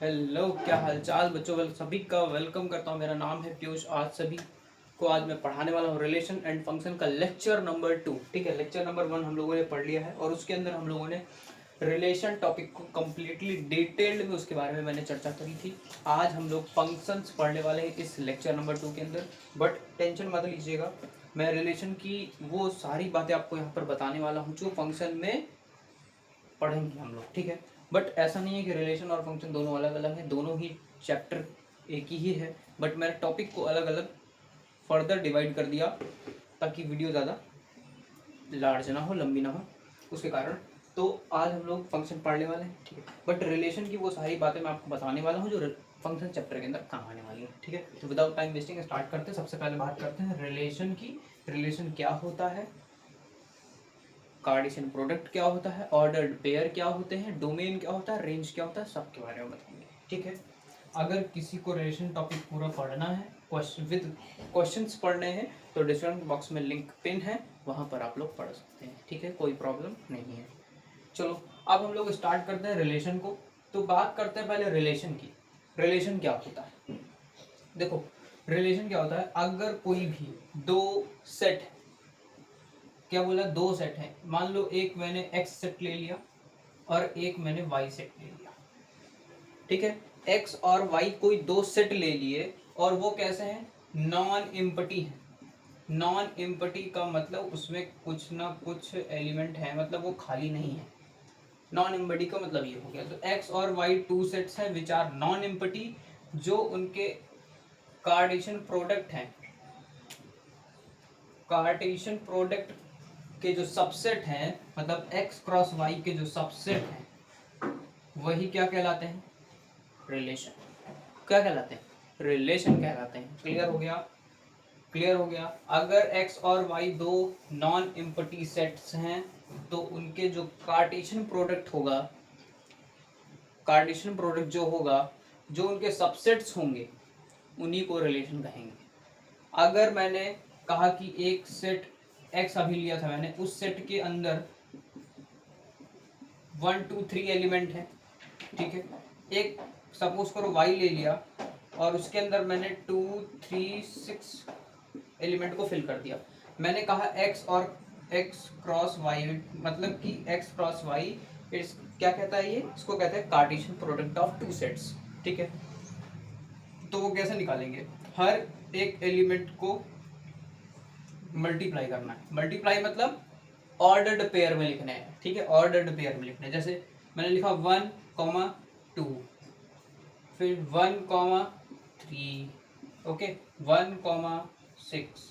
Hello, क्या हालचाल बच्चों। सभी का वेलकम करता हूँ। मेरा नाम है पीयूष। आज मैं पढ़ाने वाला हूँ रिलेशन एंड फंक्शन का लेक्चर नंबर 2। ठीक है, लेक्चर नंबर 1 हम लोगों ने पढ़ लिया है और उसके अंदर हम लोगों ने रिलेशन टॉपिक को कम्प्लीटली डिटेल्ड में उसके बारे में मैंने चर्चा करी थी। आज हम लोग फंक्शंस पढ़ने वाले हैं इस लेक्चर नंबर 2 के अंदर। बट टेंशन मत लीजिएगा, मैं रिलेशन की वो सारी बातें आपको यहाँ पर बताने वाला हूँ जो फंक्शन में पढ़ेंगे हम लोग। ठीक है, बट ऐसा नहीं है कि रिलेशन और फंक्शन दोनों अलग अलग हैं, दोनों ही चैप्टर एक ही है। बट मैंने टॉपिक को अलग अलग फर्दर डिवाइड कर दिया ताकि वीडियो ज़्यादा लार्ज ना हो, लंबी ना हो, उसके कारण। तो आज हम लोग फंक्शन पढ़ने वाले हैं। ठीक है, बट रिलेशन की वो सारी बातें मैं आपको बताने वाला हूँ जो फंक्शन चैप्टर के अंदर काम आने वाली है। ठीक है, तो विदाउट टाइम वेस्टिंग स्टार्ट करते हैं। सबसे पहले बात करते हैं रिलेशन की। रिलेशन क्या होता है, कार्टेशियन प्रोडक्ट क्या होता है, ऑर्डर्ड पेयर क्या होते हैं, डोमेन क्या होता है, रेंज क्या होता है, सब के बारे में बताएंगे। ठीक है, अगर किसी को रिलेशन टॉपिक पूरा पढ़ना है, क्वेश्चंस पढ़ने हैं, तो डिस्क्रिप्शन बॉक्स में लिंक पिन है, वहाँ पर आप लोग पढ़ सकते हैं। ठीक है, कोई प्रॉब्लम नहीं है। चलो, अब हम लोग स्टार्ट करते हैं रिलेशन को। तो बात करते हैं पहले रिलेशन की। रिलेशन क्या होता है, देखो रिलेशन क्या होता है, अगर कोई भी दो सेट, क्या बोला, दो सेट हैं, मान लो एक मैंने एक्स सेट ले लिया और एक मैंने वाई सेट ले लिया। ठीक है, एक्स और वाई कोई दो सेट ले लिए और वो कैसे हैं, नॉन इम्पटी है। नॉन इम्पटी का मतलब उसमें कुछ ना कुछ एलिमेंट है, मतलब वो खाली नहीं है। नॉन इम्पटी का मतलब ये हो गया। तो एक्स और वाई टू सेट्स हैं विच आर नॉन इम्पटी, जो उनके कार्टेशियन प्रोडक्ट हैं। कार्टेशियन प्रोडक्ट के जो सबसेट हैं, मतलब x क्रॉस y के जो सबसेट हैं, वही क्या कहलाते हैं, रिलेशन। क्या कहलाते हैं, रिलेशन कहलाते हैं। क्लियर हो गया, क्लियर हो गया। अगर x और y दो नॉन इम्पटी सेट्स हैं तो उनके जो कार्टेशियन प्रोडक्ट होगा, कार्टेशियन प्रोडक्ट जो होगा, जो उनके सबसेट्स होंगे, उन्हीं को रिलेशन कहेंगे। अगर मैंने कहा कि एक सेट x अभी लिया था मैंने, उस सेट के अंदर 1 2 3 एलिमेंट है। ठीक है, एक सपोज करो y ले लिया और उसके अंदर मैंने 2 3 6 एलिमेंट को फिल कर दिया। मैंने कहा x और x क्रॉस y, मतलब कि x क्रॉस y इस क्या कहता है, ये इसको कहते हैं Cartesian product of two sets. ठीक है, तो वो कैसे निकालेंगे, हर एक एलिमेंट को मल्टीप्लाई करना है। मल्टीप्लाई मतलब ऑर्डर्ड पेयर में लिखना है। ठीक है, ऑर्डर्ड पेयर में लिखना है। जैसे मैंने लिखा 1 2, फिर 1 3, ओके, 1 6।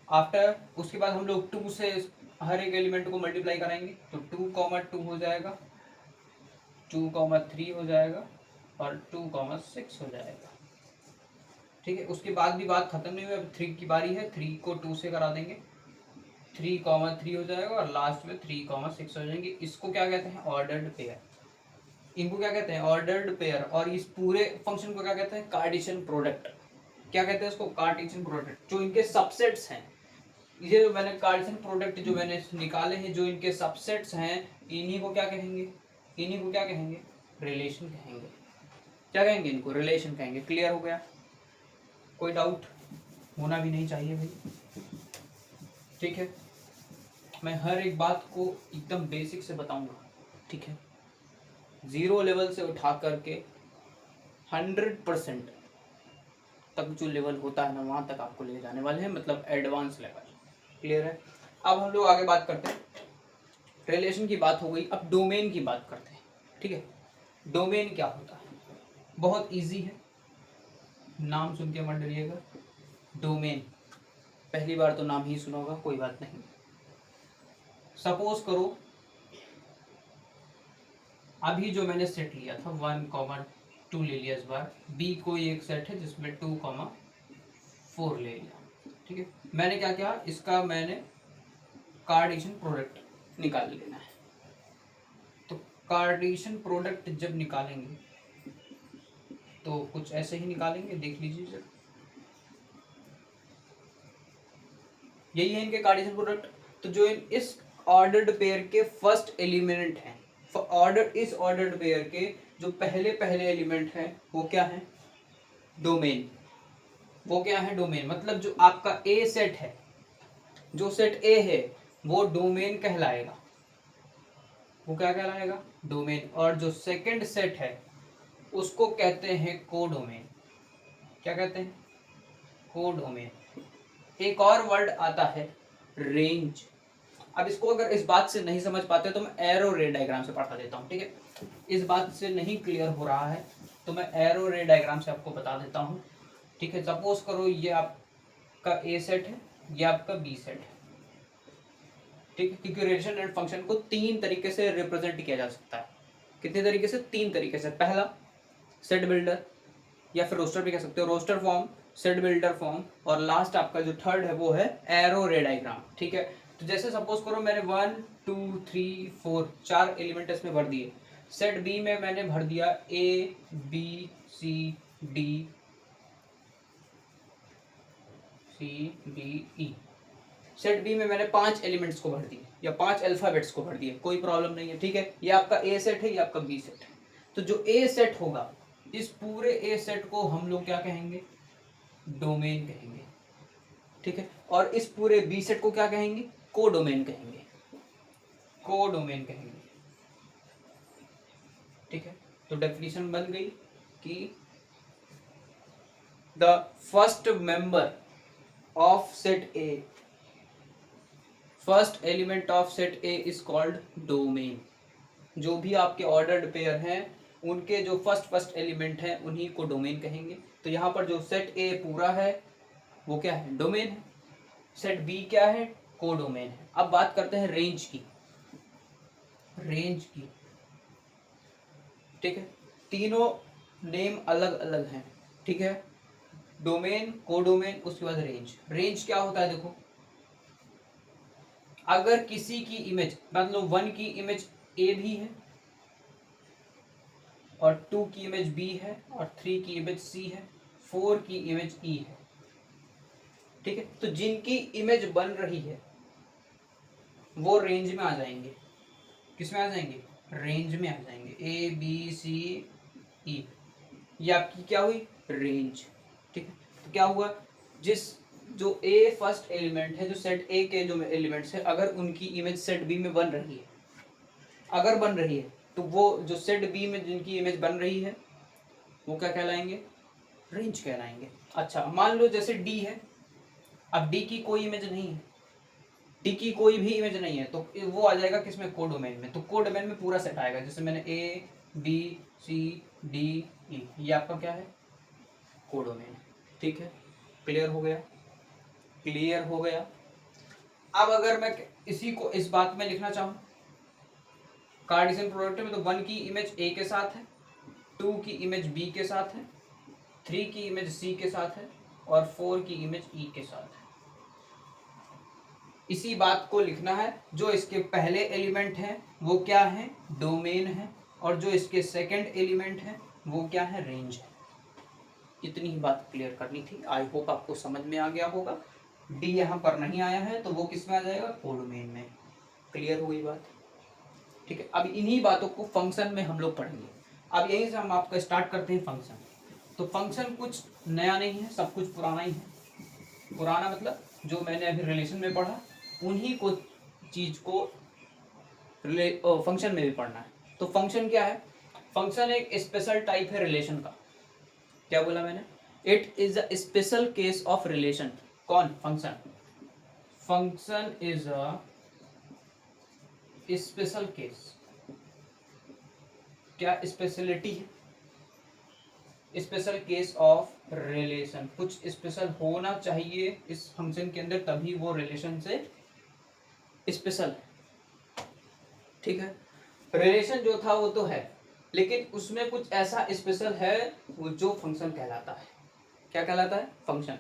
आफ्टर उसके बाद हम लोग 2 से हर एक एलिमेंट को मल्टीप्लाई कराएंगे, तो 2 2 हो जाएगा, 2 3 हो जाएगा और 2 6 हो जाएगा। ठीक है, उसके बाद भी बात खत्म नहीं हुई, अब 3 की बारी है, 3 को 2 से करा देंगे, 3 3 हो जाएगा और लास्ट में 3 6 हो जाएंगे। इसको क्या कहते हैं, ऑर्डर्ड पेयर। इनको क्या कहते हैं, ऑर्डर्ड पेयर। और इस पूरे फंक्शन को क्या कहते हैं, कार्टेशियन प्रोडक्ट। क्या कहते हैं इसको, कार्टेशियन प्रोडक्ट। जो इनके सबसेट्स हैं, ये जो मैंने कार्टेशियन प्रोडक्ट जो मैंने निकाले हैं, जो इनके सबसेट्स हैं, इन्हीं को क्या कहेंगे, इन्हीं को क्या कहेंगे, रिलेशन कहेंगे। क्या कहेंगे, इनको रिलेशन कहेंगे। क्लियर हो गया, कोई डाउट होना भी नहीं चाहिए भाई। ठीक है, मैं हर एक बात को एकदम बेसिक से बताऊंगा। ठीक है, जीरो लेवल से उठा करके 100% तक जो लेवल होता है ना, वहां तक आपको ले जाने वाले हैं, मतलब एडवांस लेवल। क्लियर है। अब हम लोग आगे बात करते हैं, रिलेशन की बात हो गई, अब डोमेन की बात करते हैं। ठीक है, डोमेन क्या होता है, बहुत इजी है, नाम सुन के मत डरिएगा। डोमेन पहली बार तो नाम ही सुना होगा, कोई बात नहीं। सपोज करो अभी जो मैंने सेट लिया था 1 2 ले लिया, इस बार बी कोई एक सेट है जिसमें 2 4 ले लिया। ठीक है, मैंने क्या किया, इसका मैंने कार्टेशियन प्रोडक्ट निकाल लेना है। तो कार्टेशियन प्रोडक्ट जब निकालेंगे तो कुछ ऐसे ही निकालेंगे, देख लीजिए जरा, यही है इनके कार्टेशियन प्रोडक्ट। तो जो इस ऑर्डर्ड पेयर के फर्स्ट एलिमेंट हैं, ऑर्डर इस ऑर्डर्ड पेयर के जो पहले पहले एलिमेंट है वो क्या है, डोमेन। वो क्या है, डोमेन। मतलब जो आपका ए सेट है, जो सेट ए है वो डोमेन कहलाएगा। वो क्या कहलाएगा, डोमेन। और जो सेकंड सेट है उसको कहते हैं कोडोमेन। क्या कहते हैं, कोडोमेन। एक और वर्ड आता है रेंज। अब इसको अगर इस बात से नहीं समझ पाते तो मैं एरो रे डायग्राम से पढ़ा देता हूँ, ठीक है। इस बात से नहीं क्लियर हो रहा है तो मैं एरो रे डायग्राम से आपको बता देता हूँ, ठीक है। सपोज करो ये आपका ए सेट है, ये आपका बी सेट है, ठीक है। क्योंकि रिलेशन एंड फंक्शन को तीन तरीके से रिप्रेजेंट किया जा सकता है। कितने तरीके से, तीन तरीके से। पहला सेट बिल्डर, या फिर रोस्टर भी कह सकते हो, roster form, set builder form, और लास्ट आपका जो थर्ड है वो है एरो रे डायग्राम, ठीक है। तो जैसे सपोज करो मैंने 1 2 3 4 चार एलिमेंट इसमें भर दिए। सेट बी में मैंने भर दिया A B C D, C D E. Set B में मैंने 5 एलिमेंट्स को भर दिए या 5 अल्फाबेट्स को भर दिए, कोई प्रॉब्लम नहीं है, ठीक है। ये आपका ए सेट है, ये आपका बी सेट है। तो जो ए सेट होगा, इस पूरे ए सेट को हम लोग क्या कहेंगे, डोमेन कहेंगे, ठीक है। और इस पूरे बी सेट को क्या कहेंगे, कोडोमेन कहेंगे, कोडोमेन कहेंगे, ठीक है। तो डेफिनेशन बन गई कि the first member of set A, first element of set A is called domain. जो भी आपके ऑर्डर्ड पेयर हैं उनके जो फर्स्ट एलिमेंट हैं उन्हीं को डोमेन कहेंगे। तो यहाँ पर जो सेट ए पूरा है वो क्या है, डोमेन है। सेट बी क्या है, कोडोमेन है। अब बात करते हैं रेंज की, रेंज की, ठीक है। तीनों नेम अलग अलग हैं, ठीक है। डोमेन, कोडोमेन, उसके बाद रेंज। रेंज क्या होता है, देखो अगर किसी की इमेज, मतलब 1 की इमेज ए भी है और 2 की इमेज बी है और 3 की इमेज सी है, 4 की इमेज ई है, ठीक है। तो जिनकी इमेज बन रही है वो रेंज में आ जाएंगे। किस में आ जाएंगे, रेंज में आ जाएंगे। ए बी सी ई, ये आपकी क्या हुई, रेंज, ठीक है। तो क्या हुआ, जिस जो ए फर्स्ट एलिमेंट है, जो सेट ए के जो एलिमेंट्स है, अगर उनकी इमेज सेट बी में बन रही है, अगर बन रही है, तो वो जो सेट बी में जिनकी इमेज बन रही है वो क्या कहलाएंगे, रेंज कहलाएंगे। अच्छा मान लो जैसे डी है, अब डी की कोई इमेज नहीं है, डी की कोई भी इमेज नहीं है, तो वो आ जाएगा किसमें, कोडोमेन में। तो कोडोमेन में पूरा सेट आएगा, जैसे मैंने ए बी सी डी ई, ये आपका क्या है, कोडोमेन, ठीक है। क्लियर हो गया, क्लियर हो गया। अब अगर मैं इसी को इस बात में लिखना चाहूँ, कार्टेशियन प्रोडक्ट में, तो 1 की इमेज ए के साथ है, 2 की इमेज बी के साथ है, 3 की इमेज सी के साथ है और 4 की इमेज ई के साथ है। इसी बात को लिखना है, जो इसके पहले एलिमेंट है वो क्या है, डोमेन है, और जो इसके सेकंड एलिमेंट है वो क्या है, रेंज है। इतनी ही बात क्लियर करनी थी। आई होप आपको समझ में आ गया होगा। डी यहाँ पर नहीं आया है तो वो किस में आ जाएगा, कोडोमेन में। क्लियर हुई बात, ठीक है। अब इन्हीं बातों को फंक्शन में हम लोग पढ़ेंगे। अब यहीं से हम आपका स्टार्ट करते हैं फंक्शन। तो फंक्शन कुछ नया नहीं है, सब कुछ पुराना ही है। पुराना मतलब जो मैंने अभी रिलेशन में पढ़ा उन्हीं को चीज को फंक्शन में भी पढ़ना है। तो फंक्शन क्या है, फंक्शन एक स्पेशल टाइप है रिलेशन का। क्या बोला मैंने, it is a special case of relation. कौन, function. Function is a special case. क्या स्पेशलिटी है, स्पेशल केस ऑफ रिलेशन। कुछ स्पेशल होना चाहिए इस फंक्शन के अंदर, तभी वो रिलेशन से स्पेशल है, ठीक है। रिलेशन जो था वो तो है, लेकिन उसमें कुछ ऐसा स्पेशल है वो जो फंक्शन कहलाता है। क्या कहलाता है, फंक्शन।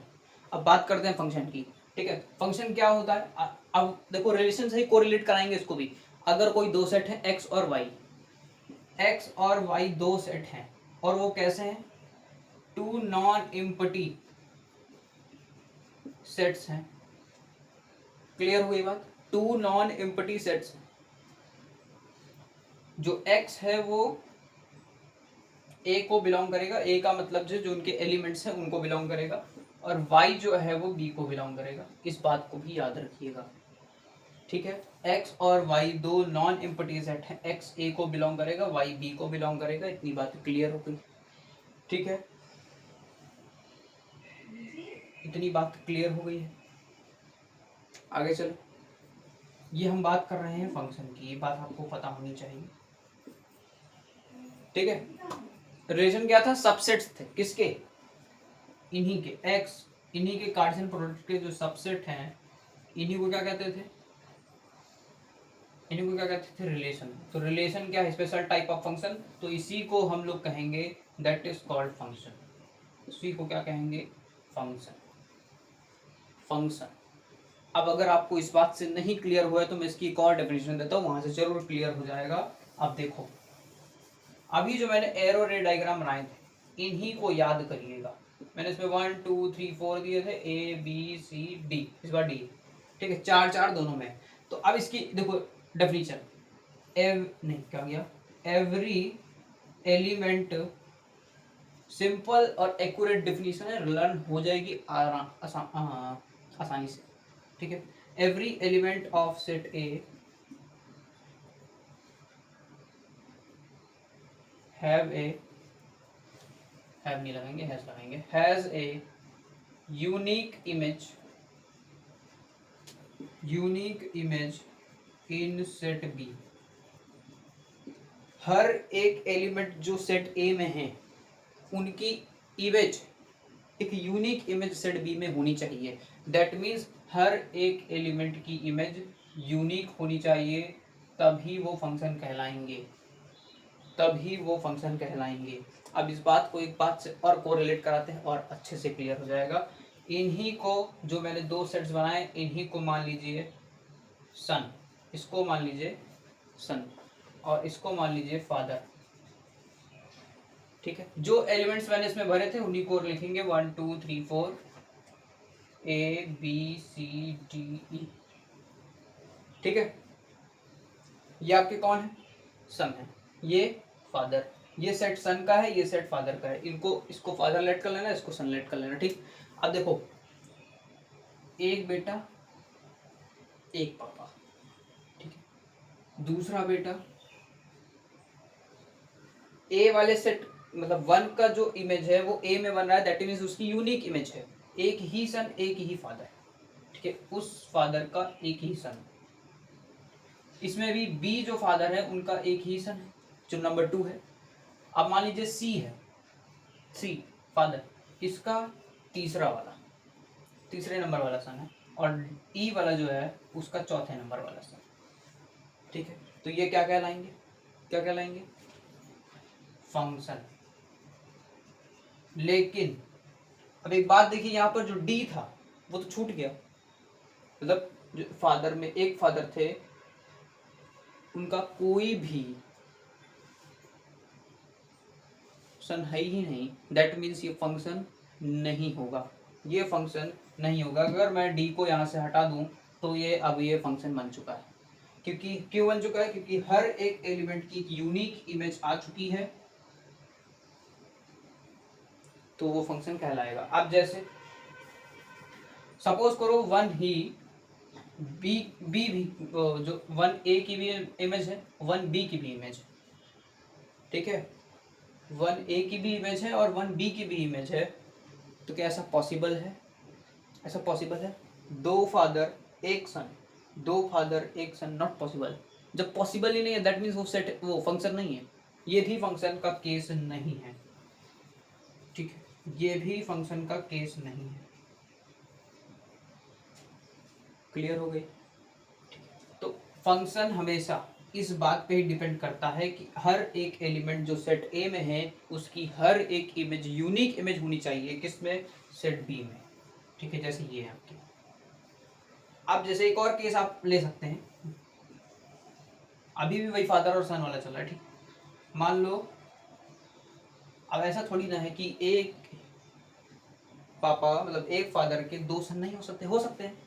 अब बात करते हैं फंक्शन की, ठीक है। फंक्शन क्या होता है, अब देखो रिलेशन से ही कोरिलेट कराएंगे इसको भी। अगर कोई दो सेट है एक्स और वाई, एक्स और वाई दो सेट हैं और वो कैसे हैं, टू नॉन एम्प्टी सेट्स हैं। क्लियर हुई बात, टू नॉन एम्प्टी सेट्स हैं। जो x है वो a को बिलोंग करेगा, a का मतलब जो उनके एलिमेंट्स हैं उनको बिलोंग करेगा, और y जो है वो b को बिलोंग करेगा। इस बात को भी याद रखिएगा, ठीक है। x और y दो नॉन इम्पटी सेट हैं, x a को बिलोंग करेगा, y b को बिलोंग करेगा। इतनी बात क्लियर हो गई, ठीक है। इतनी बात क्लियर हो गई है। आगे चलो, ये हम बात कर रहे हैं फंक्शन की, ये बात आपको पता होनी चाहिए, ठीक है। रिलेशन क्या था, सबसेट्स थे किसके, इन्हीं के x, इन्हीं के कार्टेशियन प्रोडक्ट के जो सबसेट हैं इन्हीं को क्या कहते थे, इन्हीं को क्या कहते थे, रिलेशन। तो रिलेशन क्या है, स्पेशल टाइप ऑफ फंक्शन, तो इसी को हम लोग कहेंगे दैट इज कॉल्ड फंक्शन। इसी को क्या कहेंगे, फंक्शन। फंक्शन। अब अगर आपको इस बात से नहीं क्लियर हुआ है तो मैं इसकी एक और डेफिनेशन देता हूँ, वहां से जरूर क्लियर हो जाएगा। अब देखो, अभी जो मैंने एरो रे डायग्राम बनाए थे इन्हीं को याद करिएगा। मैंने इसमें 1 2 3 4 दिए थे, ए बी सी डी, इस बार डी, ठीक है, 4 4 दोनों में। तो अब इसकी देखो डेफिनेशन, नहीं क्या गया, एवरी एलिमेंट, सिंपल और एक्यूरेट डेफिनेशन है, लर्न हो जाएगी आसानी से, ठीक है। Every element of set A have A, have नहीं लगाएंगे, हैज लगाएंगे, has A unique image, unique image in set B. हर एक एलिमेंट जो सेट ए में है उनकी इमेज एक यूनिक इमेज सेट बी में होनी चाहिए। दैट मीन्स हर एक एलिमेंट की इमेज यूनिक होनी चाहिए, तभी वो फंक्शन कहलाएंगे, तभी वो फंक्शन कहलाएंगे। अब इस बात को एक बात से और कोरिलेट कराते हैं और अच्छे से क्लियर हो जाएगा। इन्हीं को, जो मैंने दो सेट्स बनाए, इन्हीं को मान लीजिए सन, इसको मान लीजिए सन, और इसको मान लीजिए फादर, ठीक है। जो एलिमेंट्स मैंने इसमें भरे थे उन्हीं को लिखेंगे 1 2 3 4 ए बी सी डी ई, ठीक है। ये आपके कौन है, सन है, ये फादर, ये सेट सन का है, ये सेट फादर का है। इनको, इसको फादर लेट कर लेना, इसको सन लेट कर लेना, ठीक। अब देखो, एक बेटा एक पापा, ठीक है। दूसरा बेटा, ए वाले सेट मतलब वन का जो इमेज है वो ए में बन रहा है, दैट मीन्स उसकी यूनिक इमेज है, एक ही सन एक ही फादर, ठीक है। उस फादर का एक ही सन, इसमें भी बी जो फादर है उनका एक ही सन है जो नंबर 2 है। अब मान लीजिए सी है, सी फादर, इसका तीसरा वाला, तीसरे नंबर वाला सन है, और ई वाला जो है उसका चौथे नंबर वाला सन, ठीक है। तो ये क्या कहलाएंगे, क्या कहलाएंगे, फंक्शन। लेकिन अब एक बात देखिए, यहाँ पर जो डी था वो तो छूट गया, मतलब जो फादर में एक फादर थे उनका कोई भी सन है ही नहीं, दैट मीन्स ये फंक्शन नहीं होगा, ये फंक्शन नहीं होगा। अगर मैं डी को यहाँ से हटा दूं तो ये अब ये फंक्शन बन चुका है, क्योंकि क्यों बन चुका है, क्योंकि हर एक एलिमेंट की यूनिक इमेज आ चुकी है, तो वो फंक्शन कहलाएगा। अब जैसे सपोज करो वन ही बी, बी भी जो वन ए की भी इमेज है, वन बी की भी इमेज, ठीक है, वन ए की भी इमेज है और वन बी की भी इमेज है। तो क्या ऐसा पॉसिबल है, ऐसा पॉसिबल है, दो फादर एक सन, दो फादर एक सन, नॉट पॉसिबल। जब पॉसिबल ही नहीं है दैट मीन्स वो सेट, वो फंक्शन नहीं है, ये भी फंक्शन का केस नहीं है, ठीक है, ये भी फंक्शन का केस नहीं है। क्लियर हो गई। तो फंक्शन हमेशा इस बात पे ही डिपेंड करता है कि हर एक एलिमेंट जो सेट ए में है उसकी हर एक इमेज यूनिक इमेज होनी चाहिए, किसमें, सेट बी में, ठीक है। जैसे ये है आपकी। अब जैसे एक और केस आप ले सकते हैं, अभी भी वही फादर और सन वाला चल रहा है, ठीक। मान लो अब ऐसा थोड़ी ना है कि एक पापा मतलब एक फादर के दो सन नहीं हो सकते, हो सकते हैं।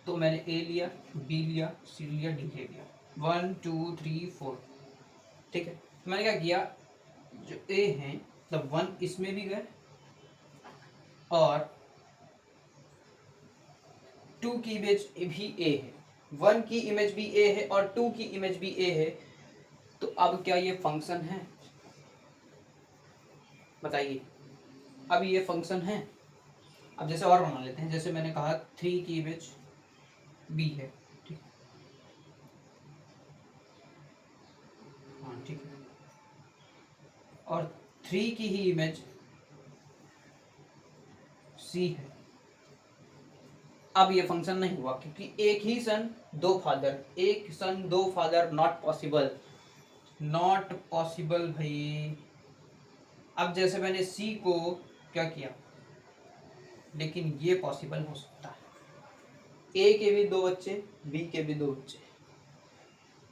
तो मैंने ए लिया, बी लिया, सी लिया, डी ले लिया, 1 2 3 4, ठीक है, मैंने क्या किया, जो ए है मतलब 1 इसमें भी गए और 2 की इमेज भी ए है, 1 की इमेज भी ए है और 2 की इमेज भी ए है, तो अब क्या ये फंक्शन है, बताइए, अब ये फंक्शन है। अब जैसे और बना लेते हैं, जैसे मैंने कहा 3 की इमेज बी है, ठीक, हाँ ठीक है, और 3 की ही इमेज सी है। अब ये फंक्शन नहीं हुआ क्योंकि एक ही सन दो फादर, एक सन दो father, not possible, not possible भाई। अब जैसे मैंने सी को क्या किया, लेकिन ये पॉसिबल हो सकता है, ए के भी दो बच्चे, बी के भी दो बच्चे।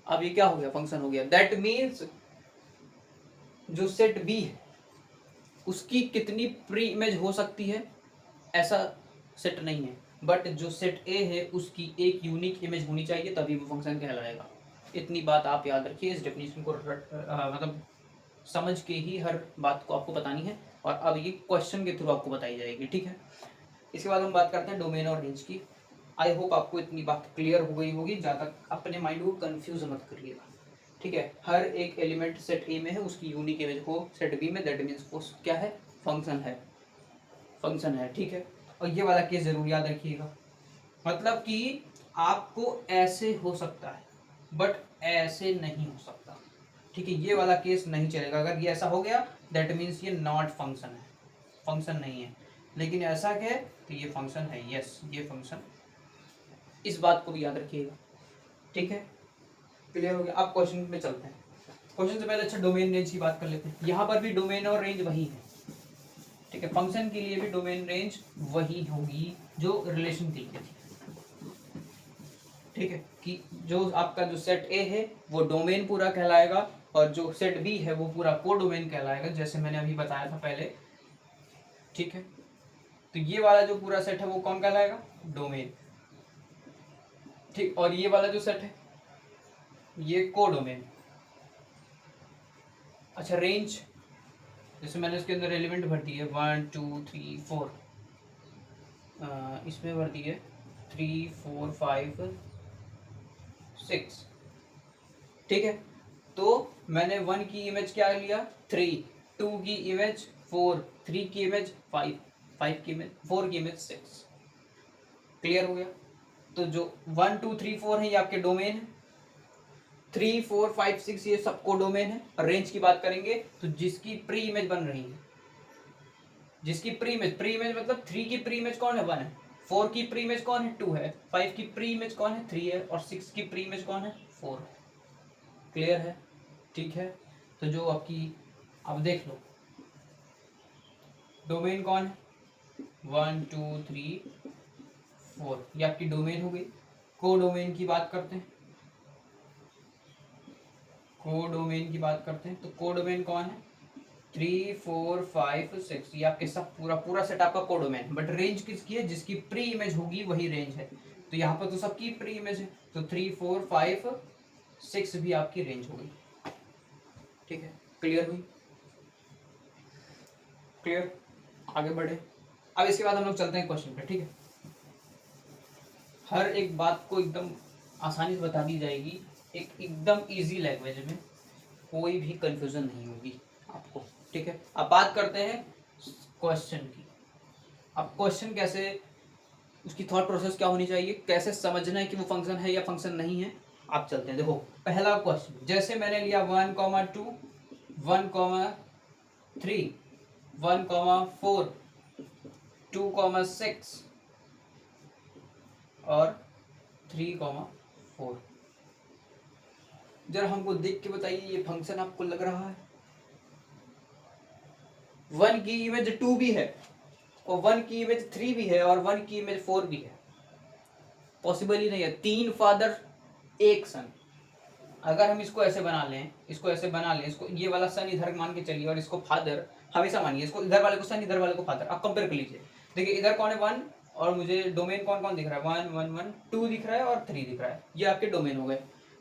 अब ये क्या हो गया, फंक्शन हो गया। दैट मीन्स जो सेट बी है उसकी कितनी प्री इमेज हो सकती है, ऐसा सेट नहीं है, बट जो सेट ए है उसकी एक यूनिक इमेज होनी चाहिए, तभी वो फंक्शन कहलाएगा। इतनी बात आप याद रखिए, इस डेफिनेशन को मतलब समझ के ही हर बात को आपको बतानी है, और अब ये क्वेश्चन के थ्रू आपको बताई जाएगी, ठीक है। इसके बाद हम बात करते हैं डोमेन और रेंज की। आई होप आपको इतनी बात क्लियर हो गई होगी, ज़्यादा अपने माइंड को कंफ्यूज मत करिएगा, ठीक है। हर एक एलिमेंट सेट ए में है, उसकी यूनिक इमेज हो सेट बी में, दैट मीन्स वो क्या है, फंक्शन है, फंक्शन है, ठीक है। और ये वाला केस जरूर याद रखिएगा, मतलब कि आपको ऐसे हो सकता है बट ऐसे नहीं हो सकता, ठीक है। ये वाला केस नहीं चलेगा, अगर ये ऐसा हो गया दैट मीन्स ये नॉट फंक्शन है, फंक्शन नहीं है। लेकिन ऐसा क्या है, तो ये फंक्शन है, यस ये फंक्शन, इस बात को भी याद रखिएगा, ठीक है। क्लियर हो गया। अब क्वेश्चन पे चलते हैं। क्वेश्चन से पहले अच्छा डोमेन रेंज की बात कर लेते हैं। यहाँ पर भी डोमेन और रेंज वही है, ठीक है। फंक्शन के लिए भी डोमेन रेंज वही होगी जो रिलेशन के लिए थी, ठीक है। कि जो आपका जो सेट ए है वो डोमेन पूरा कहलाएगा, और जो सेट बी है वो पूरा को डोमेन कहलाएगा, जैसे मैंने अभी बताया था पहले, ठीक है। तो ये वाला जो पूरा सेट है वो कौन कहलाएगा, डोमेन, ठीक। और ये वाला जो सेट है ये को डोमेन। अच्छा रेंज, जैसे मैंने इसके अंदर एलिमेंट भर दिए 1 2 3 4, इसमें भर दिए 3 4 5 6, ठीक है। तो मैंने 1 की इमेज क्या लिया 3, 2 की इमेज 4, 3 की इमेज 5, 5 की इमेज 4 की इमेज 6। क्लियर हो गया। तो जो 1 2 3 4 है ये आपके डोमेन है, 3 4 5 6 ये सबको डोमेन है। और रेंज की बात करेंगे तो जिसकी प्री इमेज बन रही है, जिसकी प्री इमेज मतलब 3 की प्री इमेज कौन है, 1 है, 4 की प्री इमेज कौन है, 2 है, 5 की प्री इमेज कौन है, 3 है, और 6 की प्री इमेज कौन है, 4 है। क्लियर है, ठीक है। तो जो आपकी, अब देख लो डोमेन कौन है, 1 2 3 4, ये आपकी डोमेन हो गई। को डोमेन की बात करते हैं, को डोमेन की बात करते हैं, तो को डोमेन कौन है, 3 4 5 6, ये आपके सब पूरा पूरा सेट आपका को डोमेन। बट रेंज किसकी है, जिसकी प्री इमेज होगी वही रेंज है। तो यहाँ पर तो सबकी प्री इमेज है, तो 3 4 5 6 भी आपकी रेंज होगी, ठीक है। क्लियर हुई, क्लियर, आगे बढ़े। अब इसके बाद हम लोग चलते हैं क्वेश्चन पे, ठीक है। हर एक बात को एकदम आसानी से बता दी जाएगी, एक एकदम इजी लैंग्वेज में, कोई भी कंफ्यूजन नहीं होगी आपको, ठीक है। अब बात करते हैं क्वेश्चन की। अब क्वेश्चन कैसे, उसकी थॉट प्रोसेस क्या होनी चाहिए, कैसे समझना है कि वो फंक्शन है या फंक्शन नहीं है। आप चलते हैं, देखो पहला क्वेश्चन, जैसे मैंने लिया 1 2 1 3 1 4 2 6 और 3 4, जरा हमको देख के बताइए ये फंक्शन आपको लग रहा है। 1 की इमेज 2 भी है, और 1 की इमेज 3 भी है, और 1 की इमेज 4 भी है, पॉसिबल ही नहीं है। 3 फादर एक सन, अगर हम इसको ऐसे बना लें, इसको ऐसे बना लें, इसको ये वाला सन इधर मान के चलिए, और इसको फादर हमेशा मानिए, इसको इधर वाले को सन, इधर वाले को फादर। आप कंपेयर कर लीजिए, देखिए इधर कौन है 1, और मुझे डोमेन कौन कौन दिख रहा है, 1 1 1 2 दिख रहा है और 3 दिख रहा है, ये आपके डोमेन हो गए,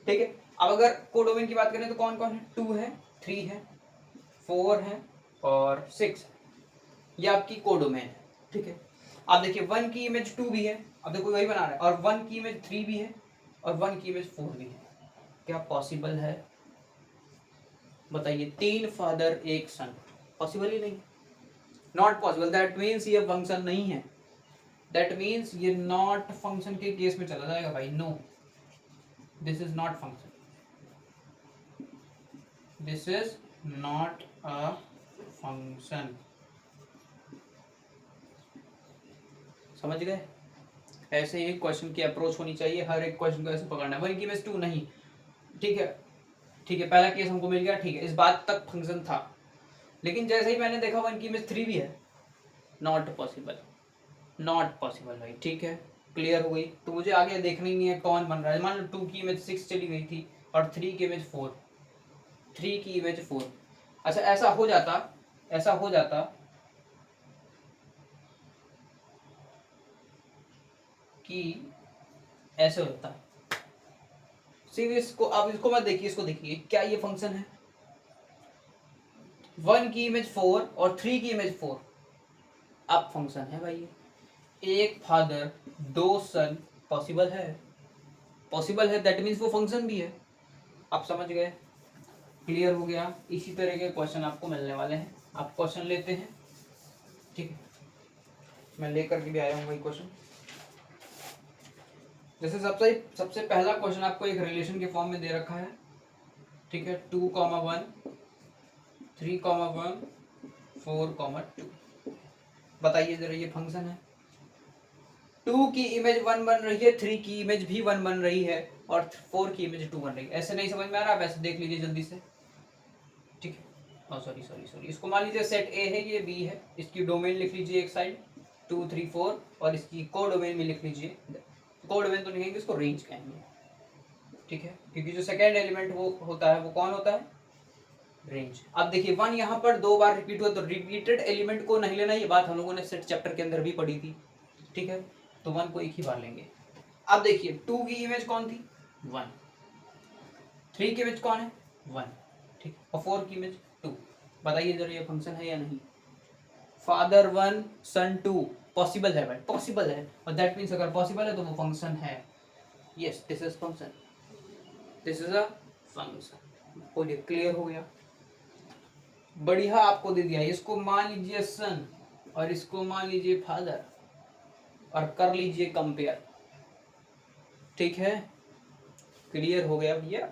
ठीक है। अब अगर कोडोमेन की बात करें तो कौन कौन है, 2 है, 3 है, 4 है और 6 है, ये आपकी कोडोमेन है। ठीक है, आप देखिए 1 की इमेज 2 भी है, अब देखो वही बना रहा है, और 1 की इमेज 3 भी है और 1 की इमेज 4 भी है। क्या पॉसिबल है बताइए? 3 फादर 1 सन, पॉसिबल ही नहीं, नॉट पॉसिबल। दैट मीन्स ये फंक्शन नहीं है, दैट मीन्स ये नॉट फंक्शन के केस में चला जाएगा भाई। No, this is not function, this is not a function. समझ गए? ऐसे ही क्वेश्चन की अप्रोच होनी चाहिए, हर एक क्वेश्चन को ऐसे पकड़ना है। 1 की इमेज 2 नहीं, ठीक है, ठीक है, पहला केस हमको मिल गया, ठीक है, इस बात तक फंक्शन था। लेकिन जैसे ही मैंने देखा 1 की इमेज 3 भी है, नॉट पॉसिबल, नॉट पॉसिबल भाई। ठीक है, क्लियर हो गई? तो मुझे आगे देखना ही नहीं है कौन बन रहा है। मान लो 2 की इमेज 6 चली गई थी और 3 की इमेज 4, 3 की इमेज 4। अच्छा, ऐसा हो जाता, ऐसा हो जाता कि ऐसे होता है। सिर्फ इसको, अब इसको मत देखिए, इसको देखिए, क्या ये फंक्शन है? 1 की इमेज 4 और 3 की इमेज 4, अब फंक्शन है भाई। एक फादर 2 सन पॉसिबल है, पॉसिबल है, दैट मीन्स वो फंक्शन भी है। आप समझ गए? क्लियर हो गया? इसी तरह के क्वेश्चन आपको मिलने वाले हैं, आप क्वेश्चन लेते हैं। ठीक है, मैं लेकर के भी आया हूँ वही क्वेश्चन। जैसे सबसे पहला क्वेश्चन आपको एक रिलेशन के फॉर्म में दे रखा है। ठीक है, 2,1, 3,1, 4,2। बताइए जरा, ये फंक्शन है। 2 की इमेज 1 बन रही है, 3 की इमेज भी 1 बन रही है और 4 की इमेज 2 बन रही है। ऐसे नहीं समझ में आ रहा? वैसे देख लीजिए जल्दी से। ठीक है, सॉरी सॉरी सॉरी, इसको मान लीजिए सेट ए है, ये बी है, इसकी डोमेन लिख लीजिए एक साइड 2, 3, 4, और इसकी को डोमेन में लिख लीजिए, को डोमेन तो नहीं कहेंगे, इसको रेंज कहेंगे। ठीक है, क्योंकि जो सेकेंड एलिमेंट वो होता है, वो कौन होता है? रेंज। अब देखिए 1 यहाँ पर 2 बार रिपीट हुआ, तो रिपीटेड एलिमेंट को नहीं लेना, ये बात हम लोगों ने सेट चैप्टर के अंदर भी पढ़ी थी। ठीक है, तो 1 को एक ही बार लेंगे। अब देखिए 2 की इमेज कौन थी? 1। 3 की इमेज कौन है? 1। ठीक, और 4 की इमेज 2। बताइए जरा, ये फंक्शन है या नहीं? फादर 1 सन 2 पॉसिबल है भाई, पॉसिबल है, और दैट मीन्स अगर पॉसिबल है तो वो फंक्शन है। Yes, this is function, this is a function. बोलिए, क्लियर हो गया? बढ़िया, आपको दे दिया। इसको मान लीजिए सन और इसको मान लीजिए फादर और कर लीजिए कंपेयर। ठीक है, क्लियर हो गया भैया?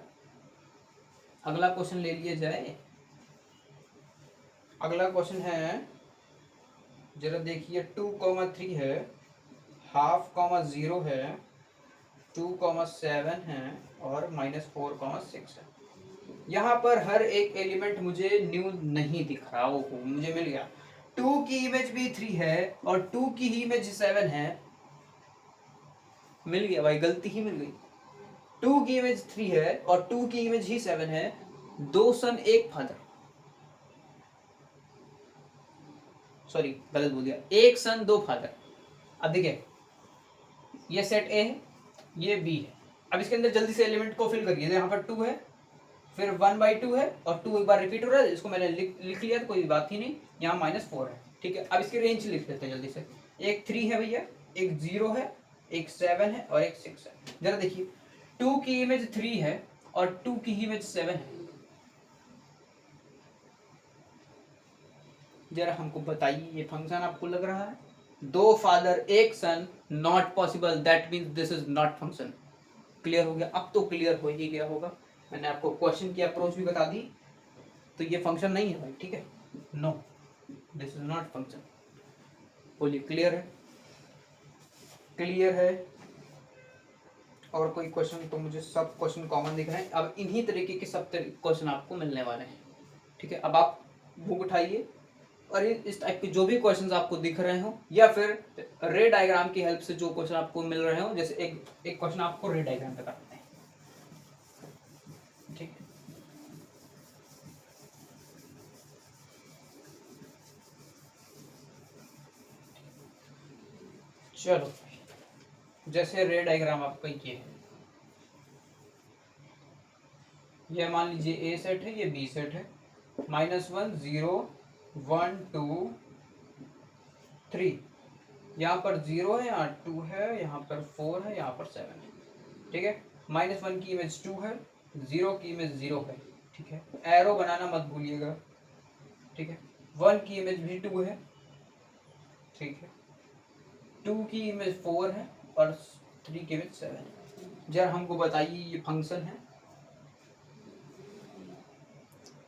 अगला क्वेश्चन ले लिया जाए। अगला क्वेश्चन है, जरा देखिए, 2,3 है, 0.5 है, 2,7 है और -4,6 है। यहाँ पर हर एक एलिमेंट मुझे न्यू नहीं दिख रहा। वो मुझे मिल गया, 2 की इमेज भी 3 है और 2 की ही इमेज 7 है। मिल गया भाई, गलती ही मिल गई। 2 की इमेज 3 है और 2 की इमेज ही 7 है, 2 सन 1 फादर, सॉरी गलत बोल दिया, 1 सन 2 फादर। अब देखिए, ये सेट ए है, ये बी है। अब इसके अंदर जल्दी से एलिमेंट को फिल करिए। यहाँ पर 2 है, फिर 1/2 है और 2 एक बार रिपीट हो रहा है, इसको मैंने लिख लिया, तो कोई बात ही नहीं। यहाँ -4 है। ठीक है, अब इसकी रेंज लिख लेते हैं जल्दी से। एक 3 है भैया, एक 0 है, एक 7 है और एक 6 है। जरा देखिए, 2 की इमेज 3 है और 2 की इमेज 7 है। जरा हमको बताइए, ये फंक्शन आपको लग रहा है? 2 father 1 son, not possible, that means this is not function. Clear हो गया? अब तो क्लियर हो ही गया होगा, मैंने आपको क्वेश्चन की अप्रोच भी बता दी। तो ये फंक्शन नहीं है भाई। ठीक है, no, this is not function. बोलिए, क्लियर है? क्लियर है? और कोई क्वेश्चन? तो मुझे सब क्वेश्चन कॉमन दिख रहे हैं। अब इन्हीं तरीके के सब क्वेश्चन आपको मिलने वाले हैं। ठीक है, अब आप बुक उठाइए और इस टाइप के जो भी क्वेश्चंस आपको दिख रहे हो, या फिर रे डायग्राम की हेल्प से जो क्वेश्चन आपको मिल रहे हो, जैसे एक क्वेश्चन आपको रे डायग्राम पे करते हैं। ठीक है, चलो, जैसे रे डायग्राम आपका ये है, ये मान लीजिए ए सेट है, ये बी सेट है, -1 0 1 2 3, यहाँ पर 0 है, यहाँ 2 है, यहाँ पर 4 है, यहाँ पर 7 है, ठीक है। -1 की इमेज 2 है, 0 की इमेज 0 है, ठीक है। एरो बनाना मत भूलिएगा, ठीक है। 1 की इमेज भी 2 है, ठीक है। 2 की इमेज 4 है और 3 की इमेज 7 है। जरा हमको बताइए ये फंक्शन है,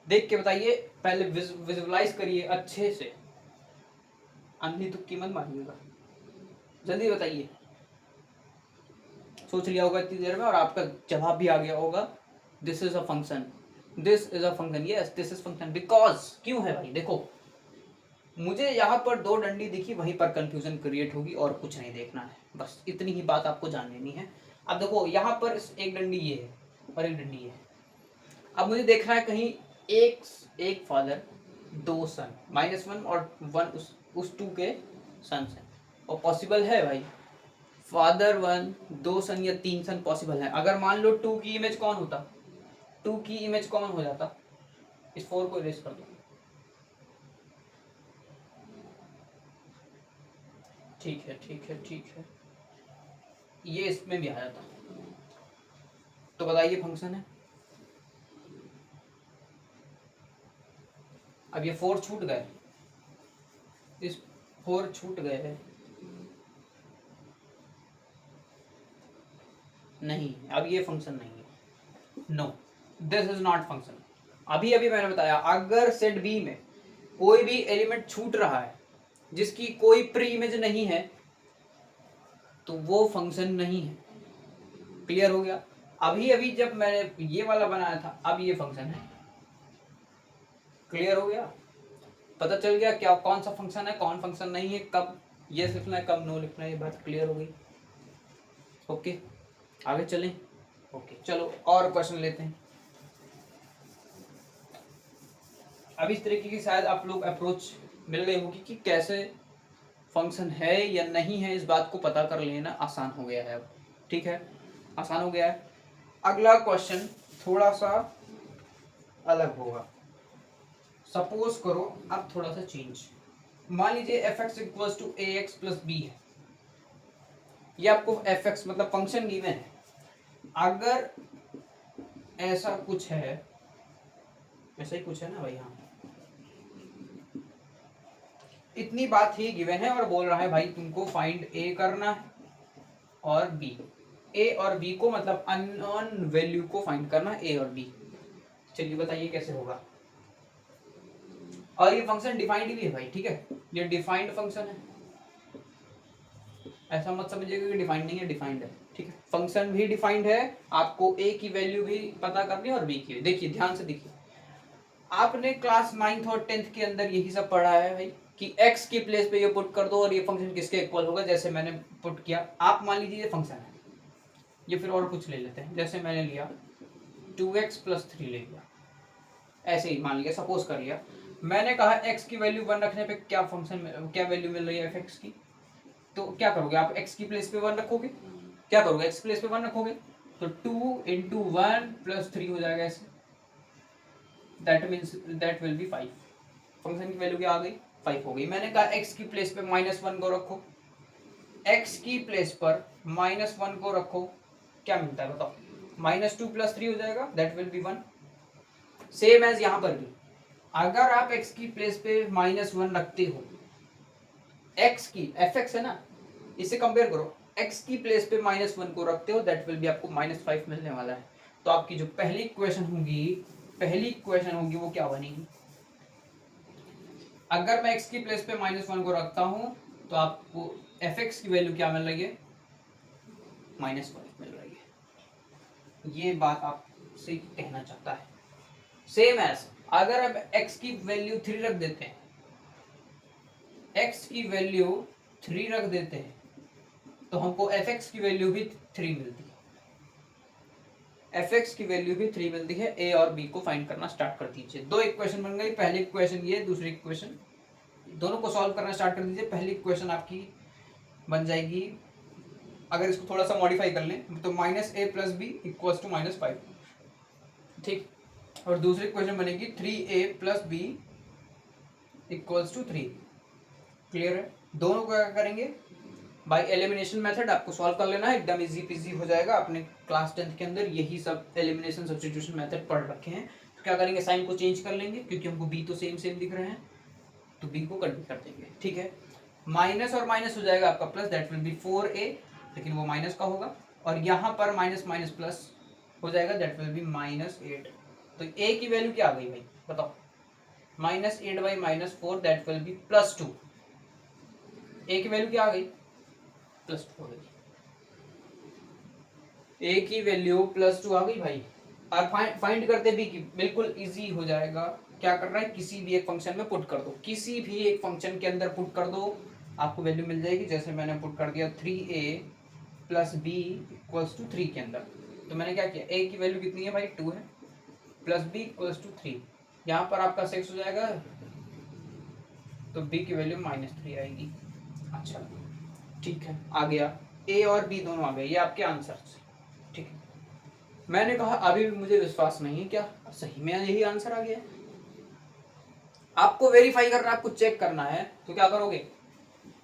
देख के बताइए, पहले विजुअलाइज करिए अच्छे से, अंधी तुक्की मत मारिएगा, जल्दी बताइए। सोच लिया होगा इतनी देर में और आपका जवाब भी आ गया होगा, this is a function, this is a function, yes this is function. Because क्यों है भाई, देखो मुझे यहाँ पर 2 डंडी दिखी, वहीं पर कंफ्यूजन क्रिएट होगी और कुछ नहीं देखना है, बस इतनी ही बात आपको जान लेनी है। अब देखो यहाँ पर एक डंडी ये है और एक डंडी ये है, अब मुझे देखना है कहीं एक फादर 2 सन, -1 और 1 उस 2 के सन्स हैं, और पॉसिबल है भाई फादर 1 2 सन या 3 सन पॉसिबल है। अगर मान लो 2 की इमेज कौन होता, 2 की इमेज कौन हो जाता, इस 4 को इरेज कर दो, ठीक है ठीक है ठीक है, ये इसमें भी आ जाता, तो बताइए फंक्शन है। अब ये 4 छूट गए, इस 4 छूट गए, नहीं अब ये फंक्शन नहीं है, no this is not function. अभी अभी मैंने बताया अगर सेट बी में कोई भी एलिमेंट छूट रहा है जिसकी कोई प्री इमेज नहीं है तो वो फंक्शन नहीं है, क्लियर हो गया। अभी अभी जब मैंने ये वाला बनाया था, अब ये फंक्शन है, क्लियर हो गया, पता चल गया क्या कौन सा फंक्शन है कौन फंक्शन नहीं है, कब ये लिखना है कब नो लिखना है, ये बात क्लियर हो गई। ओके आगे चलें, ओके चलो और क्वेश्चन लेते हैं। अब इस तरीके की शायद आप लोग अप्रोच मिल गई होगी कि कैसे फंक्शन है या नहीं है, इस बात को पता कर लेना आसान हो गया है अब, ठीक है आसान हो गया है। अगला क्वेश्चन थोड़ा सा अलग होगा, सपोज करो अब थोड़ा सा चेंज, मान लीजिए f(x = ax + b) है, ये आपको f(x) मतलब फंक्शन गिवन है, अगर ऐसा कुछ है, ऐसा ही कुछ है ना भाई, हाँ इतनी बात ही गिवन है और बोल रहा है भाई तुमको फाइंड a करना है और b, a और b को मतलब अननोन वैल्यू को फाइंड करना है a और b। चलिए बताइए कैसे होगा, और ये फंक्शन डिफाइंड भी है भाई, ठीक है ये डिफाइंड फंक्शन है, ऐसा मत समझिएगा कि डिफाइंड नहीं है, डिफाइंड है, ठीक है फंक्शन भी डिफाइंड है, आपको a की वैल्यू भी पता करनी है और b की। देखिए ध्यान से देखिए, आपने क्लास 9th और 10th के अंदर यही सब पढ़ा है भाई कि x की प्लेस पे ये पुट कर दो और ये फंक्शन किसके इक्वल होगा, जैसे मैंने पुट किया। आप मान लीजिए ये फंक्शन है, ये फिर और कुछ ले लेते हैं, जैसे मैंने लिया 2x + 3 ले लिया, ऐसे ही मान लिया, सपोज कर लिया, मैंने कहा x की वैल्यू 1 रखने पे क्या फंक्शन क्या वैल्यू मिल रही है f(x) की, तो क्या करोगे आप x की प्लेस पे 1 रखोगे, क्या करोगे x प्लेस पे 1 रखोगे, तो 2 × 1 + 3 हो जाएगा ऐसे, that means that will B 5, function की वैल्यू क्या आ गई 5 हो गई। मैंने कहा x की प्लेस पे -1 को रखो, x की प्लेस पर -1 को रखो, क्या मिलता है बताओ, -2 + 3 हो जाएगा, that will be 1। Same as यहाँ पर भी अगर आप x की प्लेस पे -1 रखते हो, x की f(x) है ना, इसे कंपेयर करो, x की प्लेस पे -1 को रखते हो, दैट विल बी आपको -5 मिलने वाला है। तो आपकी जो पहली इक्वेशन होगी वो क्या बनेगी, अगर मैं x की प्लेस पे -1 को रखता हूं तो आपको f(x) की वैल्यू क्या मिल रही है, -5 मिल रही है, ये बात आपसे कहना चाहता है। सेम एज अगर अब x की वैल्यू 3 रख देते हैं, x की वैल्यू 3 रख देते हैं तो हमको f(x) की वैल्यू भी 3 मिलती है, f(x) की वैल्यू भी 3 मिलती है। a और b को फाइंड करना स्टार्ट कर दीजिए, दो इक्वेशन बन गई, पहली इक्वेशन ये, दूसरी इक्वेशन, दोनों को सॉल्व करना स्टार्ट कर दीजिए। पहली इक्वेशन आपकी बन जाएगी, अगर इसको थोड़ा सा मॉडिफाई कर लें तो -a + b = -5, ठीक और दूसरी क्वेश्चन बनेगी 3a plus B equals to 3। Clear है? दोनों को क्या करेंगे, बाय एलिमिनेशन मेथड आपको सॉल्व कर लेना है, एकदम इजी पीजी हो जाएगा। आपने क्लास 10th के अंदर यही सब एलिमिनेशन सब्स्टिट्यूशन मेथड पढ़ रखे हैं। तो क्या करेंगे, साइन को चेंज कर लेंगे, क्योंकि हमको बी तो सेम सेम दिख रहे हैं, तो बी को कट भी कर देंगे। ठीक है, माइनस और माइनस हो जाएगा आपका plus, that will B 4a, लेकिन वो माइनस का होगा, और यहाँ पर माइनस माइनस प्लस हो जाएगा, दैट विल बी -8। तो a की वैल्यू क्या आ गई भाई बताओ, -8 by -4 that will B +2। a की वैल्यू क्या आ गई, +2 आ गई, a की वैल्यू +2 आ गई भाई। और फाइंड करते भी कि बिल्कुल इजी हो जाएगा। क्या कर रहा है, किसी भी एक फंक्शन में पुट कर दो, किसी भी एक फंक्शन के अंदर पुट कर दो, आपको वैल्यू मिल जाएगी। जैसे मैंने पुट कर दिया 3a plus B equals to 3 के अंदर, तो मैंने क्या किया, a की वैल्यू कितनी है भाई 2 है, प्लस बी इक्वल्स टू 3, यहाँ पर आपका 6 हो जाएगा, तो b की वैल्यू -3 आएगी। अच्छा ठीक है, आ गया, a और b दोनों आ गए, ये आपके आंसर्स। ठीक है, मैंने कहा अभी भी मुझे विश्वास नहीं है, क्या सही में यही आंसर आ गया है? आपको वेरीफाई करना है, आपको चेक करना है, तो क्या करोगे,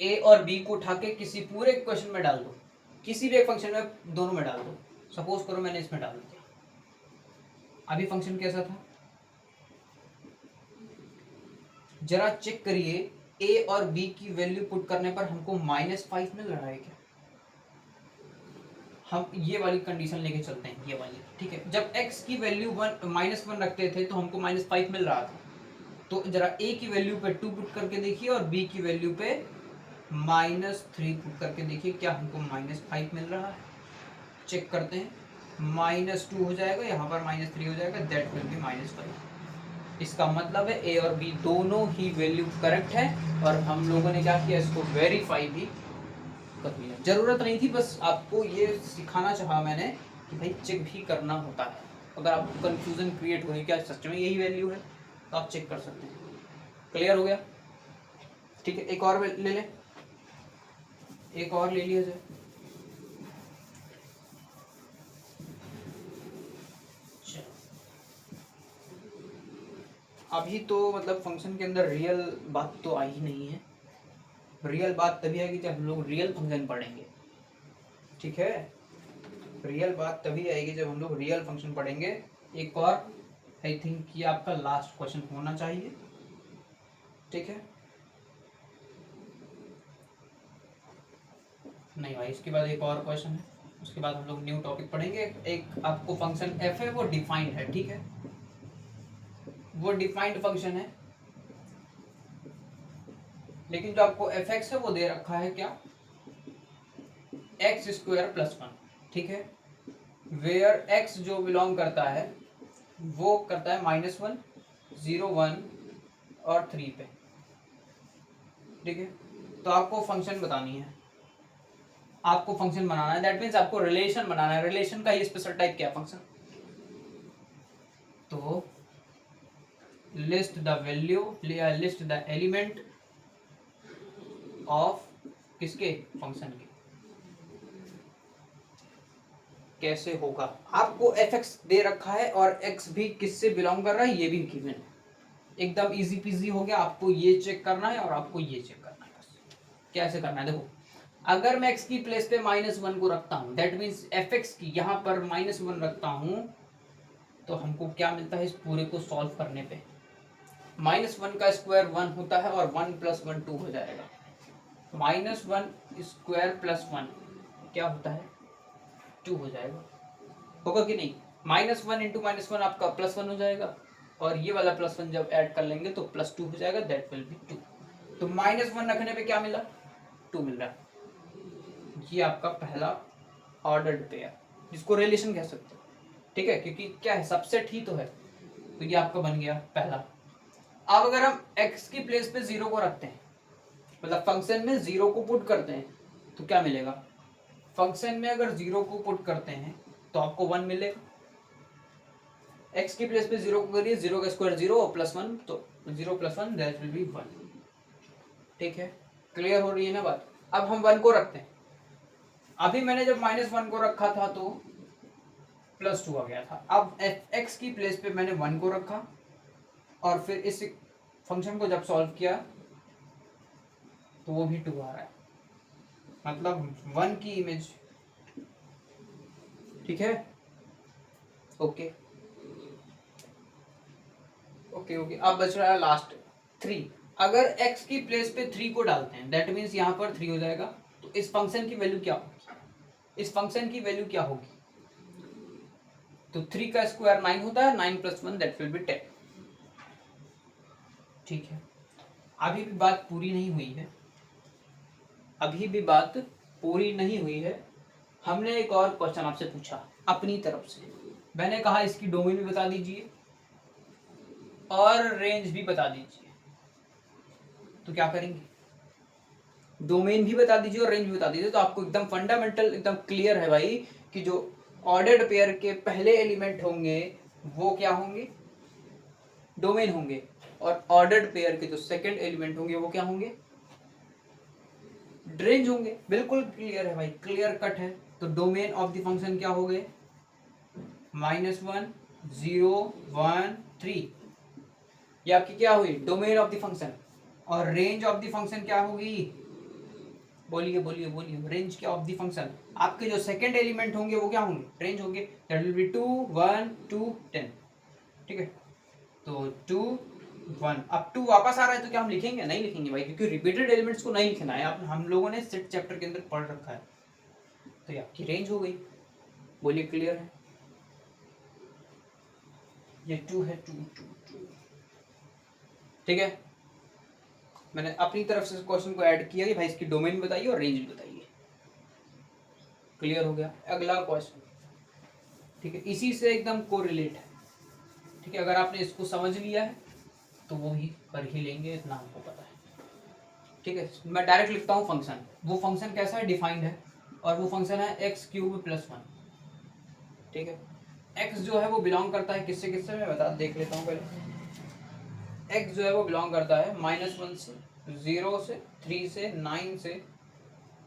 a और b को उठा के किसी पूरे क्वेश्चन में डाल दो, किसी भी एक फंक्शन में दोनों में डाल दो। सपोज करो मैंने इसमें डाल दिया, अभी फंक्शन कैसा था, जरा चेक करिए, a और b की वैल्यू पुट करने पर हमको -5 मिल रहा है क्या? हम ये वाली कंडीशन लेके चलते हैं, ये वाली, ठीक है। जब x की वैल्यू -1 रखते थे तो हमको -5 मिल रहा था, तो जरा a की वैल्यू पे 2 पुट करके देखिए और b की वैल्यू पे -3 पुट करके देखिए, क्या हमको -5 मिल रहा है? चेक करते हैं, -2 हो जाएगा, यहाँ पर -3 हो जाएगा, दैट विल बी -5। इसका मतलब है a और b दोनों ही वैल्यू करेक्ट है, और हम लोगों ने क्या किया, इसको वेरीफाई भी कर लिया। जरूरत नहीं थी, बस आपको ये सिखाना चाहा मैंने कि भाई चेक भी करना होता है। अगर आपको कंफ्यूजन क्रिएट हो क्या सच में यही वैल्यू है, तो आप चेक कर सकते हैं। क्लियर हो गया? ठीक है, एक और ले लें, एक और ले लिया जाए। अभी तो मतलब फंक्शन के अंदर रियल बात तो आई ही नहीं है, रियल बात तभी आएगी जब हम लोग रियल फंक्शन पढ़ेंगे। ठीक है, रियल बात तभी आएगी जब हम लोग रियल फंक्शन पढ़ेंगे। एक और आई थिंक ये आपका लास्ट क्वेश्चन होना चाहिए। ठीक है, नहीं भाई, इसके बाद एक और क्वेश्चन है, उसके बाद हम लोग न्यू टॉपिक पढ़ेंगे। एक आपको फंक्शन f है, वो डिफाइंड है, ठीक है, वो डिफाइंड फंक्शन है, लेकिन जो आपको fx है वो दे रखा है क्या, x स्क्वायर प्लस 1। ठीक है, वेयर x जो बिलोंग करता है वो करता है -1, 0, 1 और 3 पे। ठीक है, तो आपको फंक्शन बतानी है, आपको फंक्शन बनाना है, दैट मीन्स आपको रिलेशन बनाना है। रिलेशन का ही स्पेशल टाइप क्या फंक्शन, तो list the value, list the element of किसके, फंक्शन के। कैसे होगा, आपको fx दे रखा है और x भी किससे बिलोंग कर रहा है ये भी गिवन है, एकदम इजी पीजी हो गया। आपको ये चेक करना है और आपको ये चेक करना है, बस कैसे करना है देखो। अगर मैं x की प्लेस पे -1 को रखता हूँ, दैट मीन्स fx की यहाँ पर -1 रखता हूँ, तो हमको क्या मिलता है इस पूरे को सॉल्व करने पे, -1 का स्क्वायर 1 होता है और 1 + 1 2 हो जाएगा। -1 स्क्वायर प्लस 1 क्या होता है, 2 हो जाएगा, होगा कि नहीं। -1 इंटू -1 आपका +1 हो जाएगा, और ये वाला +1 जब ऐड कर लेंगे तो +2 हो जाएगा, दैट विल बी 2। तो -1 रखने पे क्या मिला, 2 मिल रहा है। ये आपका पहला ऑर्डर्ड पेयर, जिसको रिलेशन कह सकते हो। ठीक है, क्योंकि क्या है, सबसेट ही तो है, तो ये आपका बन गया पहला। अब अगर हम x की प्लेस पे 0 को रखते हैं, मतलब फंक्शन में 0 को पुट करते हैं, तो क्या मिलेगा, फंक्शन में अगर 0 को पुट करते हैं तो आपको 1 मिलेगा। x की प्लेस पे 0 को करिए, 0 का स्क्वायर 0 और +1, तो 0 + 1 दैट विल बी 1। ठीक है, क्लियर हो रही है ना बात। अब हम 1 को रखते हैं, अभी मैंने जब -1 को रखा था तो +2 आ गया था। अब x की प्लेस पे मैंने 1 को रखा और फिर इस फंक्शन को जब सॉल्व किया तो वो भी 2 आ रहा है, मतलब 1 की इमेज। ठीक है, ओके ओके ओके। अब बच रहा है लास्ट 3। अगर x की प्लेस पे 3 को डालते हैं दैट मीन्स यहाँ पर 3 हो जाएगा, तो इस फंक्शन की वैल्यू क्या होगी, इस फंक्शन की वैल्यू क्या होगी, तो 3 का स्क्वायर 9 होता है, 9 + 1 दैट विल बी 10। ठीक है, अभी भी बात पूरी नहीं हुई है, अभी भी बात पूरी नहीं हुई है। हमने एक और क्वेश्चन आपसे पूछा अपनी तरफ से, मैंने कहा इसकी डोमेन भी बता दीजिए और रेंज भी बता दीजिए। तो क्या करेंगे, डोमेन भी बता दीजिए और रेंज भी बता दीजिए, तो आपको एकदम फंडामेंटल एकदम क्लियर है भाई कि जो ऑर्डर्ड पेयर के पहले एलिमेंट होंगे वो क्या होंगे, डोमेन होंगे, और ऑर्डर्ड पेयर के जो सेकंड एलिमेंट होंगे वो क्या होंगे, रेंज होंगे। बिल्कुल क्लियर है भाई, क्लियर कट है। तो डोमेन ऑफ द फंक्शन क्या हो गए, -1 0 1 3, ये आपकी क्या हुई डोमेन ऑफ द फंक्शन। और रेंज ऑफ द फंक्शन क्या होगी, बोलिए बोलिए बोलिए, रेंज क्या ऑफ द फंक्शन, आपके जो सेकंड एलिमेंट होंगे वो क्या होंगे, रेंज होंगे, दैट विल बी 2 1 2 10। ठीक है, तो 2 1, अब 2 वापस आ रहा है तो क्या हम लिखेंगे, नहीं लिखेंगे भाई, क्योंकि रिपीटेड एलिमेंट्स को नहीं लिखना है, हम लोगों ने सेट चैप्टर के अंदर पढ़ रखा है। तो ये आपकी रेंज हो गई, बोलिए क्लियर है, ये 2 है, 2 2 2। ठीक है, मैंने अपनी तरफ से क्वेश्चन को ऐड किया कि भाई इसकी डोमेन बताइए और रेंज बताइए। क्लियर हो गया, अगला क्वेश्चन। ठीक है, इसी से एकदम कोरिलेट है। ठीक है, अगर आपने इसको समझ लिया है तो वो ही कर ही लेंगे, इतना हमको पता है। ठीक है, मैं डायरेक्ट लिखता हूँ फंक्शन, वो फंक्शन कैसा है, डिफाइंड है, और वो फंक्शन है x³ + 1। ठीक है, x जो है वो बिलोंग करता है किससे किससे, मैं बता देख लेता हूँ पहले। x जो है वो बिलोंग करता है -1 से, 0 से, 3 से, 9 से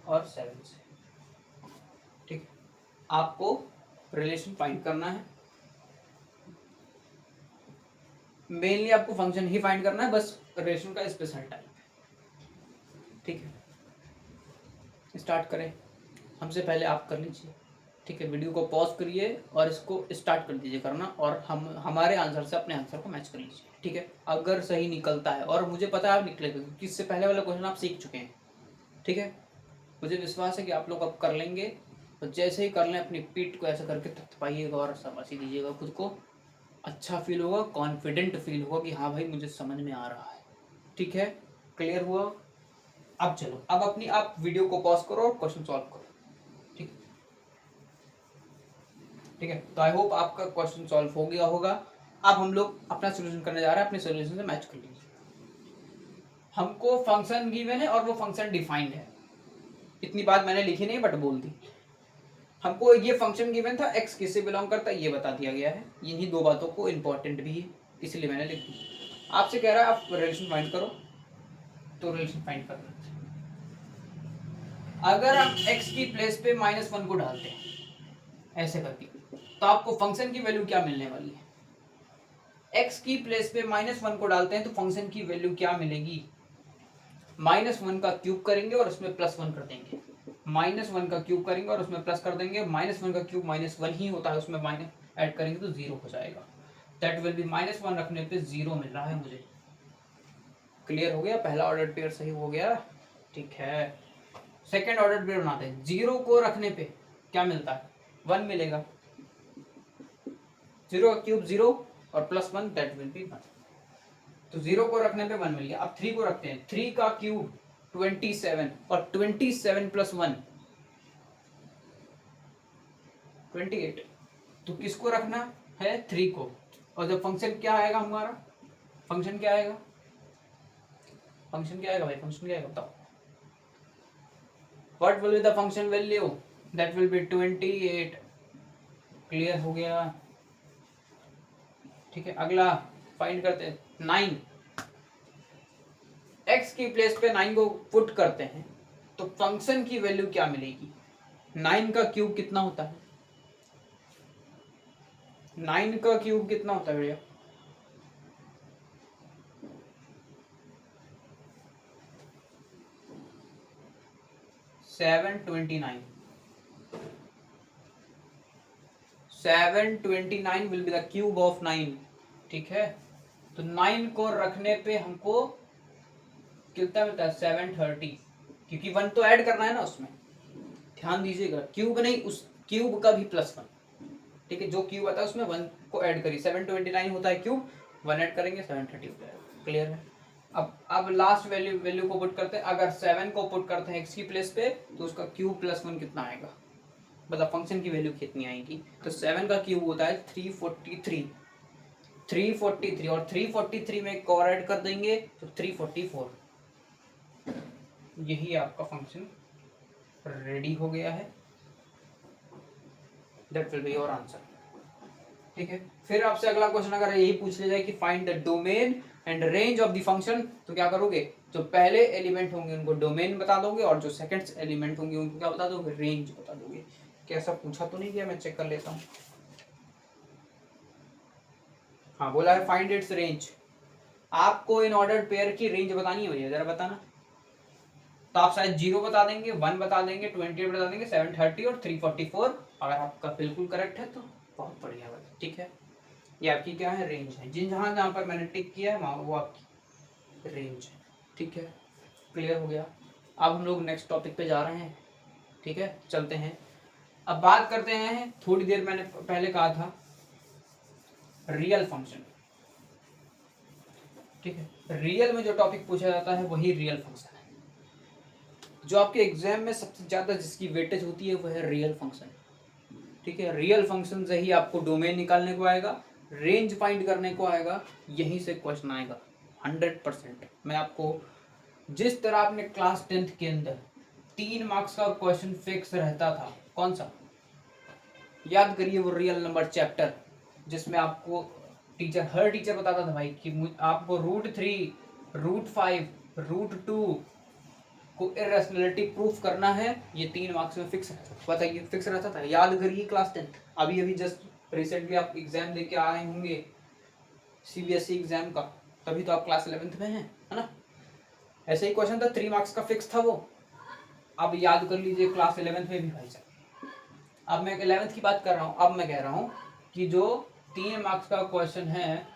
और 7 से। ठीक है, आपको रिलेशन फाइंड करना है, मेनली आपको फंक्शन ही फाइंड करना है, बस रिलेशन का स्पेशल टाइप। ठीक है, स्टार्ट करें, हमसे पहले आप कर लीजिए। ठीक है, वीडियो को पॉज करिए और इसको स्टार्ट कर दीजिए करना, और हम हमारे आंसर से अपने आंसर को मैच कर लीजिए। ठीक है, अगर सही निकलता है, और मुझे पता है आप निकलेगा क्योंकि इससे पहले वाला क्वेश्चन आप सीख चुके हैं। ठीक है, मुझे विश्वास है कि आप लोग अब कर लेंगे, तो जैसे ही कर लें अपनी पीठ को ऐसा करके थपथपाइएगा और शाबाशी दीजिएगा, खुद को अच्छा फील होगा, कॉन्फिडेंट फील होगा कि हाँ भाई मुझे समझ में आ रहा है। ठीक है, क्लियर हुआ। अब चलो, अब अपनी आप वीडियो को पॉज करो और क्वेश्चन सॉल्व करो। ठीक ठीक है, तो आई होप आपका क्वेश्चन सॉल्व हो गया होगा। अब हम लोग अपना सोल्यूशन करने जा रहे हैं, अपने सोल्यूशन से मैच कर लीजिए। हमको फंक्शन गिवन है और वो फंक्शन डिफाइंड है, इतनी बात मैंने लिखी नहीं बट बोल दी। हमको ये फंक्शन गिवन था, x किससे बिलोंग करता है ये बता दिया गया है, इन्हीं दो बातों को इंपॉर्टेंट भी है इसलिए मैंने लिख दी। आपसे कह रहा है आप रिलेशन फाइंड करो, तो रिलेशन फाइंड कर लेते हैं। अगर हम x की प्लेस पे -1 को डालते हैं ऐसे करके, तो आपको फंक्शन की वैल्यू क्या मिलने वाली है, x की प्लेस पे -1 को डालते हैं तो फंक्शन की वैल्यू क्या मिलेगी, -1 का क्यूब करेंगे और उसमें +1 कर देंगे, -1 का क्यूब करेंगे और उसमें प्लस कर देंगे, -1 का क्यूब -1 ही होता है, उसमें माइनस ऐड करेंगे तो 0 हो जाएगा, दैट विल बी -1 रखने पे 0 मिल रहा है मुझे। क्लियर हो गया, पहला ऑर्डर पेयर सही हो गया। ठीक है, सेकेंड ऑर्डर पेयर बनाते हैं, 0 को रखने पे क्या मिलता है, 1 मिलेगा, 0 का क्यूब 0 और +1 दैट विल बी 1, तो 0 को रखने पे 1 मिल गया। अब 3 को रखते हैं, 3 का क्यूब 27 और 27 + 1 28, तो किसको रखना है, 3 को, और जब फंक्शन क्या आएगा हमारा, फंक्शन क्या आएगा, फंक्शन क्या आएगा भाई, फंक्शन क्या आएगा बताओ, what will be the function value, that will B 28। Clear हो गया। ठीक है, अगला फाइंड करते हैं 9, x की प्लेस पे 9 को पुट करते हैं तो फंक्शन की वैल्यू क्या मिलेगी, 9 का क्यूब कितना होता है, 9 का क्यूब कितना होता है भैया? 729। 729 will be the cube of 9। ठीक है, तो 9 को रखने पे हमको कितना मिलता है? 730, क्योंकि 1 तो ऐड करना है ना उसमें। ध्यान दीजिएगा, क्यूब नहीं, उस क्यूब का भी +1। ठीक है, जो क्यूब आता है उसमें 1 को ऐड करिए। 729 होता है क्यूब, 1 ऐड करेंगे 730 हो जाएगा। क्लियर है? अब लास्ट वैल्यू को पुट करते हैं। अगर 7 को पुट करते हैं x की प्लेस पे, तो उसका क्यूब +1 कितना आएगा, मतलब फंक्शन की वैल्यू कितनी आएगी? तो 7 का क्यूब होता है 343। 343 और 343 में एक और ऐड कर देंगे तो 344। यही आपका फंक्शन रेडी हो गया है। That will be your answer. ठीक है, फिर आपसे अगला क्वेश्चन अगर यही पूछ लिया जाए कि find the domain and range of the function, तो क्या करोगे? जो पहले एलिमेंट होंगे उनको डोमेन बता दोगे, और जो सेकंड एलिमेंट होंगे उनको क्या बता दोगे? रेंज बता दोगे। कैसा पूछा तो नहीं किया? मैं चेक कर लेता हूँ। हाँ, बोला है फाइंड इट्स रेंज। आपको इन ऑर्डर पेयर की रेंज बतानी है भैया, जरा बताना। तो आप शायद 0 बता देंगे, 1 बता देंगे, 28 बता देंगे, 730 और 344। अगर आपका बिल्कुल करेक्ट है तो बहुत बढ़िया बात। ठीक है, ये आपकी क्या है? रेंज है। जहां जहां पर मैंने टिक किया है वहां वो आपकी रेंज है। ठीक है, क्लियर हो गया। अब हम लोग नेक्स्ट टॉपिक पे जा रहे हैं। ठीक है, चलते हैं। अब बात करते हैं, थोड़ी देर मैंने पहले कहा था रियल फंक्शन। ठीक है, रियल में जो टॉपिक पूछा जाता है वही रियल फंक्शन है। जो आपके एग्जाम में सबसे ज्यादा जिसकी वेटेज होती है वो है रियल फंक्शन। ठीक है, रियल फंक्शन से ही आपको डोमेन निकालने को आएगा, रेंज फाइंड करने को आएगा, यहीं से क्वेश्चन आएगा 100%। मैं आपको जिस तरह आपने क्लास 10th के अंदर 3 मार्क्स का क्वेश्चन फिक्स रहता था, कौन सा? याद करिए वो रियल नंबर चैप्टर, जिसमें आपको हर टीचर बताता था भाई कि आपको √3, √5, √2 को इरेशनलिटी प्रूफ करना है। ये 3 मार्क्स में फिक्स रहता था। बताइए, फिक्स रहता था। याद करिए क्लास 10th। अभी अभी जस्ट रिसेंटली आप एग्जाम देके आए होंगे सीबीएसई एग्जाम का, तभी तो आप क्लास 11th में हैं, है ना? ऐसे ही क्वेश्चन था, 3 मार्क्स का फिक्स था वो। अब याद कर लीजिए क्लास 11th में भी भाई साहब। अब मैं 11th की बात कर रहा हूँ। अब मैं कह रहा हूँ कि जो 3 मार्क्स का क्वेश्चन है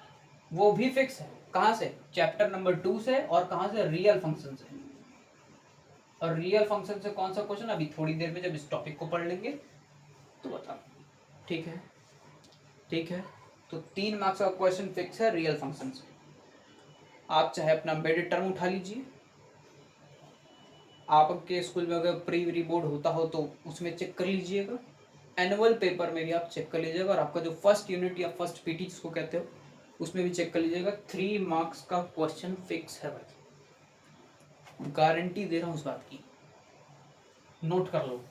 वो भी फिक्स है। कहाँ से? चैप्टर नंबर 2 से। और कहाँ से? रियल फंक्शन से। और रियल फंक्शन से कौन सा क्वेश्चन? अभी थोड़ी देर में जब इस टॉपिक को पढ़ लेंगे तो बता। ठीक है, ठीक है, तो 3 मार्क्स का क्वेश्चन फिक्स है रियल फंक्शन से। आप चाहे अपना एम्बेडेड टर्म उठा लीजिए, आपके स्कूल में अगर प्री बोर्ड होता हो तो उसमें चेक कर लीजिएगा, एनुअल पेपर में भी आप चेक कर लीजिएगा, और आपका जो फर्स्ट यूनिट या फर्स्ट पीटी जिसको कहते हो उसमें भी चेक कर लीजिएगा। 3 मार्क्स का क्वेश्चन फिक्स है भाई, गारंटी दे रहा हूँ उस बात की, नोट कर लो।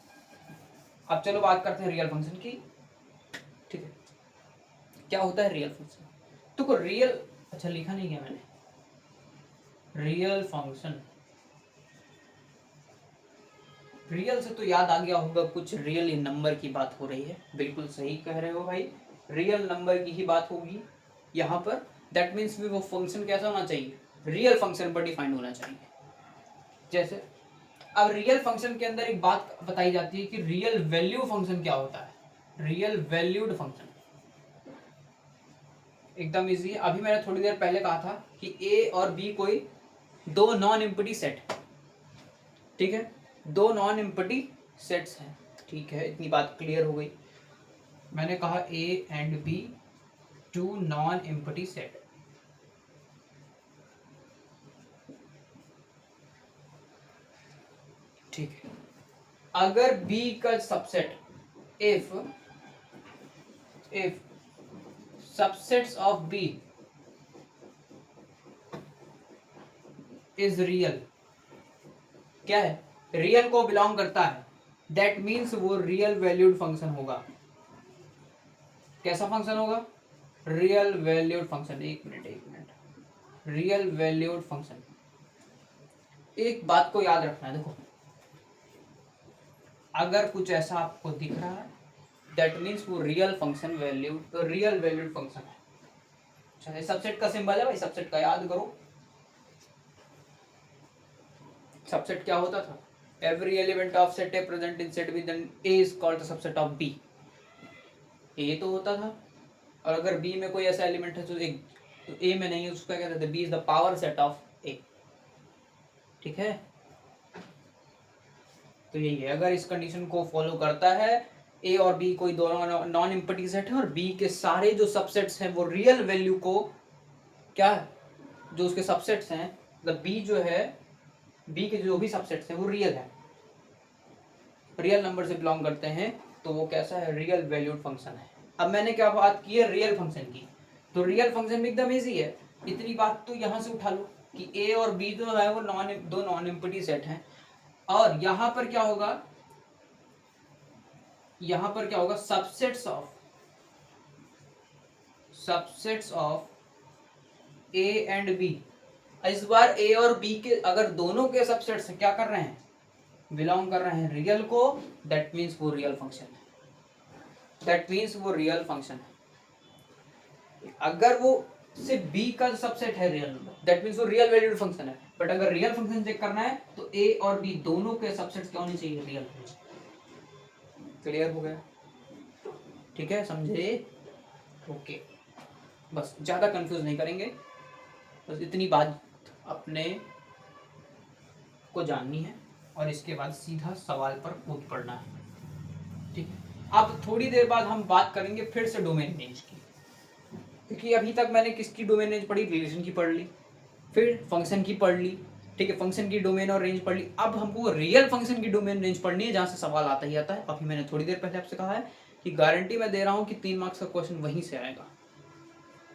अब चलो बात करते हैं रियल फंक्शन की। ठीक है, क्या होता है रियल फंक्शन? तो रियल, अच्छा लिखा नहीं गया मैंने, रियल फंक्शन। रियल से तो याद आ गया होगा कुछ, रियल नंबर की बात हो रही है। बिल्कुल सही कह रहे हो भाई, रियल नंबर की ही बात होगी यहाँ पर। दैट मीन्स भी वो फंक्शन कैसा होना चाहिए? रियल फंक्शन पर डिफाइंड होना चाहिए। जैसे अब रियल फंक्शन के अंदर एक बात बताई जाती है कि रियल वैल्यू फंक्शन क्या होता है। रियल वैल्यूड फंक्शन एकदम इजी है। अभी मैंने थोड़ी देर पहले कहा था कि ए और बी कोई 2 नॉन एम्प्टी सेट, ठीक है, 2 नॉन एम्प्टी सेट्स हैं। ठीक है, इतनी बात क्लियर हो गई। मैंने कहा A and B 2 non empty set. ठीक है, अगर बी का subset if subsets of B is real, क्या है? रियल को बिलोंग करता है, दैट मीन्स वो रियल वैल्यूड फंक्शन होगा। कैसा फंक्शन होगा? Real valued function. एक मिनट, रियल वैल्यूड फंक्शन। एक बात को याद रखना है, देखो, अगर कुछ ऐसा आपको दिख रहा है दैट मीन्स वो real function value, real valued function है। अच्छा, सबसेट का सिंबल है भाई, सबसेट का याद करो। सबसेट क्या होता था? Every element of set A present in set with an A is called the subset of B. A तो होता था, और अगर बी में कोई ऐसा एलिमेंट है जो एक तो ए में नहीं है, उसको क्या कहते थे? B is the power set of A. ठीक है, तो यही है, अगर इस कंडीशन को फॉलो करता है, ए और बी कोई दोनों नॉन एम्प्टी सेट है और बी के सारे जो सबसेट्स हैं वो रियल वैल्यू को क्या है, जो उसके सबसेट्स हैं, मतलब बी जो है, बी के जो भी सबसेट्स हैं वो रियल है, रियल नंबर से बिलोंग करते हैं, तो वो कैसा है? रियल वैल्यूड फंक्शन है। अब मैंने क्या बात की है? रियल फंक्शन की। तो रियल फंक्शन में एकदम इजी है, इतनी बात तो यहाँ से उठा लो कि ए और बी जो है वो दो नॉन एम्प्टी सेट हैं, और यहाँ पर क्या होगा? यहाँ पर क्या होगा? Subsets of A and B. इस बार ए और बी के अगर दोनों के सबसेट्स क्या कर रहे हैं? बिलोंग कर रहे हैं रियल को, दैट मीन्स वो रियल फंक्शन है, दैट मीन्स वो रियल फंक्शन है। अगर वो सिर्फ बी का सबसेट है रियल नंबर, दैट मीन्स वो रियल वैल्यूड फंक्शन है। बट अगर रियल फंक्शन चेक करना है तो ए और बी दोनों के सबसेट्स क्या होने चाहिए? रियल। क्लियर हो गया? ठीक है, समझे? ओके, बस ज़्यादा कंफ्यूज नहीं करेंगे, बस इतनी बात अपने को जाननी है और इसके बाद सीधा सवाल पर कूद पड़ना है। ठीक है, अब थोड़ी देर बाद हम बात करेंगे फिर से डोमेन रेंज की, क्योंकि अभी तक मैंने किसकी डोमेन रेंज पढ़ी? रिलेशन की पढ़ ली, फिर फंक्शन की पढ़ ली, ठीक है, फंक्शन की डोमेन और रेंज पढ़ ली। अब हमको रियल फंक्शन की डोमेन रेंज पढ़नी है, जहाँ से सवाल आता ही आता है। अभी मैंने थोड़ी देर पहले आपसे कहा है कि गारंटी मैं दे रहा हूँ कि 3 मार्क्स का क्वेश्चन वहीं से आएगा।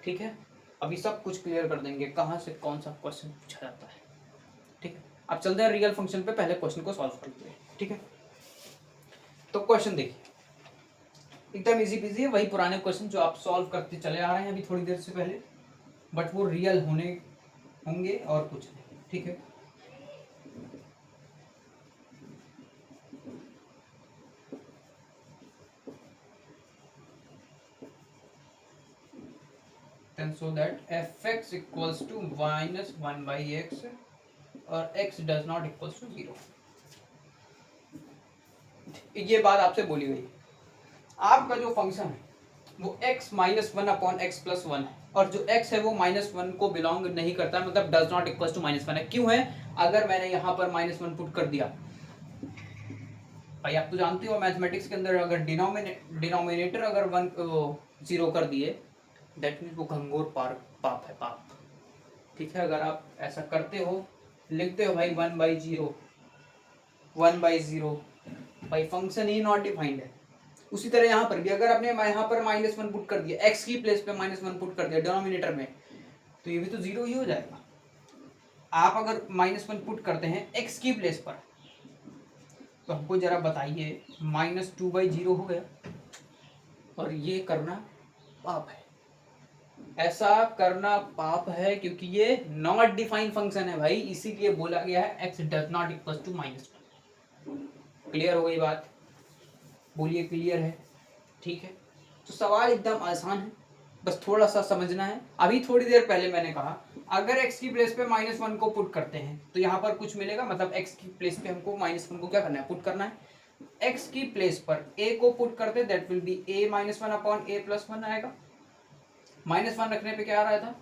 ठीक है, अभी सब कुछ क्लियर कर देंगे कहाँ से कौन सा क्वेश्चन पूछा जाता है। ठीक है, अब चलते हैं रियल फंक्शन पे, पहले क्वेश्चन को सॉल्व करते हैं। ठीक है, तो क्वेश्चन देखिए, एकदम इजी पीजी है, वही पुराने क्वेश्चन जो आप सॉल्व करते चले आ रहे हैं अभी थोड़ी देर से पहले, बट वो रियल होंगे और कुछ नहीं। ठीक है, then so that fx equals to minus 1 by x और x does not equals to 0। ये बात आपसे बोली गई, आपका जो फंक्शन है वो x minus 1 upon x plus 1 है, और जो x है वो -1 को बिलोंग नहीं करता है, मतलब डज नॉट इक्वल्स टू -1 है। क्यों है? अगर मैंने यहाँ पर -1 पुट कर दिया, भाई आप तो जानते हो मैथमेटिक्स के अंदर अगर डिनोमिनेटर अगर 0 कर दिए, दैट मीन्स वो घंघोर पाप है, पाप। ठीक है, अगर आप ऐसा करते हो, लिखते हो भाई 1/0, भाई फंक्शन ही नॉट डिफाइंड है। उसी तरह यहाँ पर भी अगर आपने यहाँ पर -1 पुट कर दिया, x की प्लेस पे -1 पुट कर दिया डिनोमिनेटर में, तो ये भी तो 0 ही हो जाएगा। आप अगर -1 पुट करते हैं x की प्लेस पर, तो हमको जरा बताइए, -2/0 हो गया, और ये करना पाप है। ऐसा करना पाप है क्योंकि ये नॉट डिफाइंड फंक्शन है भाई, इसीलिए बोला गया है x does not equal to -1। Clear हो गई बात? बोलिए क्लियर है? ठीक है, तो सवाल एकदम आसान है, बस थोड़ा सा समझना है। अभी थोड़ी देर पहले मैंने कहा अगर x की प्लेस पे -1 को पुट करते हैं तो यहाँ पर कुछ मिलेगा, मतलब x की प्लेस पे हमको -1 को क्या करना है? पुट करना है। x की प्लेस पर a को पुट करते, that will B a -1 upon a plus 1 आएगा। -1 रखने पे क्या आ रहा था?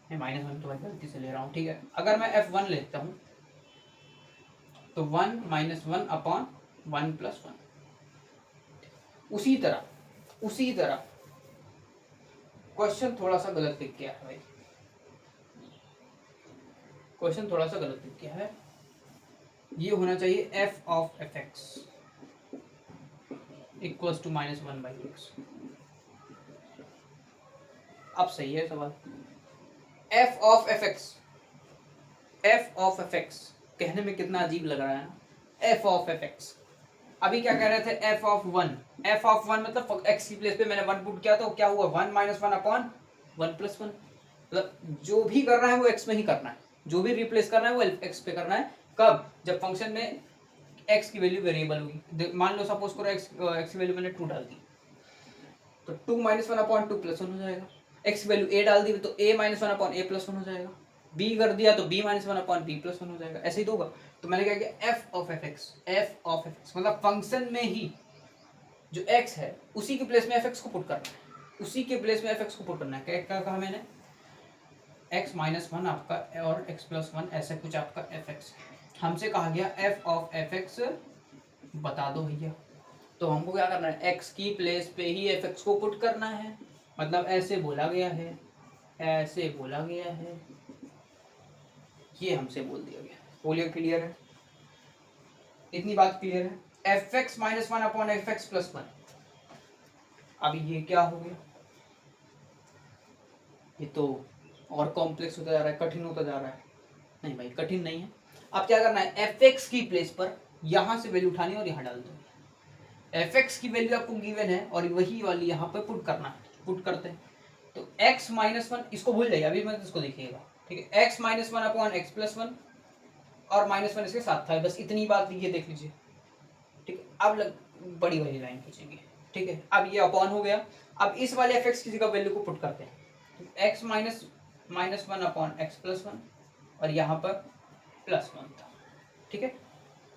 मैं -1 तो भाई गलती से ले रहा हूँ। ठीक है, अगर मैं f1 लेता हूँ तो 1 -1 अपॉन 1 प्लस 1। उसी तरह क्वेश्चन थोड़ा सा गलत लिख किया है भाई, क्वेश्चन थोड़ा सा गलत लिख किया है। ये होना चाहिए f of fx equals to -1/x। अब सही है सवाल। f ऑफ fx कहने में कितना अजीब लग रहा है ना, f ऑफ fx। अभी क्या कह रहे थे? f ऑफ 1 मतलब x की प्लेस पे मैंने 1 पुट किया तो क्या हुआ? 1 -1 अपॉन 1 प्लस 1। मतलब जो भी कर रहा है वो x में ही करना है, जो भी रिप्लेस करना है वो x पे करना है। कब? जब फंक्शन में एक्स की वैल्यू वेरिएबल होगी। मान लो सपोज करो एक्स की वैल्यू मैंने 2 डाल दी, तो 2 - 1/2 +1 हो जाएगा। एक्स की वैल्यू a डाल दी तो a - 1/a +1 हो जाएगा। b कर दिया तो b - 1/b +1 हो जाएगा। ऐसे ही तो होगा। तो मैंने क्या किया, f ऑफ fx मतलब फंक्शन में ही जो x है उसी के प्लेस में fx को पुट करना है, उसी के प्लेस में fx को पुट करना है। क्या कहा मैंने, x - 1 आपका और x + 1 ऐसे कुछ आपका fx है। हमसे कहा गया f ऑफ fx बता दो भैया। तो हमको क्या करना है, x की प्लेस पे ही fx को पुट करना है। मतलब ऐसे बोला गया है, ऐसे बोला गया है, ये हमसे बोल दिया गया। बोलिए क्लियर है, इतनी बात क्लियर है। fx - 1/fx + 1। अभी ये क्या हो गया, ये तो और कॉम्प्लेक्स होता जा रहा है, कठिन होता जा रहा है। नहीं भाई कठिन नहीं है। अब क्या करना है, fx की प्लेस पर यहां से वैल्यू उठानी और यहां डाल दो। fx की वैल्यू आपको गिवन है और वही वाली यहाँ पे पुट करना है। पुट करते हैं तो x - 1 इसको भूल जाइए, अभी मैं इसको देखिएगा, ठीक है। x - 1/x + 1 और -1 इसके साथ था, बस इतनी बात लिखिए, देख लीजिए, ठीक है। अब बड़ी वाली लाइन खींचेंगे, ठीक है। अब ये अपॉन हो गया। अब इस वाले fx की जगह वैल्यू को पुट करते हैं, तो x - 1/x + 1 और यहाँ पर +1 था, ठीक है।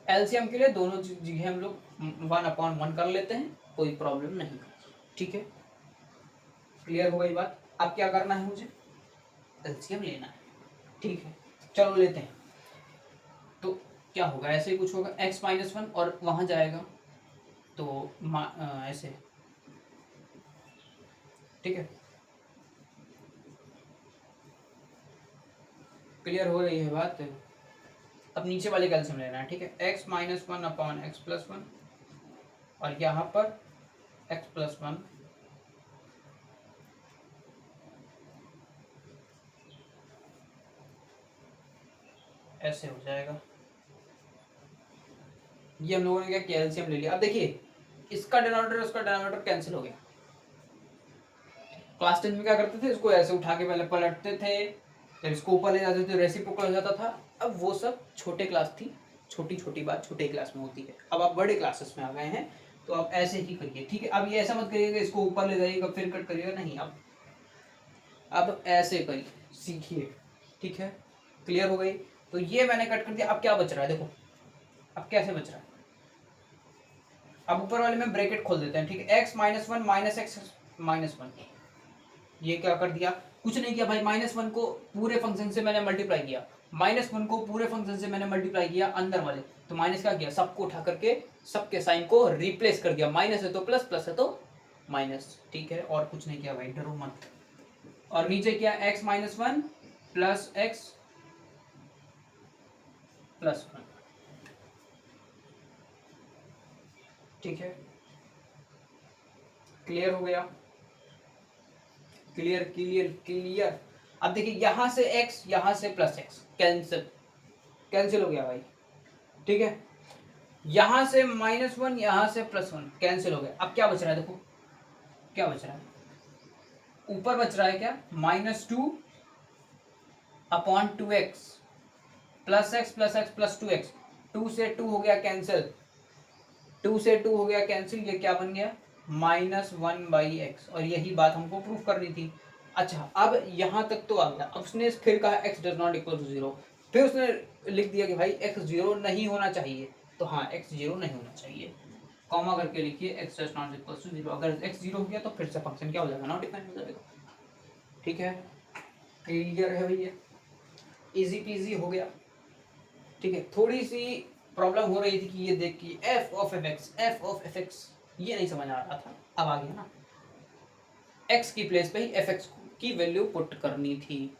एलसीएम के लिए दोनों जगह हम लोग 1/1 कर लेते हैं, कोई प्रॉब्लम नहीं, ठीक है। क्लियर हो गई बात। अब क्या करना है, मुझे एलसीएम लेना है, ठीक है। चलो लेते हैं। तो क्या होगा, ऐसे ही कुछ होगा, x - 1 और वहां जाएगा तो ऐसे, ठीक है। क्लियर हो रही है बात। अब नीचे वाले का एलसीएम लेना है, ठीक है। x - 1/x + 1 और यहाँ पर x + 1 ऐसे हो जाएगा। ये हम लोगों ने क्या किया, एलसीएम ले लिया। अब देखिए इसका डिनोमिनेटर उसका डिनोमिनेटर कैंसिल हो गया। क्लास 10 में क्या करते थे, इसको ऐसे उठा के पहले पलटते थे, जब इसको ऊपर ले जाते थे रेसिप्रोकल हो जाता था। अब वो सब छोटे क्लास थी, छोटी छोटी बात छोटे क्लास में होती है। अब आप बड़े क्लासेस में आ गए हैं तो आप ऐसे ही करिए, ठीक है। अब ये ऐसा मत करिएगा इसको ऊपर ले जाइएगा फिर कट करिएगा, नहीं। अब ऐसे करिए, सीखिए, ठीक है। क्लियर हो गई। तो ये मैंने कट कर दिया। अब क्या बच रहा है, देखो अब कैसे बच रहा है। अब ऊपर वाले में ब्रैकेट खोल देते हैं, ठीक है। x - 1 - x - 1, ये क्या कर दिया, कुछ नहीं किया भाई। -1 को पूरे फंक्शन से मैंने मल्टीप्लाई किया, -1 को पूरे फंक्शन से मैंने मल्टीप्लाई किया अंदर वाले, तो माइनस क्या किया, सबको उठा करके सबके साइन को रिप्लेस कर दिया। माइनस है तो प्लस, प्लस है तो माइनस, ठीक है। और कुछ नहीं किया भाई, डरो मत। और नीचे क्या, x - 1 + x + 1, ठीक है। क्लियर हो गया, क्लियर क्लियर क्लियर। अब देखिए यहां से x यहां से +x कैंसिल, कैंसिल हो गया भाई, ठीक है। यहां से -1 यहां से +1 कैंसिल हो गया। अब क्या बच रहा है, देखो क्या बच रहा है, ऊपर बच रहा है क्या, -2/2x +x +x + 2x। 2 से 2 हो गया कैंसिल, 2 से 2 हो गया कैंसिल। ये क्या बन गया, -1/x। और यही बात हमको प्रूफ करनी थी। अच्छा अब यहाँ तक तो आ गया। अब उसने फिर कहा x does not equal to 0, फिर उसने लिख दिया कि भाई x 0 नहीं होना चाहिए। तो हाँ x 0 नहीं होना चाहिए, कॉमा करके लिखिए x does not equal to 0। अगर x 0 हो गया तो फिर से फंक्शन क्या हो जाएगा, नॉट डिफाइन हो जाएगा, ठीक है। क्लियर है भैया, इजी पीजी हो गया, ठीक है। थोड़ी सी प्रॉब्लम हो रही थी कि ये देख कि f ऑफ fx ये नहीं समझ आ रहा था, अब आ गया ना। x की प्लेस पे ही fx की वैल्यू पुट करनी थी।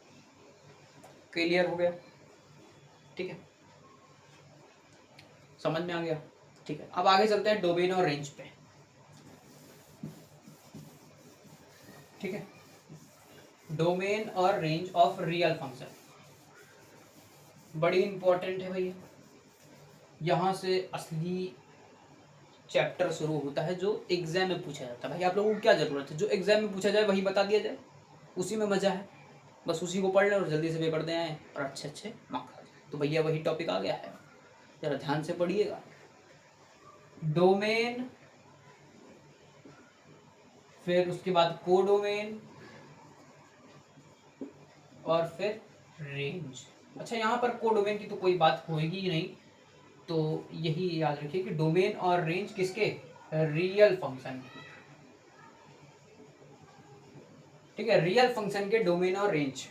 क्लियर हो गया, ठीक है, समझ में आ गया, ठीक है। अब आगे चलते हैं डोमेन और रेंज पे, ठीक है। डोमेन और रेंज ऑफ रियल फंक्शन बड़ी इंपॉर्टेंट है भैया। यहाँ से असली चैप्टर शुरू होता है जो एग्जाम में पूछा जाता है। भाई आप लोगों को क्या जरूरत है, जो एग्जाम में पूछा जाए वही बता दिया जाए, उसी में मजा है। बस उसी को पढ़ लें और जल्दी से पेपर दे आए और अच्छे अच्छे मार्क्स आ जाए। तो भैया वही टॉपिक आ गया है, जरा ध्यान से पढ़िएगा, डोमेन, फिर उसके बाद कोडोमेन, और फिर रेंज। अच्छा, यहाँ पर कोडोमेन की तो कोई बात होगी ही नहीं, तो यही याद रखिए कि डोमेन और रेंज किसके, रियल फंक्शन, ठीक है, रियल फंक्शन के डोमेन और रेंज।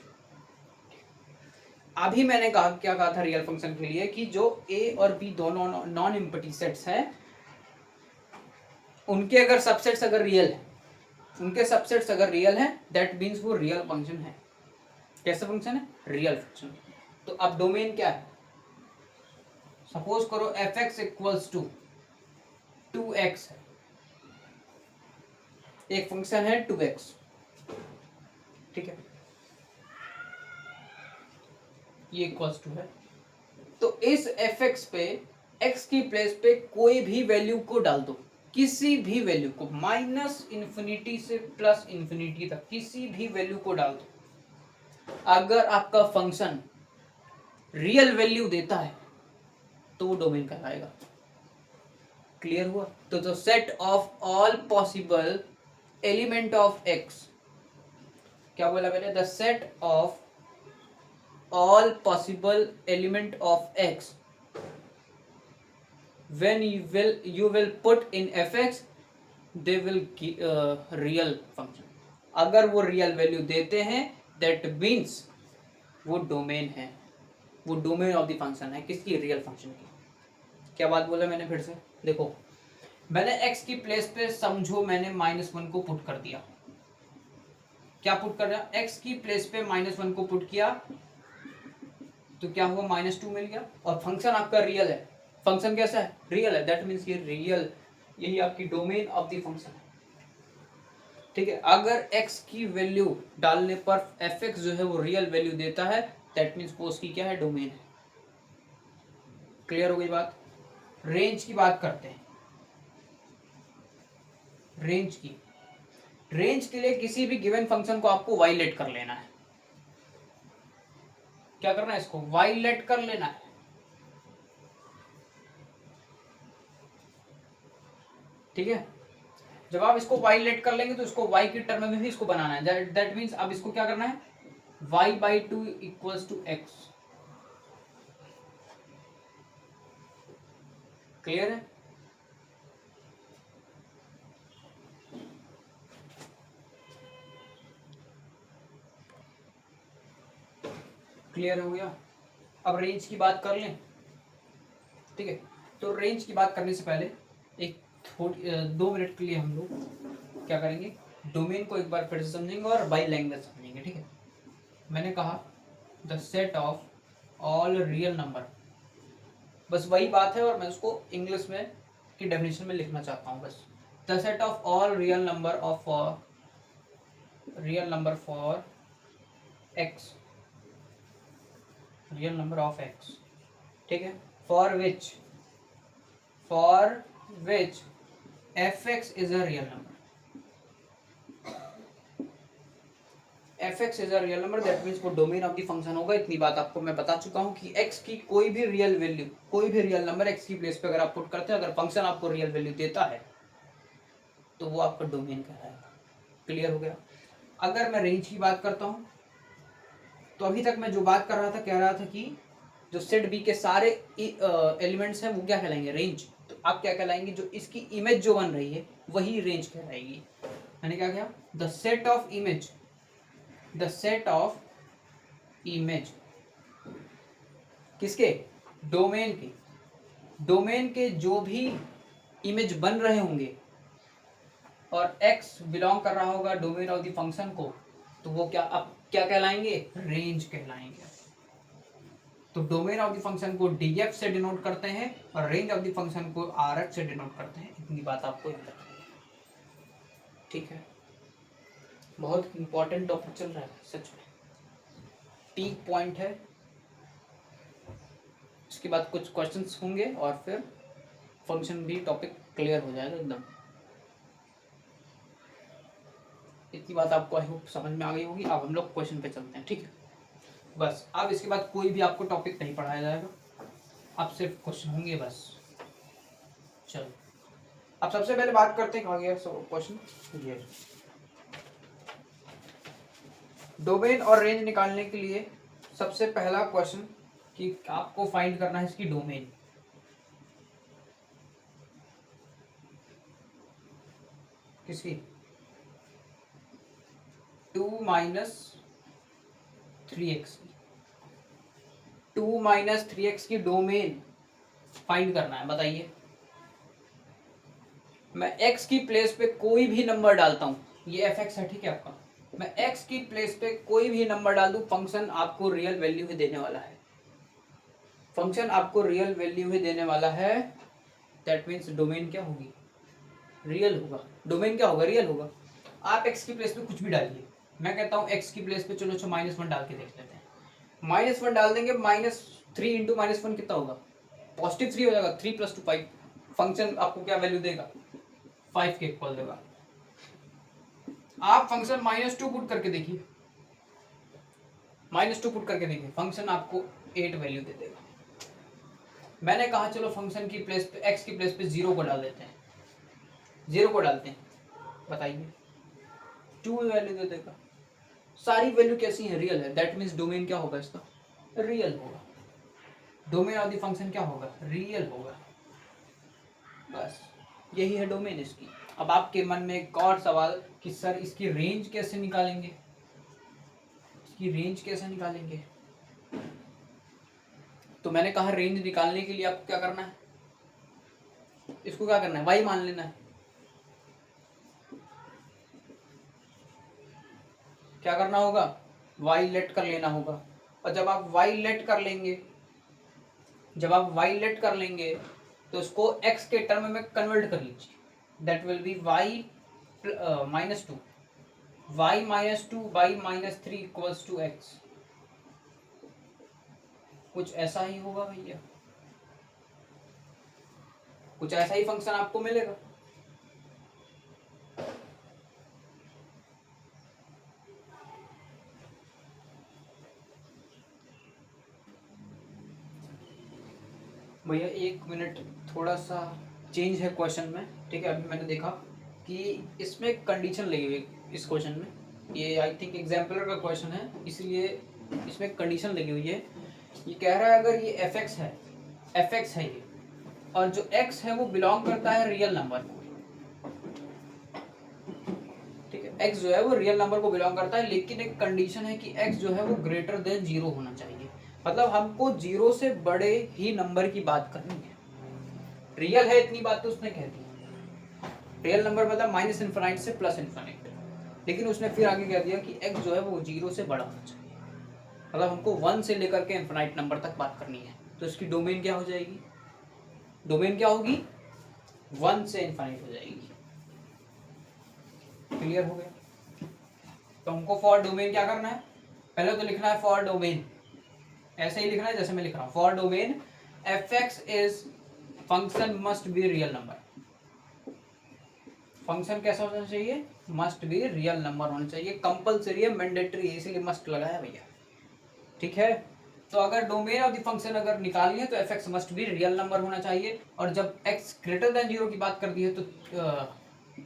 अभी मैंने कहा, क्या कहा था रियल फंक्शन के लिए, कि जो ए और बी दोनों नॉन एम्प्टी सेट्स हैं, उनके अगर सबसेट्स अगर रियल है, उनके सबसेट्स अगर रियल है, दैट मीन्स वो रियल फंक्शन है। कैसा फंक्शन है, रियल फंक्शन। तो अब डोमेन क्या है, सपोज करो F X equals to 2x है, एक फंक्शन है 2x, ठीक है, ये इक्वल्स टू है। तो इस एफ एक्स पे x की प्लेस पे कोई भी वैल्यू को डाल दो, किसी भी वैल्यू को, माइनस इन्फिनिटी से प्लस इन्फिनिटी तक किसी भी वैल्यू को डाल दो। अगर आपका फंक्शन रियल वैल्यू देता है तो वो डोमेन कहलाएगा। क्लियर हुआ? तो the set of all possible element of x, क्या बोला मैंने, the set of all possible element of x when you will put in fx they will real function। अगर वो रियल वैल्यू देते हैं that means वो डोमेन है, वो डोमेन ऑफ द फंक्शन है, किसकी, रियल फंक्शन की। क्या बात बोला मैंने, फिर से देखो, मैंने x की प्लेस पे समझो मैंने -1 को पुट कर दिया। क्या पुट कर दिया, x की प्लेस पे -1 को पुट किया तो क्या हुआ, -2 मिल गया। और फंक्शन आपका रियल है, फंक्शन कैसा है, रियल है, दैट मीन्स ये रियल, यही आपकी डोमेन ऑफ द फंक्शन है, ठीक है। अगर x की वैल्यू डालने पर fx जो है वो रियल वैल्यू देता है, दैट मीन्स वो उसकी क्या है, डोमेन है। क्लियर हो गई बात? रेंज की बात करते हैं। रेंज के लिए किसी भी गिवन फंक्शन को आपको वाइलेट कर लेना है। क्या करना है, इसको वाइलेट कर लेना है। ठीक है, जब आप इसको वाइलेट कर लेंगे तो इसको y की टर्म में भी इसको बनाना है, दैट मीन्स अब इसको क्या करना है, y/2 equals to x। Clear है? क्लियर हो गया? अब रेंज की बात कर लें, ठीक है। तो रेंज की बात करने से पहले एक थोड़ी 2 मिनट के लिए हम लोग क्या करेंगे, डोमेन को एक बार फिर से समझेंगे और बाई लैंग्वेज समझेंगे, ठीक है। मैंने कहा the set of all real number, बस वही बात है और मैं उसको इंग्लिश में की डेफिनेशन में लिखना चाहता हूँ बस। The set of all real number for x, real number of x, ठीक है, for which F X is a real number, F X is a real number, that means वो डोमेन ऑफ द फंक्शन होगा। इतनी बात आपको मैं बता चुका हूँ कि x की कोई भी रियल वैल्यू, कोई भी रियल नंबर x की प्लेस पे अगर आप पुट करते हैं, अगर फंक्शन आपको रियल वैल्यू देता है तो वो आपका डोमेन कहलाएगा। क्लियर हो गया? अगर मैं रेंज की बात करता हूँ, तो अभी तक मैं जो बात कर रहा था, कह रहा था कि जो सेट बी के सारे एलिमेंट्स हैं वो क्या कहलाएंगे, रेंज। तो आप क्या कहलाएंगे, जो इसकी इमेज जो बन रही है वही रेंज कहलाएगी। मैंने क्या किया, द सेट ऑफ इमेज किसके, डोमेन के जो भी इमेज बन रहे होंगे और x बिलोंग कर रहा होगा डोमेन ऑफ द फंक्शन को, तो वो क्या कहलाएंगे, रेंज कहलाएंगे। तो डोमेन ऑफ द फंक्शन को df से डिनोट करते हैं और रेंज ऑफ द फंक्शन को rx से डिनोट करते हैं। इतनी बात आपको याद रखनी है, ठीक है। बहुत इंपॉर्टेंट टॉपिक चल रहा है सच में, पीक पॉइंट है। इसके बाद कुछ क्वेश्चंस होंगे और फिर फंक्शन भी टॉपिक क्लियर हो जाएगा एकदम। इतनी बात आपको आई होप समझ में आ गई होगी। अब हम लोग क्वेश्चन पे चलते हैं, ठीक है। बस अब इसके बाद कोई भी आपको टॉपिक नहीं पढ़ाया जाएगा, अब सिर्फ क्वेश्चन होंगे बस। चलो। अब सबसे पहले बात करते हैं, कहाँ गया क्वेश्चन, ये डोमेन और रेंज निकालने के लिए सबसे पहला क्वेश्चन कि आपको फाइंड करना है इसकी डोमेन। किसकी? 2 - 3x, 2 - 3x की डोमेन फाइंड करना है। बताइए, मैं x की प्लेस पे कोई भी नंबर डालता हूँ, ये fx है, ठीक है आपका, मैं x की प्लेस पे कोई भी नंबर डाल दूं, फंक्शन आपको रियल वैल्यू ही देने वाला है, फंक्शन आपको रियल वैल्यू ही देने वाला है। दैट मीन्स डोमेन क्या होगी? रियल होगा। डोमेन क्या होगा? रियल होगा। आप x की प्लेस पे कुछ भी डालिए, मैं कहता हूँ x की प्लेस पे चलो -1 डाल के देख लेते हैं। -1 डाल देंगे, -3 इंटू -1 कितना होगा? +3 हो जाएगा। 3 + 2 5। फंक्शन आपको क्या वैल्यू देगा? 5 के इक्वल देगा। आप फंक्शन -2 पुट करके देखिए, -2 पुट करके देखिए, फंक्शन आपको 8 वैल्यू दे देगा। मैंने कहा चलो फंक्शन की प्लेस पे, x की प्लेस पे 0 को डाल देते हैं, 0 को डालते हैं, बताइए 2 वैल्यू दे देगा। सारी वैल्यू कैसी है? रियल है। दैट मीन्स डोमेन क्या होगा इसका? रियल होगा। डोमेन ऑफ द फंक्शन क्या होगा? रियल होगा। बस यही है डोमेन इसकी। अब आपके मन में एक और सवाल कि सर इसकी रेंज कैसे निकालेंगे, इसकी रेंज कैसे निकालेंगे? तो मैंने कहा रेंज निकालने के लिए आपको क्या करना है, इसको क्या करना है? y मान लेना है। क्या करना होगा? y लेट कर लेना होगा। और जब आप y लेट कर लेंगे, जब आप y लेट कर लेंगे तो इसको x के टर्म में कन्वर्ट कर लीजिए। That will be y -2, y -2 by -3 equals to x। कुछ ऐसा ही होगा भैया, कुछ ऐसा ही फंक्शन आपको मिलेगा। भैया 1 मिनट, थोड़ा सा चेंज है क्वेश्चन में, ठीक है। अभी मैंने देखा कि इसमें कंडीशन लगी हुई है इस क्वेश्चन में, ये आई थिंक एग्जाम्पलर का क्वेश्चन है, इसलिए इसमें कंडीशन लगी हुई है। ये कह रहा है अगर ये fx है ये, और जो x है वो बिलोंग करता है रियल नंबर को, ठीक है, x जो है वो रियल नंबर को बिलोंग करता है, लेकिन एक कंडीशन है कि x जो है वो ग्रेटर देन 0 होना चाहिए। मतलब हमको 0 से बड़े ही नंबर की बात करनी है। रियल है इतनी बात तो उसने कह दी, रियल नंबर मतलब -∞ से +∞, लेकिन उसने फिर आगे कह दिया कि x जो है वो 0 से बड़ा होना चाहिए। मतलब हमको 1 से लेकर के इनफाइनाइट नंबर तक बात करनी है। तो इसकी डोमेन क्या हो जाएगी? डोमेन क्या होगी? 1 से इनफाइनाइट हो जाएगी। क्लियर हो गया? तो हमको फॉर डोमेन क्या करना है? पहले तो लिखना है फॉर डोमेन, ऐसे ही लिखना है जैसे मैं लिख रहा हूँ। For domain fx is function must be real number. Function कैसा होना चाहिए? मस्ट बी रियल नंबर होना चाहिए। कंपलसरी है, मैंडेटरी है, इसीलिए मस्ट लगाया भैया, ठीक है। तो अगर डोमेन ऑफ द फंक्शन अगर निकालनी है तो fx must be real number होना चाहिए। और जब x ग्रेटर देन 0 की बात कर दी है तो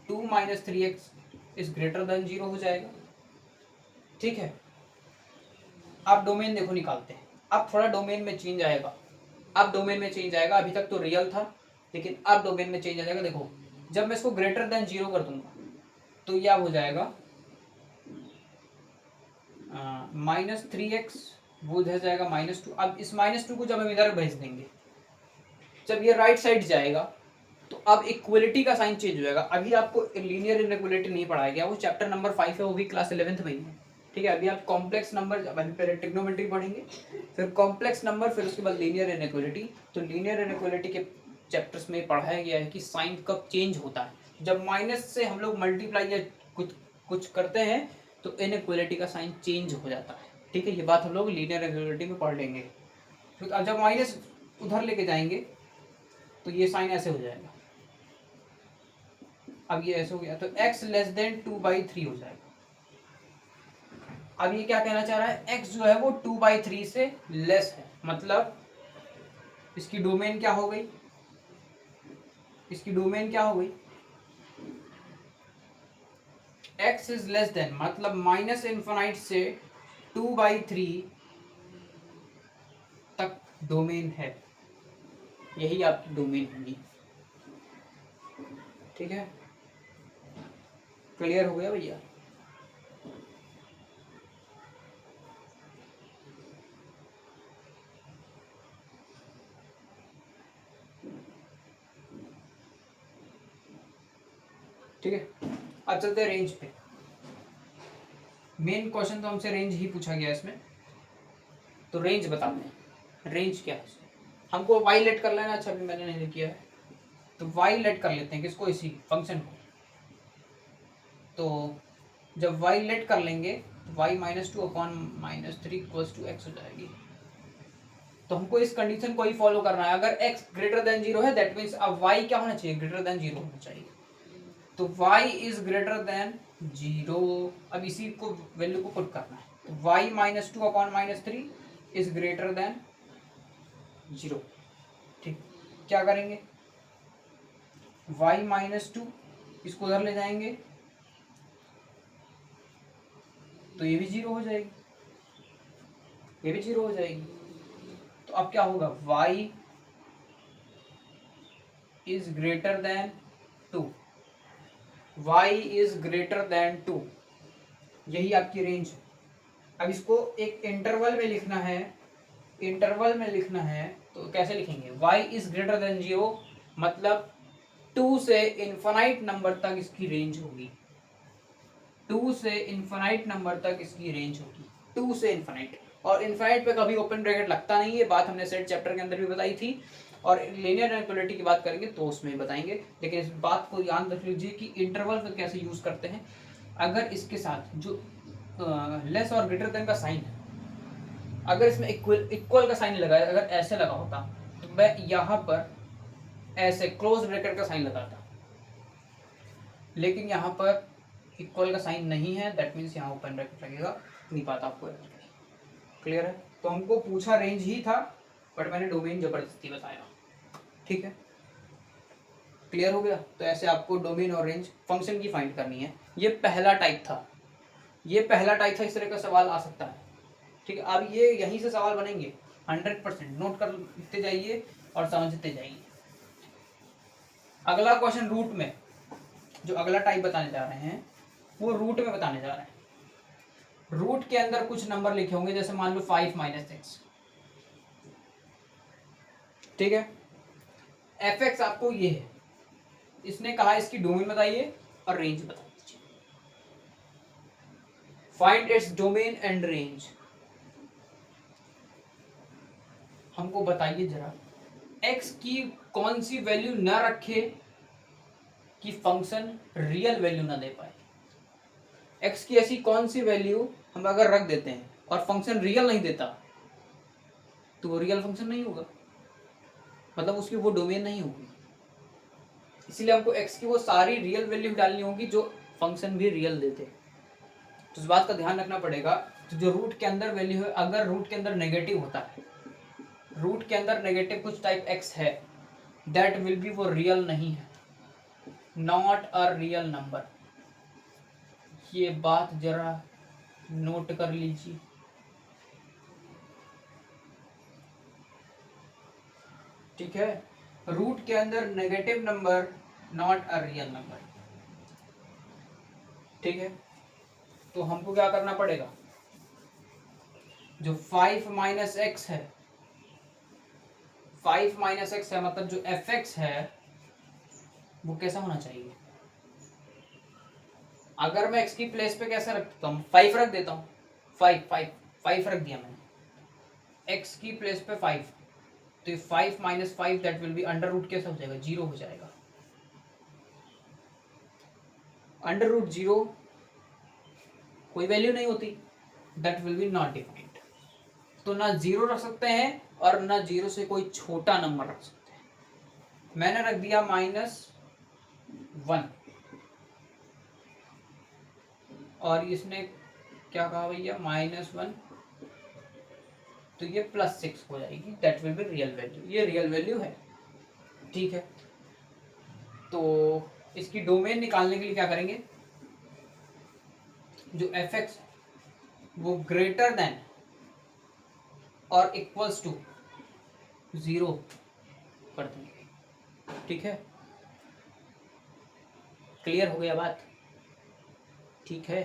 2 - 3x इज ग्रेटर देन 0 हो जाएगा, ठीक है। अब डोमेन देखो निकालते हैं। अब थोड़ा डोमेन में चेंज आएगा, अब डोमेन में चेंज आएगा। अभी तक तो रियल था, लेकिन अब डोमेन में चेंज आ जाएगा। देखो जब मैं इसको ग्रेटर देन 0 कर दूंगा तो यह हो जाएगा -3x, वो इधर जाएगा -2। अब इस -2 को जब हम इधर भेज देंगे, जब ये राइट साइड जाएगा तो अब इक्वलिटी का साइन चेंज हो जाएगा। अभी आपको लीनियर इनइक्वलिटी नहीं पढ़ाया गया, वो चैप्टर नंबर 5 है, वो भी क्लास 11th में ही है, ठीक है। अभी आप कॉम्प्लेक्स नंबर, अभी पहले ट्रिग्नोमेट्री पढ़ेंगे, फिर कॉम्प्लेक्स नंबर, फिर उसके बाद लीनियर इनइक्वलिटी। तो लीनियर इनइक्वलिटी के चैप्टर्स में पढ़ाया गया है कि साइन कब चेंज होता है। जब माइनस से हम लोग मल्टीप्लाई या कुछ करते हैं तो इनइक्वलिटी का साइन चेंज हो जाता है, ठीक है। ये बात हम लोग लीनियर इनइक्वलिटी में पढ़ लेंगे। तो अब जब माइनस उधर लेके जाएंगे तो ये साइन ऐसे हो जाएगा। अब ये ऐसे हो गया तो x लेस देन 2/3 हो जाएगा। अब ये क्या कहना चाह रहा है? x जो है वो 2/3 से लेस है, मतलब इसकी डोमेन क्या हो गई? इसकी डोमेन क्या हो गई? x इज लेस देन मतलब माइनस इन्फिनाइट से 2/3 तक डोमेन है, यही आपकी डोमेन होगी। ठीक है, क्लियर हो गया भैया? ठीक है, अब चलते हैं रेंज पे। मेन क्वेश्चन तो हमसे रेंज ही पूछा गया इसमें, तो रेंज बताते हैं रेंज क्या है। हमको वाई लेट कर लेना। अच्छा, अभी मैंने नहीं किया है, तो वाई लेट कर लेते हैं किसको, इसी फंक्शन को। तो जब वाई लेट कर लेंगे तो Y -2 upon -3 equals to X हो जाएगी। तो हमको इस कंडीशन को ही फॉलो करना है। अगर x ग्रेटर देन 0 है दैट मीन्स अब y क्या होना चाहिए, ग्रेटर देन 0 होना चाहिए। तो y इज ग्रेटर देन 0। अब इसी को वैल्यू को पुट करना है, तो y -2 upon -3 is greater then 0। ठीक, क्या करेंगे, y -2 इसको उधर ले जाएंगे तो ये भी 0 हो जाएगी, ये भी 0 हो जाएगी। तो अब क्या होगा, y is greater then 2, y is greater then 2, यही आपकी रेंज है। अब इसको एक इंटरवल में लिखना है, इंटरवल में लिखना है तो कैसे लिखेंगे, y इज ग्रेटर देन 0 मतलब 2 से इनफाइनाइट नंबर तक इसकी रेंज होगी, 2 से इनफाइनाइट नंबर तक इसकी रेंज होगी, 2 से इनफाइनाइट। और इनफाइनाइट पे कभी ओपन ब्रैकेट लगता नहीं है, बात हमने सेट चैप्टर के अंदर भी बताई थी, और लीनियर इनइक्वालिटी की बात करेंगे तो उसमें बताएंगे। लेकिन इस बात को याद रख लीजिए कि इंटरवल को कैसे यूज करते हैं। अगर इसके साथ जो लेस और ग्रेटर देन का साइन है, अगर इसमें इक्वल का साइन लगा है, अगर ऐसे लगा होता तो मैं यहाँ पर ऐसे क्लोज ब्रैकेट का साइन लगाता, लेकिन यहाँ पर इक्वल का साइन नहीं है, दैट मीन्स यहाँ ओपन ब्रैकेट लगेगा। नहीं पाता आपको, क्लियर है? तो हमको पूछा रेंज ही था, बट मैंने डोमेन जबरदस्ती बताया। ठीक है, क्लियर हो गया? तो ऐसे आपको डोमेन और रेंज फंक्शन की फाइंड करनी है। ये पहला टाइप था, ये पहला टाइप था, इस तरह का सवाल आ सकता है। ठीक है, अब ये यहीं से सवाल बनेंगे 100%, नोट करते जाइए और समझते जाइए। अगला क्वेश्चन रूट में, जो अगला टाइप बताने जा रहे हैं वो रूट में बताने जा रहे हैं। रूट के अंदर कुछ नंबर लिखे होंगे, जैसे मान लो 5 - 6। ठीक है, fx आपको ये है, इसने कहा इसकी डोमेन बताइए और रेंज बता दीजिए। Find its domain and range. हमको बताइए जरा, x की कौन सी वैल्यू ना रखे कि फंक्शन रियल वैल्यू ना दे पाए। x की ऐसी कौन सी वैल्यू हम अगर रख देते हैं और फंक्शन रियल नहीं देता तो वो रियल फंक्शन नहीं होगा, मतलब उसकी वो डोमेन नहीं होगी। इसीलिए हमको x की वो सारी रियल वैल्यू डालनी होगी जो फंक्शन भी रियल देते। तो इस बात का ध्यान रखना पड़ेगा। तो जो रूट के अंदर वैल्यू है, अगर रूट के अंदर नेगेटिव होता है, रूट के अंदर नेगेटिव कुछ टाइप x है, दैट विल बी वो रियल नहीं है, नॉट अ रियल नंबर। ये बात जरा नोट कर लीजिए। ठीक है, रूट के अंदर negative number not a real number. ठीक है, तो हमको क्या करना पड़ेगा, जो 5 - x है, 5 - x है मतलब जो fx है वो कैसा होना चाहिए। अगर मैं x की प्लेस पे कैसे रखता हूँ, 5 रख देता हूँ, 5 रख दिया मैंने, x की प्लेस पे 5, तो ये 5 - 5 that will be under root, कैसा हो जाएगा, 0 हो जाएगा। अंडर रूट 0 कोई वैल्यू नहीं होती, that will B not defined. तो ना 0 रख सकते हैं और ना 0 से कोई छोटा नंबर रख सकते हैं। मैंने रख दिया -1, और इसने क्या कहा भैया, -1, तो ये +6 हो जाएगी, that will be real value, ये रियल वैल्यू है। ठीक है, तो इसकी डोमेन निकालने के लिए क्या करेंगे, जो एफ एक्स वो ग्रेटर देन और इक्वल्स टू 0 कर देंगे। ठीक है, क्लियर हो गया बात? ठीक है,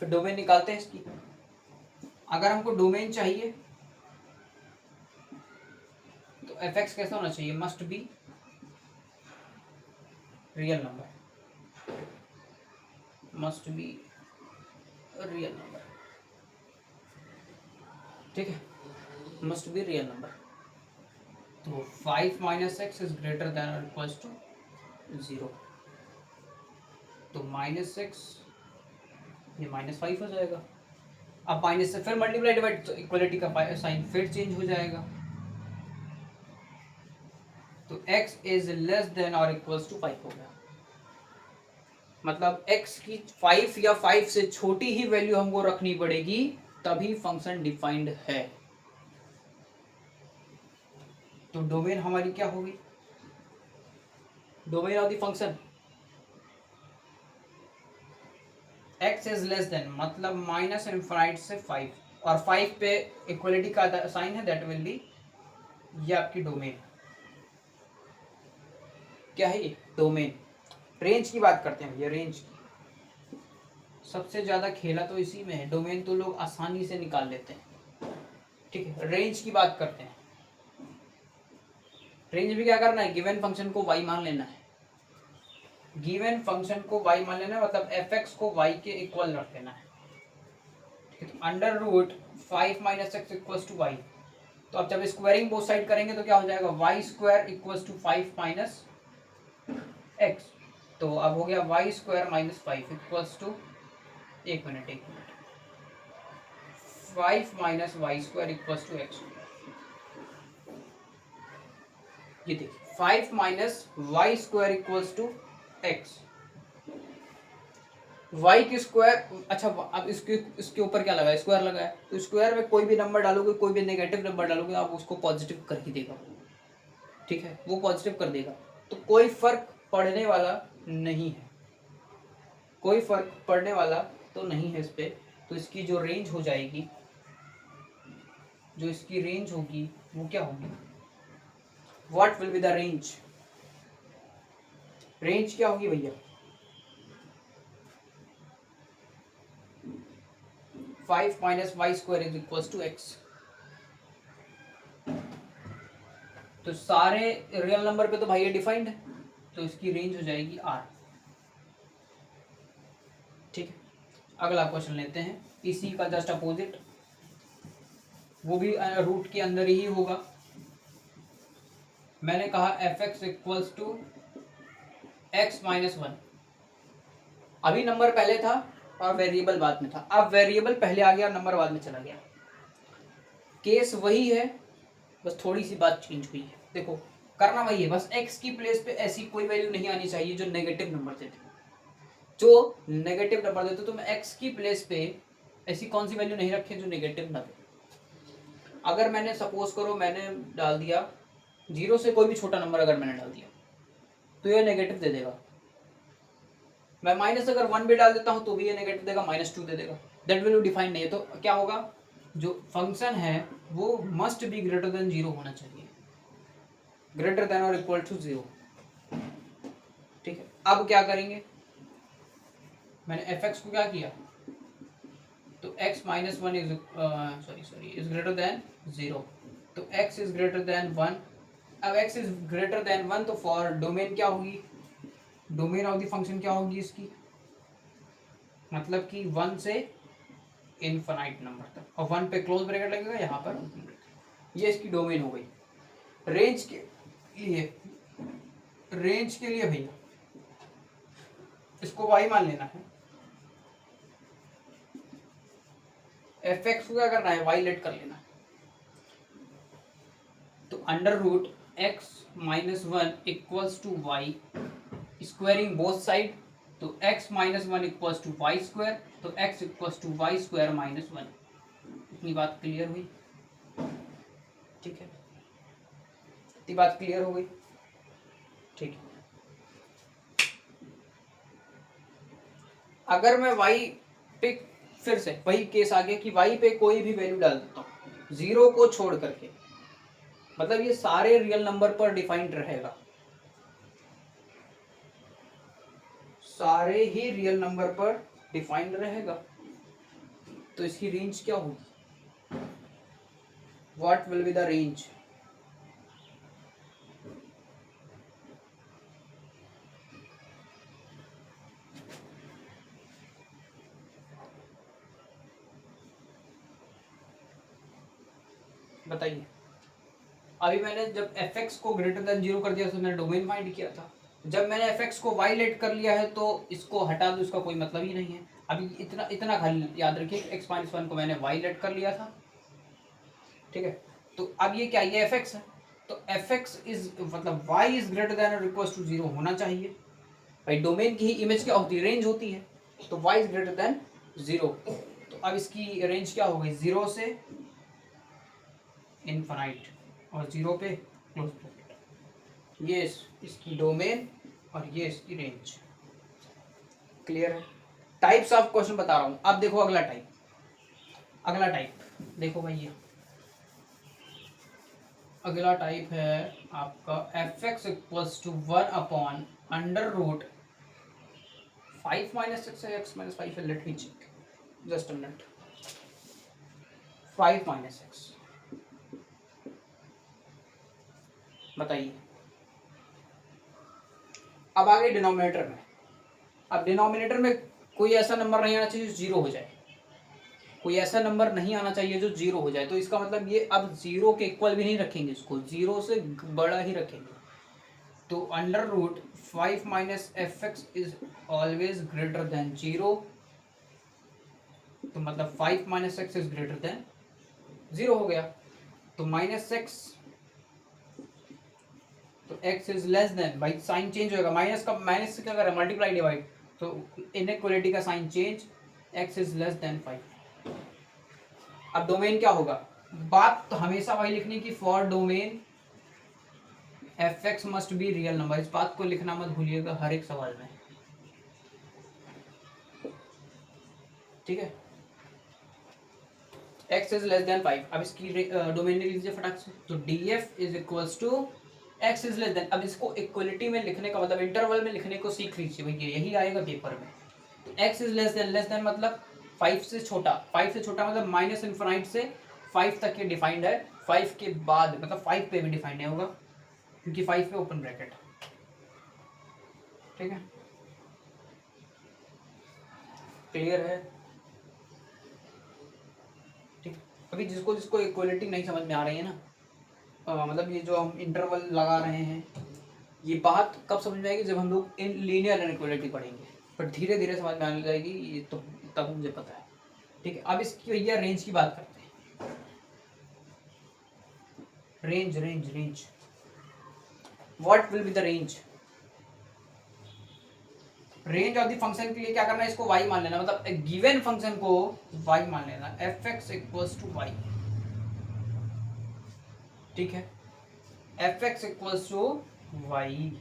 फिर डोमेन निकालते हैं इसकी। अगर हमको डोमेन चाहिए तो एफ एक्स कैसा होना चाहिए? Must be real number, must be real number. ठीक है, मस्ट बी रियल नंबर। तो 5 minus X is greater then और इक्वल्स टू 0। तो माइनस एक्स ये -5 हो जाएगा। अब माइनस से फिर मल्टीप्लाई डिवाइड, तो इक्वलिटी का साइन फिर चेंज हो जाएगा। तो x इज लेस देन और इक्वल्स टू 5 हो गया। मतलब x की 5 या 5 से छोटी ही वैल्यू हमको रखनी पड़ेगी, तभी फंक्शन डिफाइंड है। तो डोमेन हमारी क्या होगी? Domain of the function x is less then, मतलब माइनस इनफाइनाइट से 5, और 5 पे इक्वलिटी का साइन है, दैट विल बी, ये आपकी डोमेन। क्या है ये? डोमेन। रेंज की बात करते हैं भैया, रेंज की सबसे ज्यादा खेला तो इसी में है। डोमेन तो लोग आसानी से निकाल लेते हैं। ठीक है, रेंज की बात करते हैं। रेंज में क्या करना है? गिवन फंक्शन को y मान लेना है। गिवन फंक्शन को y मान लेना है, मतलब एफ एक्स को y के इक्वल रख देना है। ठीक है, तो under root 5 minus X equals to Y. तो अब जब स्क्वायरिंग बोथ साइड करेंगे तो क्या हो जाएगा? Y square equals to 5 minus X. तो अब हो गया Y square minus 5 equals to, एक minute 5 minus Y square equals to X. ये देखिए 5 minus Y square equals to X. Y की स्क्वायर, अच्छा अब इसके ऊपर क्या लगा है? स्क्वायर लगा है। तो स्क्वायर में कोई भी नंबर डालोगे, कोई भी नेगेटिव नंबर डालोगे, आप उसको पॉजिटिव कर ही देगा। ठीक है, वो पॉजिटिव कर देगा। तो कोई फर्क पड़ने वाला नहीं है, कोई फर्क पड़ने वाला तो नहीं है इस पे। तो इसकी जो रेंज हो जाएगी, जो इसकी रेंज होगी वो क्या होगी? What will be the range? Range क्या होगी भैया? 5 minus Y square is equals to X. तो सारे रियल नंबर पे तो भाई ये डिफाइंड है, तो इसकी रेंज हो जाएगी r। ठीक है, अगला क्वेश्चन लेते हैं, इसी का जस्ट अपोजिट, वो भी रूट के अंदर ही होगा। मैंने कहा F X equals to X minus 1। अभी नंबर पहले था और वेरिएबल बाद में था, अब वेरिएबल पहले आ गया, नंबर बाद में चला गया। केस वही है, बस थोड़ी सी बात चेंज हुई है। देखो करना वही है, बस x की प्लेस पे ऐसी कोई वैल्यू नहीं आनी चाहिए जो नेगेटिव नंबर देते। जो नेगेटिव नंबर देते तो मैं x की प्लेस पे ऐसी कौन सी वैल्यू नहीं रखे जो नेगेटिव ना दे। अगर मैंने सपोज करो मैंने डाल दिया 0 से कोई भी छोटा नंबर अगर मैंने डाल दिया तो ये नेगेटिव दे देगा। मैं माइनस अगर 1 भी डाल देता हूँ तो भी ये नेगेटिव देगा, -2 दे देगा। दैट वैल्यू डिफाइंड नहीं है। तो क्या होगा? जो फंक्शन है वो मस्ट बी ग्रेटर देन 0 होना चाहिए, ग्रेटर देन और इक्वल टू 0। ठीक है, अब क्या करेंगे? मैंने एफ एक्स को क्या किया? तो x minus 1 is is greater then 0। तो x इज ग्रेटर देन 1। अब x इज ग्रेटर देन 1 तो फॉर डोमेन क्या होगी? डोमेन ऑफ द फंक्शन क्या होगी इसकी? मतलब कि 1 से इनफाइनाइट नंबर तक, और 1 पे क्लोज ब्रैकेट लगेगा, यहाँ पर ये इसकी डोमेन हो गई। रेंज के लिए, रेंज के लिए भैया इसको y मान लेना है। एफ एक्स को क्या करना है? y लेट कर लेना है। तो under root x minus 1 equals to Y squaring both side, तो x minus one equals to Y square, तो x equals to Y square minus one. इतनी बात क्लियर हुई? ठीक है, इतनी बात क्लियर हो गई? ठीक है। अगर मैं y पे, फिर से वही केस आ गया कि y पे कोई भी वैल्यू डाल देता हूँ जीरो को छोड़ करके, मतलब ये सारे रियल नंबर पर डिफाइंड रहेगा, सारे ही रियल नंबर पर डिफाइंड रहेगा, तो इसकी रेंज क्या होगी? What will be the range? बताइए। अभी मैंने जब fx को ग्रेटर देन जीरो कर दिया तो मैंने डोमेन फाइंड किया था, जब मैंने fx को y लेट कर लिया है तो इसको हटा दो, इसका कोई मतलब ही नहीं है। अभी इतना इतना खाली याद रखिए, x माइनस वन को मैंने y लेट कर लिया था, ठीक है। तो अब ये क्या, ये fx है, तो fx इज मतलब y इज ग्रेटर देन और इक्वल टू जीरो होना चाहिए। भाई डोमेन की ही इमेज क्या होती है, रेंज होती है, तो y is greater than zero. तो अब इसकी रेंज क्या हो गई, जीरो से इनफाइनाइट और जीरो पे क्लोज ब्रैकेट। ये इसकी डोमेन और ये इसकी रेंज। क्लियर है? टाइप्स ऑफ क्वेश्चन बता रहा हूं। अब देखो अगला टाइप, अगला टाइप देखो भाई, ये अगला टाइप है आपका fx equals to one upon under root five minus six है, एक्स माइनस फाइव है, let me check just a minute. Five minus X, बताइए। अब आगे डिनोमिनेटर में, अब डिनोमिनेटर में कोई ऐसा नंबर नहीं आना चाहिए जो जीरो हो जाए, कोई ऐसा नंबर नहीं आना चाहिए जो जीरो हो जाए। तो इसका मतलब ये अब जीरो के इक्वल भी नहीं रखेंगे, इसको जीरो से बड़ा ही रखेंगे। तो under root five minus F X is always greater than zero, तो मतलब five minus X is greater than zero हो गया। तो माइनस एक्स, तो x इज लेस देन, भाई साइन चेंज होगा, माइनस का माइनस से क्या करें, मल्टीप्लाई डिवाइड, तो इनइक्वालिटी का sign change, x is less than 5। अब डोमेन क्या होगा, बात तो हमेशा वही लिखने की, for domain fx must be real number. इस बात को लिखना मत भूलिएगा हर एक सवाल में, ठीक है। x is less than 5। अब इसकी डोमेन लिख लीजिए फटाक से, तो df is equals to x is less than. अब इसको इक्वलिटी में लिखने का मतलब इंटरवल में लिखने को सीख लीजिए भैया, यही आएगा पेपर में। तो x इज लेस देन मतलब 5 से छोटा, 5 से छोटा मतलब माइनस इनफाइनाइट से 5 तक ये डिफाइंड है, 5 के बाद मतलब 5 पे भी डिफाइंड नहीं होगा क्योंकि 5 पे ओपन ब्रैकेट, ठीक है। क्लियर है? ठीक। अभी जिसको जिसको इक्वलिटी नहीं समझ में आ रही है ना, मतलब ये जो हम इंटरवल लगा रहे हैं, ये बात कब समझ में आएगी, जब हम लोग इन लीनियर इनइक्वालिटी पढ़ेंगे, पर धीरे धीरे समझ में आने जाएगी ये, तो तब मुझे पता है, ठीक है। अब इसकी भैया रेंज की बात करते हैं। Range range range, what will be the range? Range of the function के लिए क्या करना है, इसको y मान लेना, मतलब एक गिवन फंक्शन को y मान लेना, fx इक्वल्स टू y, ठीक है। fx इक्वल्स टू y,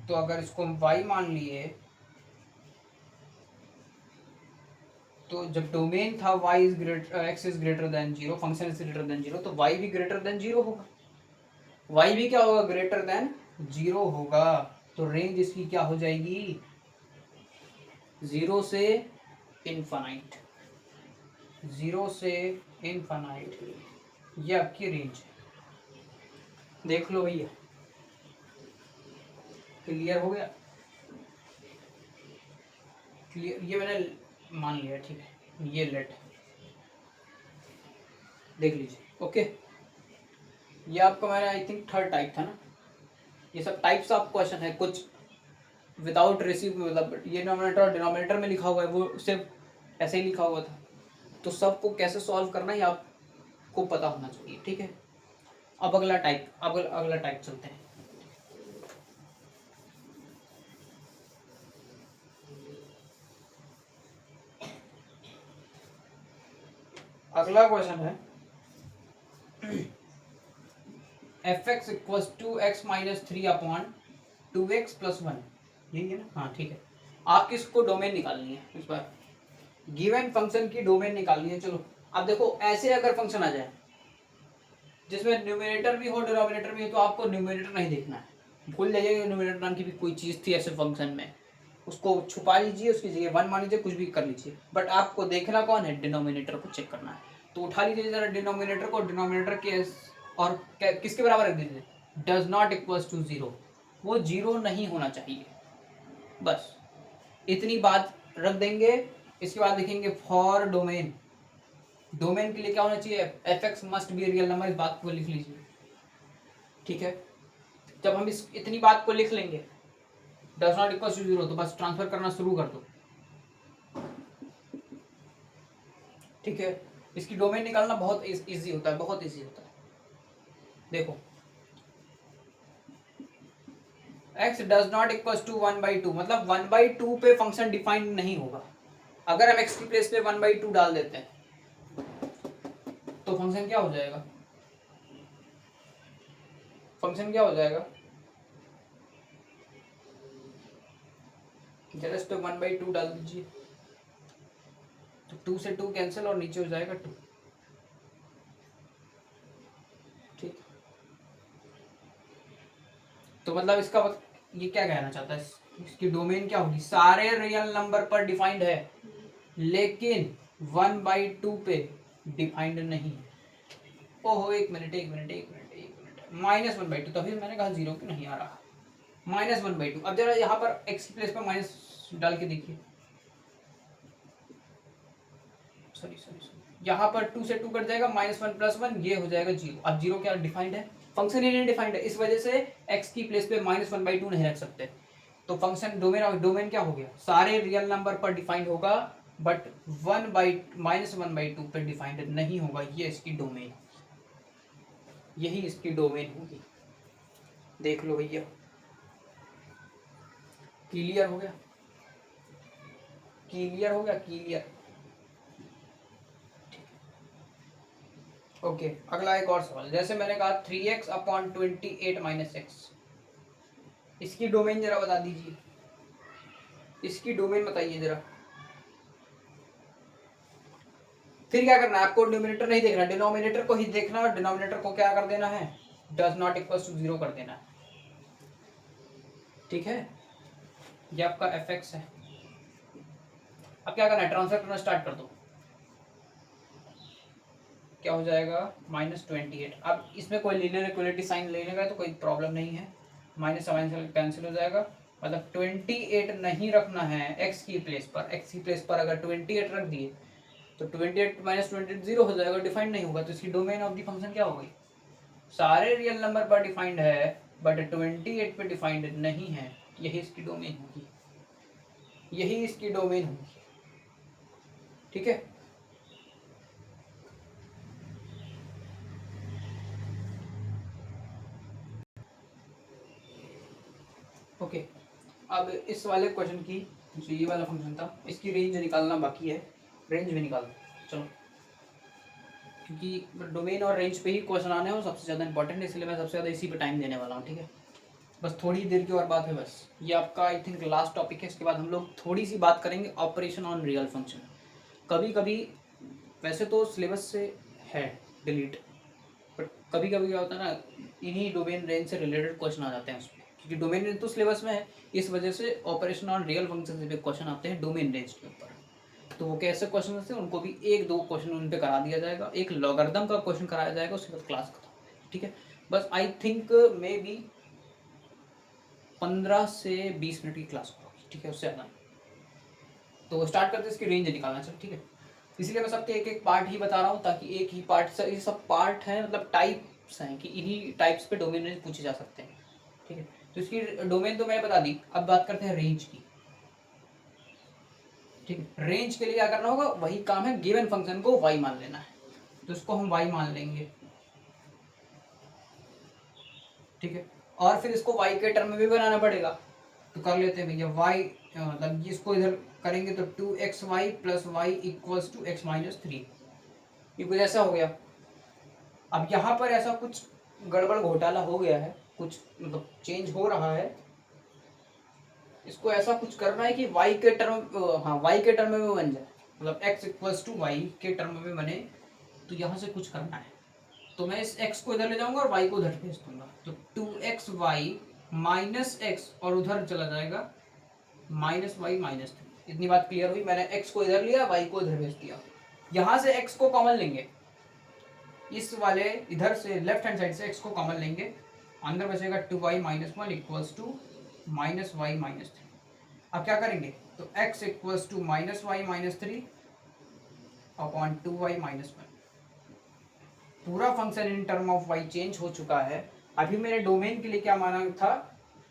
तो अगर इसको हम y मान लिए, तो जब डोमेन था y is greater x is greater than zero, function is greater than zero, तो y भी ग्रेटर देन जीरो होगा, y भी क्या होगा, ग्रेटर देन जीरो होगा। तो रेंज इसकी क्या हो जाएगी, जीरो से इनफाइनाइट, जीरो से इनफाइनाइट, ये आपकी रेंज है। देख लो भैया, क्लियर हो गया? क्लियर, ये मैंने मान लिया, ठीक है, ये लेट देख लीजिए, ओके। ये आपका मैंने आई थिंक थर्ड टाइप था ना, ये सब टाइप्स ऑफ क्वेश्चन है, कुछ विदाउट रेसिव, मतलब ये नोमिनेटर और डिनोमिनेटर में लिखा हुआ है, वो सिर्फ ऐसे ही लिखा हुआ था, तो सबको कैसे सॉल्व करना है आपको पता होना चाहिए, ठीक है। अब अगला टाइप, अब अगला टाइप चलते हैं। अगला क्वेश्चन है F X equal to X minus three upon two X plus one, यही है ना? हाँ ठीक है। आप किसको डोमेन निकालनी है इस बार, गिवन फंक्शन की डोमेन निकालनी है। चलो अब देखो, ऐसे अगर फंक्शन आ जाए जिसमें न्यूमरेटर भी हो डिनोमिनेटर भी हो, तो आपको न्यूमरेटर नहीं देखना है, भूल जाइए न्यूमरेटर नाम की भी कोई चीज़ थी ऐसे फंक्शन में, उसको छुपा लीजिए, उसकी जगह वन मान लीजिए, कुछ भी कर लीजिए, बट आपको देखना कौन है, डिनोमिनेटर को चेक करना है। तो उठा लीजिए जरा डिनोमिनेटर को, डिनोमिनेटर के और किसके बराबर रख दीजिए, does not equals to zero, वो जीरो नहीं होना चाहिए, बस इतनी बात रख देंगे। इसके बाद लिखेंगे फॉर डोमेन, डोमेन के लिए क्या होना चाहिए, F X must be real number, इस बात को लिख लीजिए, ठीक है। जब हम इस इतनी बात को लिख लेंगे does not equal to zero, तो बस ट्रांसफर करना शुरू कर दो, ठीक है। इसकी डोमेन निकालना बहुत इजी होता है, बहुत इजी होता है। देखो x does not equal to one by two, मतलब वन बाई टू पे फंक्शन डिफाइंड नहीं होगा। अगर हम x की प्लेस पे वन बाई टू डाल देते हैं तो फंक्शन क्या हो जाएगा, फंक्शन क्या हो जाएगा, जरा इस पे वन बाई टू डाल दीजिए, तो टू से टू कैंसिल और नीचे हो जाएगा टू, ठीक। तो मतलब इसका ये क्या कहना चाहता है, इसकी डोमेन क्या होगी, सारे रियल नंबर पर डिफाइंड है लेकिन वन बाई टू पे डिफाइंड नहीं है। ओहो एक मिनट एक मिनट एक मिनट एक minute, minus one by to, तभी मैंने कहा जीरो क्यों नहीं आ रहा, माइनस वन बाई टू। अब जरा यहाँ पर एक्स की प्लेस पर माइनस डाल के देखिए, सॉरी सॉरी सॉरी, यहाँ पर टू से टू कट जाएगा, माइनस वन प्लस वन, ये हो जाएगा जीरो। अब जीरो क्या डिफाइंड है, फंक्शन ही नहीं डिफाइंड है, इस वजह से एक्स की प्लेस पे माइनस वन बाई टू नहीं रख सकते। तो फंक्शन डोमेन, डोमेन क्या हो गया, सारे रियल नंबर पर डिफाइंड होगा but one by minus one by two पे डिफाइंड नहीं होगा, ये इसकी डोमेन, यही इसकी डोमेन होगी। देख लो भैया, क्लियर हो गया, क्लियर हो गया, क्लियर। ओके अगला एक और सवाल, जैसे मैंने कहा three X upon twenty eight minus X, इसकी डोमेन जरा बता दीजिए, इसकी डोमेन बताइए जरा। फिर क्या करना है आपको, डिनोमिनेटर नहीं देखना, डिनोमिनेटर को ही देखना, और डिनोमिनेटर को क्या कर देना है, does not equal to zero कर देना है, ठीक है। ये आपका एफ एक्स है। अब क्या करना है, ट्रांसफर करना स्टार्ट कर दो, क्या हो जाएगा, माइनस ट्वेंटी एट। अब इसमें कोई लीनियर इक्वलिटी साइन लेने का तो कोई प्रॉब्लम नहीं है, माइनस माइनस कैंसिल हो जाएगा, मतलब 28 नहीं रखना है एक्स की प्लेस पर, एक्स की प्लेस पर अगर 28 रख दिए तो 28 माइनस 28 जीरो हो जाएगा, डिफाइंड नहीं होगा। तो इसकी डोमेन ऑफ द फंक्शन क्या होगी, सारे रियल नंबर पर डिफाइंड है बट 28 पे डिफाइंड नहीं है, यही इसकी डोमेन होगी, यही इसकी डोमेन होगी, ठीक है। ओके अब इस वाले क्वेश्चन की, जो ये वाला फंक्शन था, इसकी रेंज निकालना बाकी है, रेंज भी निकाल चलो, क्योंकि डोमेन और रेंज पे ही क्वेश्चन आने हो सबसे ज़्यादा इंपॉर्टेंट है, इसलिए मैं सबसे ज़्यादा इसी पे टाइम देने वाला हूँ, ठीक है। बस थोड़ी देर की और बात है, बस ये आपका आई थिंक लास्ट टॉपिक है, इसके बाद हम लोग थोड़ी सी बात करेंगे ऑपरेशन ऑन रियल फंक्शन। कभी कभी वैसे तो सिलेबस से है डिलीट, बट कभी कभी क्या होता है ना, इन्हीं डोमेन रेंज से रिलेटेड क्वेश्चन आ जाते हैं उसमें, क्योंकि डोमेन रेंज तो सिलेबस में है, इस वजह से ऑपरेशन ऑन रियल फंक्शन से भी क्वेश्चन आते हैं डोमेन रेंज के ऊपर। तो वो कैसे क्वेश्चन होते हैं, उनको भी एक दो क्वेश्चन उन पर करा दिया जाएगा, एक लॉगरिथम का क्वेश्चन कराया जाएगा, उसके बाद क्लास खत्म, ठीक है। बस आई थिंक मे बी 15 से 20 मिनट की क्लास होगी, ठीक है, उससे ज़्यादा। तो स्टार्ट करते हैं इसकी रेंज निकालना, चल ठीक है। इसलिए मैं सबके एक एक पार्ट ही बता रहा हूँ, ताकि एक ही पार्ट से, ये सब पार्ट हैं मतलब टाइप्स हैं कि इन्हीं टाइप्स पे डोमेन रेंज पूछे जा सकते हैं, ठीक है। तो इसकी डोमेन तो मैंने बता दी, अब बात करते हैं रेंज की, ठीक है। रेंज के लिए क्या करना होगा, वही काम है, गिवन फंक्शन को y मान लेना है, तो इसको हम y मान लेंगे, ठीक है। और फिर इसको y के टर्म में भी बनाना पड़ेगा, तो कर लेते हैं भैया y, मतलब इसको इधर करेंगे तो 2xy plus Y equals to X minus three, ये कुछ ऐसा हो गया। अब यहाँ पर ऐसा कुछ गड़बड़ घोटाला हो गया है, कुछ मतलब चेंज हो रहा है। इसको ऐसा कुछ करना है कि y के टर्म, हाँ y के टर्म में बन जाए, मतलब x इक्वल्स टू वाई के टर्म में बने। तो यहाँ से कुछ करना है, तो मैं इस x को इधर ले जाऊंगा और y को उधर भेज दूंगा। तो 2xy माइनस एक्स और उधर चला जाएगा माइनस वाई माइनस 3। इतनी बात क्लियर हुई। मैंने x को इधर लिया, y को इधर भेज दिया। यहाँ से x को कॉमन लेंगे, इस वाले इधर से लेफ्ट हैंड साइड से x को कॉमन लेंगे, अंदर बचेगा 2y minus 1 equals to minus Y minus 3। अब क्या करेंगे, तो x equals to minus Y minus 3 upon 2y minus 1। पूरा function in term of y change हो चुका है। अभी मैंने डोमेन के लिए क्या माना था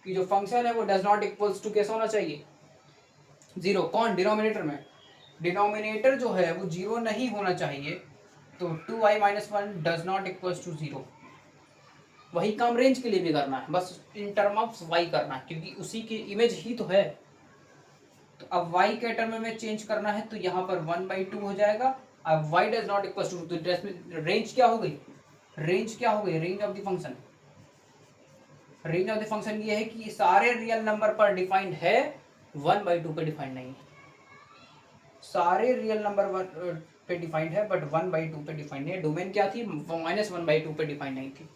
कि जो फंक्शन है वो डज नॉट इक्वल्स टू कैसा होना चाहिए, जीरो। कौन, डिनोमिनेटर में, डिनोमिनेटर जो है वो जीरो नहीं होना चाहिए। तो 2y minus 1 does not equals to zero. वही काम रेंज के लिए भी करना है, बस इन टर्म ऑफ y करना है, क्योंकि उसी की इमेज ही तो है। तो अब y के टर्म में चेंज करना है, तो यहाँ पर 1/2 हो जाएगा। अब y does not equals to, तो रेंज क्या हो गई, रेंज क्या हो गई, range of the function. Range of the function ये है कि सारे रियल नंबर पर डिफाइंड है, 1/2 पे डिफाइंड नहीं है। सारे रियल नंबर पे डिफाइंड है बट 1/2 पे डिफाइंड नहीं है। डोमेन क्या थी, -1/2 पे डिफाइंड नहीं थी।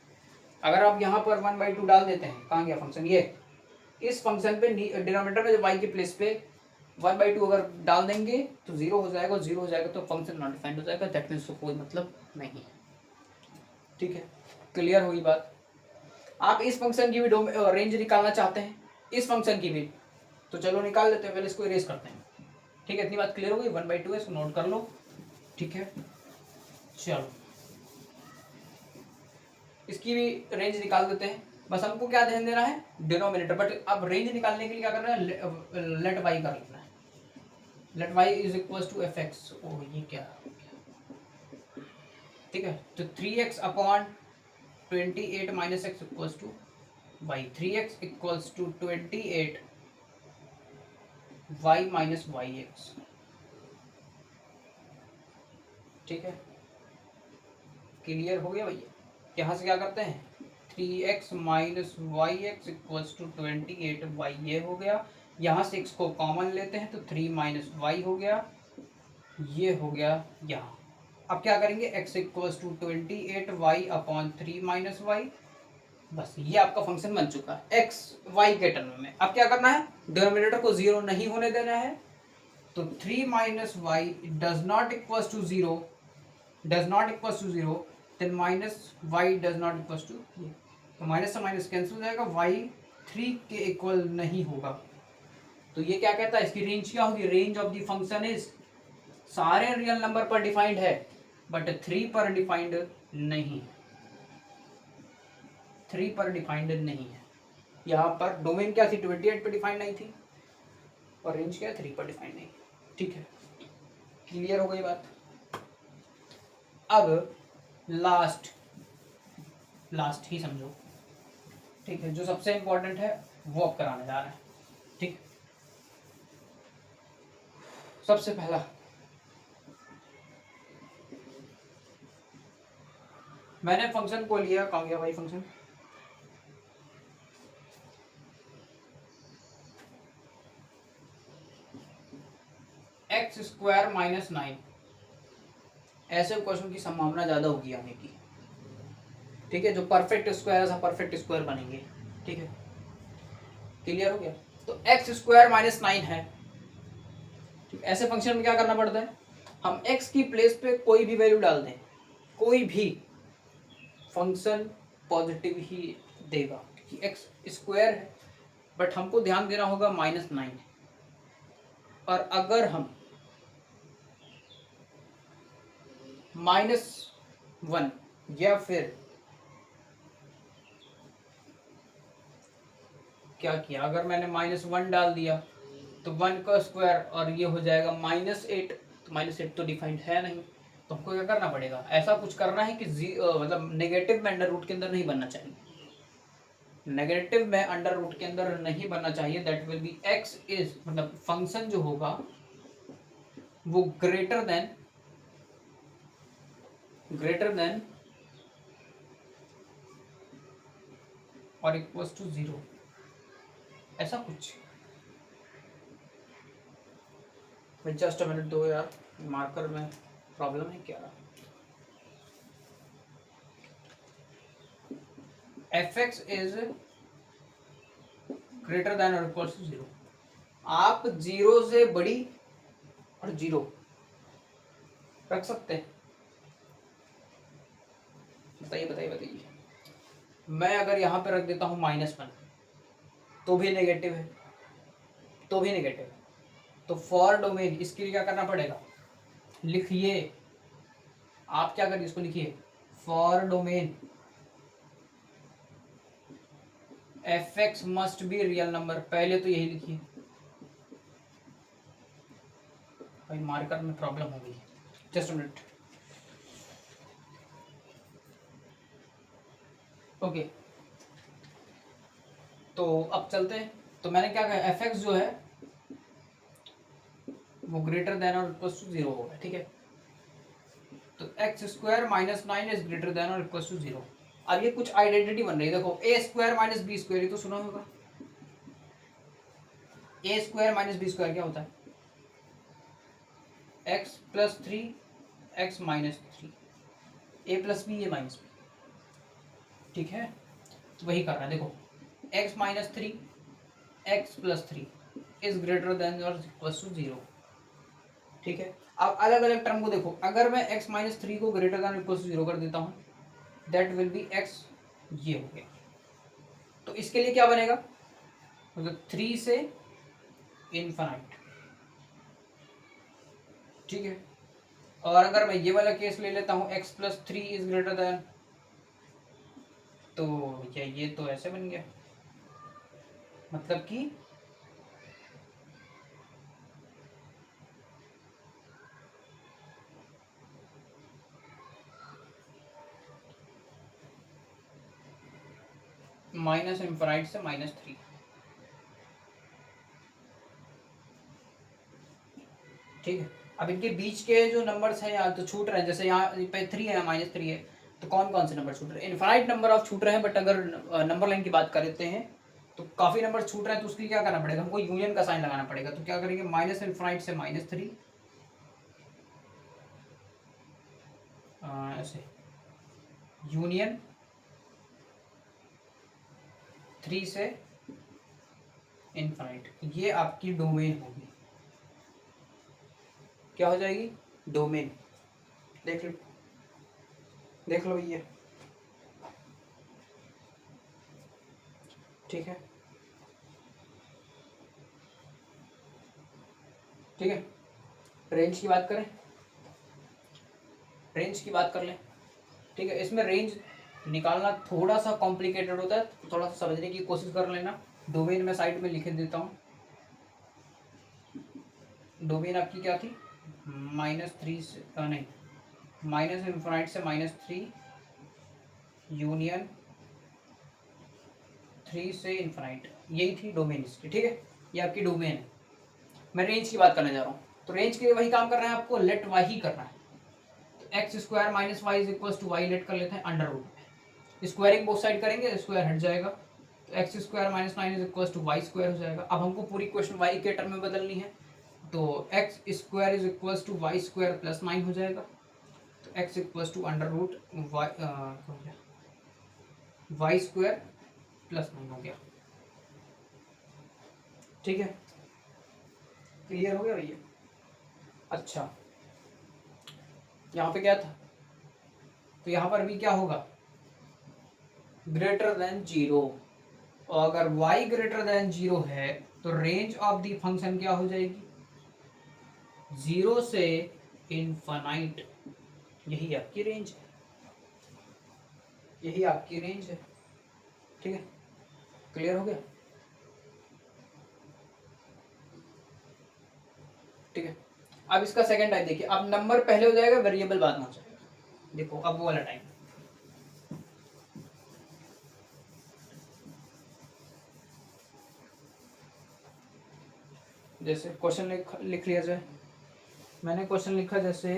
अगर आप यहाँ पर 1/2 डाल देते हैं, कहाँ गया फंक्शन, ये इस फंक्शन पे डिनोमिनेटर में y के प्लेस पे 1/2 अगर डाल देंगे तो जीरो हो जाएगा, और जीरो हो जाएगा तो फंक्शन नॉट डिफाइंड हो जाएगा। दैट मीन्स कोई मतलब नहीं है। ठीक है, क्लियर हुई बात। आप इस फंक्शन की भी रेंज निकालना चाहते हैं, इस फंक्शन की भी, तो चलो निकाल लेते हैं। पहले इसको इरेज करते हैं। ठीक है, इतनी बात क्लियर हो गई। 1/2 है, इसको नोट कर लो। ठीक है, चलो इसकी भी रेंज निकाल देते हैं। बस हमको क्या ध्यान देना है, डिनोमिनेटर। बट अब रेंज निकालने के लिए क्या करना है, लेट वाई कर लेना है। Let Y is equal to F X. ओ ये क्या, ठीक है। तो 3x upon 28 minus X equals to Y. 3x equals to 28 Y minus Y X. ठीक है, क्लियर हो गया भैया। यहाँ से क्या करते हैं, 3x minus Y X equals to 28 Y, ये हो गया। यहाँ से x को कॉमन लेते हैं तो 3 माइनस वाई हो गया, ये हो गया यहाँ। अब क्या करेंगे, x equals to 28 Y upon 3 minus Y. बस ये आपका फंक्शन बन चुका है x y के टर्म में। अब क्या करना है, डिनोमिनेटर को जीरो नहीं होने देना है। तो 3 minus Y does not equals to zero, does not equals to zero, then minus Y does not equals to, तो माइनस से माइनस कैंसिल हो जाएगा, y 3 के इक्वल नहीं होगा। तो ये क्या कहता है, इसकी रेंज क्या होगी, range of the function is, सारे रियल नंबर पर डिफाइंड है बट 3 पर डिफाइंड नहीं, 3 पर डिफाइंड नहीं है। यहाँ पर डोमेन क्या थी, 28 पर डिफाइंड नहीं थी, और रेंज क्या है, 3 पर डिफाइंड नहीं। ठीक है, क्लियर हो गई बात। अब लास्ट ही समझो। ठीक है, जो सबसे इंपॉर्टेंट है वो अब कराने जा रहे हैं। ठीक, सबसे पहला मैंने फंक्शन को लिया, कहाँ गया भाई फंक्शन, एक्स स्क्वायर माइनस 9। ऐसे क्वेश्चन की संभावना ज्यादा होगी आने की। ठीक है, जो परफेक्ट स्क्वायर है परफेक्ट स्क्वायर बनेंगे। ठीक है, क्लियर हो गया। तो एक्स स्क्वायर माइनस 9 है। ठीक, ऐसे फंक्शन में क्या करना पड़ता है, हम एक्स की प्लेस पे कोई भी वैल्यू डाल दें, कोई भी फंक्शन पॉजिटिव ही देगा, क्योंकि एक्स स्क्वायर है। बट हमको ध्यान देना होगा -9। और अगर हम -1 या फिर क्या किया, अगर मैंने -1 डाल दिया तो 1 का स्क्वायर और ये हो जाएगा -8। तो -8 तो डिफाइंड है नहीं, तो हमको क्या करना पड़ेगा, ऐसा कुछ करना है कि मतलब नेगेटिव में अंडर रूट के अंदर नहीं बनना चाहिए, नेगेटिव में अंडर रूट के अंदर नहीं बनना चाहिए। That will B x is, मतलब फंक्शन जो होगा वो ग्रेटर देन ग्रेटर देन और इक्वल टू 0, ऐसा कुछ। जस्ट अ मिनट दो यार, मार्कर में प्रॉब्लम है क्या। F X is greater then और इक्वल टू 0। आप 0 से बड़ी और 0 रख सकते हैं। बताइए बताइए बताइए। मैं अगर यहाँ पे रख देता हूँ -1 तो भी नेगेटिव है, तो भी नेगेटिव है। तो फॉर डोमेन इसके लिए क्या करना पड़ेगा, लिखिए आप, क्या करिए इसको लिखिए, for domain F X must be real number. पहले तो यही लिखिए। भाई मार्कर में प्रॉब्लम हो गई, जस्ट अ मिनट। ओके, तो अब चलते हैं। तो मैंने क्या कहा, एफ एक्स जो है वो ग्रेटर देन और इक्वल टू 0 होगा, ठीक है। तो X square -9 is greater then और इक्वल टू 0। अब ये कुछ आइडेंटिटी बन रही है, देखो A square minus B square, ये तो सुना होगा। ए स्क्वायर माइनस बी स्क्वायर क्या होता है, एक्स प्लस 3 एक्स माइनस 3, ए प्लस बी ए माइनस बी, ठीक है। तो वही करना है, देखो x minus 3 x plus 3 is greater then और इक्वल टू 0, ठीक है। अब अलग अलग टर्म को देखो, अगर मैं x माइनस 3 को ग्रेटर देन इक्वल टू 0 कर देता हूँ, दैट विल बी x, ये हो गया। तो इसके लिए क्या बनेगा, मतलब 3 से इनफाइनाइट, ठीक है। और अगर मैं ये वाला केस ले लेता हूँ x plus 3 is greater then, तो ये तो ऐसे बन गया, मतलब कि माइनस इनफाइनाइट से -3, ठीक है। अब इनके बीच के जो नंबर्स हैं यहाँ तो छूट रहे हैं, जैसे यहाँ पे 3 है -3 है, तो कौन कौन से नंबर छूट रहे हैं, इनफाइनाइट नंबर ऑफ छूट रहे हैं। बट अगर नंबर लाइन की बात करते हैं तो काफ़ी नंबर छूट रहे हैं, तो उसके लिए क्या करना पड़ेगा, हमको यूनियन का साइन लगाना पड़ेगा। तो क्या करेंगे, माइनस इनफाइनाइट से -3, ऐसे यूनियन 3 से इनफाइनाइट, ये आपकी डोमेन होगी। क्या हो जाएगी, डोमेन। देख लो, देख लो ये, ठीक है, ठीक है। रेंज की बात करें, रेंज की बात कर लें, ठीक है। इसमें रेंज निकालना थोड़ा सा कॉम्प्लिकेटेड होता है, तो थोड़ा सा समझने की कोशिश कर लेना। डोमेन में साइड में लिख देता हूँ, डोमेन आपकी क्या थी, -3 से नहीं, माइनस इनफाइनाइट से -3 यूनियन 3 से इनफाइनाइट, यही थी डोमेन इसकी, ठीक है। ये आपकी डोमेन है। मैं रेंज की बात करने जा रहा हूँ, तो रेंज के लिए वही काम करना है आपको, लेट वाई ही करना है। तो X square minus Y is equal to Y, let कर लेते हैं under root, squaring both side करेंगे, स्क्वायर हट जाएगा, तो X square -9 is equal to Y square हो जाएगा। अब हमको पूरी क्वेश्चन वाई के टर्म में बदलनी है, तो X square is equal to Y square plus 9 हो जाएगा। तो X equal to under root Y square plus 9 हो गया, ठीक है। क्लियर हो गया भैया। अच्छा, यहाँ पे क्या था, तो यहाँ पर भी क्या होगा, ग्रेटर देन 0। और अगर y ग्रेटर देन 0 है तो रेंज ऑफ द फंक्शन क्या हो जाएगी, 0 से इनफाइनाइट, यही आपकी रेंज है, यही आपकी रेंज है, ठीक है। क्लियर हो गया, ठीक है। अब इसका सेकंड टाइप देखिए, अब नंबर पहले हो जाएगा, वेरिएबल बाद में हो जाएगा। देखो अब वो वाला टाइप, जैसे क्वेश्चन लिख लिया जाए, मैंने क्वेश्चन लिखा जैसे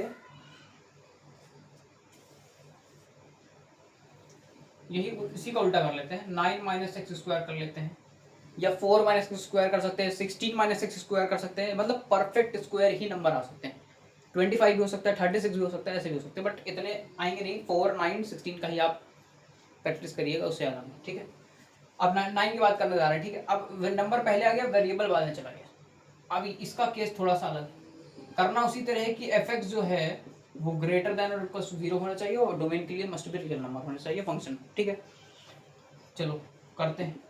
यही इसी का उल्टा कर लेते हैं, 9 माइनस एक्स स्क्वायर कर लेते हैं, या 4 माइनस एक्स स्क्वायर कर सकते हैं, 16 माइनस एक्स स्क्वायर कर सकते हैं, मतलब परफेक्ट स्क्वायर ही नंबर आ सकते हैं। 25 भी हो सकता है, 36 भी हो सकता है, ऐसे भी हो सकते हैं, बट इतने आएंगे नहीं। 4, 9, 16 का ही आप प्रैक्टिस करिएगा, उससे ज़्यादा नहीं, ठीक है। अब 9 की बात करने जा रहे हैं, ठीक है। अब नंबर पहले आ गया, वेरिएबल बाद में चला गया। अब इसका केस थोड़ा सा अलग करना उसी तरह है कि एफ एक्स जो है वो ग्रेटर देन और इक्वल टू 0 होना चाहिए, और डोमेन के लिए मस्ट बी रियल नंबर होना चाहिए फंक्शन, ठीक है। चलो करते हैं।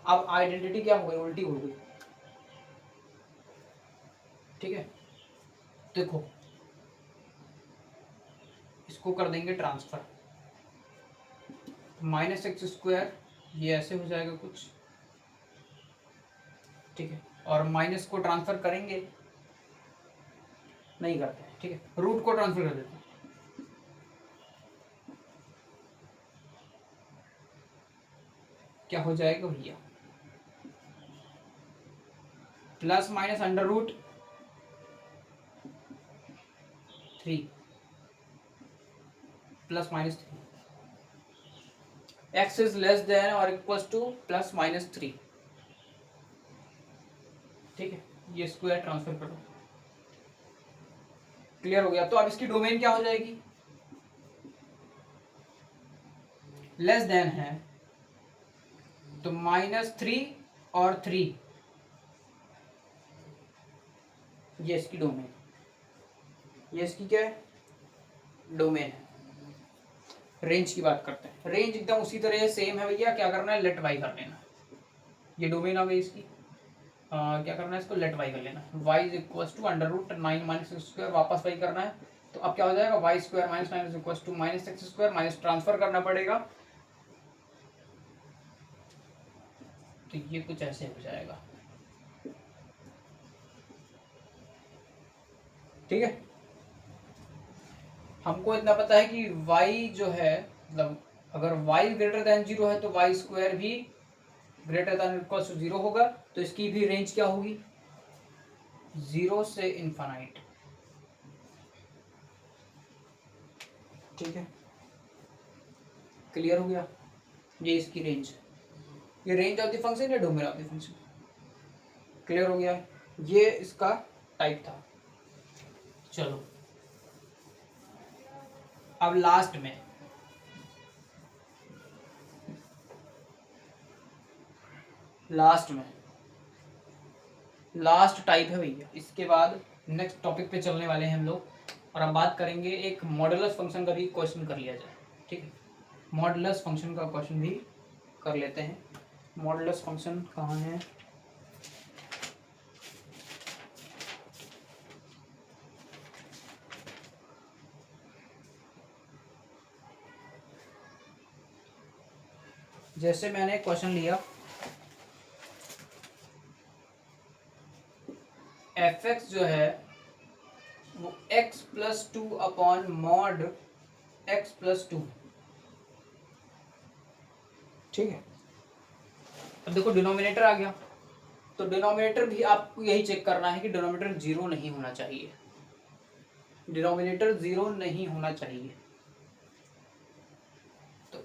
अब आइडेंटिटी क्या हो गई, उल्टी हो गई, ठीक है। देखो इसको कर देंगे ट्रांसफर, माइनस एक्स स्क्वायर ये ऐसे हो जाएगा कुछ, ठीक है। और माइनस को ट्रांसफर करेंगे, नहीं करते हैं, ठीक है। रूट को ट्रांसफर कर देते हैं, क्या हो जाएगा भैया, plus minus under root 3 plus minus 3, X is less than और इक्वल टू प्लस माइनस 3, ठीक है। ये स्क्वायर ट्रांसफर करो, क्लियर हो गया। तो अब इसकी डोमेन क्या हो जाएगी, लेस देन है तो -3 और 3, ये इसकी डोमेन, ये इसकी क्या है, डोमेन है। रेंज की बात करते हैं, रेंज एकदम उसी तरह सेम है भैया, क्या करना है, लेट वाई कर लेना। ये डोमेन आ गई इसकी, क्या करना है, इसको लेट वाई कर लेना। Y is equal to under root 9 minus X square, वापस वाई करना है। तो अब क्या हो जाएगा, Y square minus 9 is equal to minus X square, minus transfer करना पड़ेगा, तो ये कुछ ऐसे हो जाएगा, ठीक है। हमको इतना पता है कि y जो है, मतलब अगर y ग्रेटर देन 0 है तो वाई स्क्वायर भी ग्रेटर देन इक्वल टू 0 होगा, तो इसकी भी रेंज क्या होगी, 0 से इनफाइनाइट, ठीक है। क्लियर हो गया, ये इसकी रेंज, ये रेंज ऑफ द फंक्शन या domain of the function, clear हो गया। ये इसका टाइप था। चलो अब लास्ट में, लास्ट टाइप है भैया, इसके बाद नेक्स्ट टॉपिक पे चलने वाले हैं हम लोग, और हम बात करेंगे एक मॉडुलस फंक्शन का भी क्वेश्चन कर लिया जाए, ठीक है। मॉडुलस फंक्शन का क्वेश्चन भी कर लेते हैं। मॉडुलस फंक्शन कहाँ है, जैसे मैंने क्वेश्चन लिया, एफ एक्स जो है वो x plus 2 upon mod x plus 2, ठीक है। अब देखो डिनोमिनेटर आ गया, तो डिनोमिनेटर भी आपको यही चेक करना है कि डिनोमिनेटर 0 नहीं होना चाहिए, डिनोमिनेटर 0 नहीं होना चाहिए। तो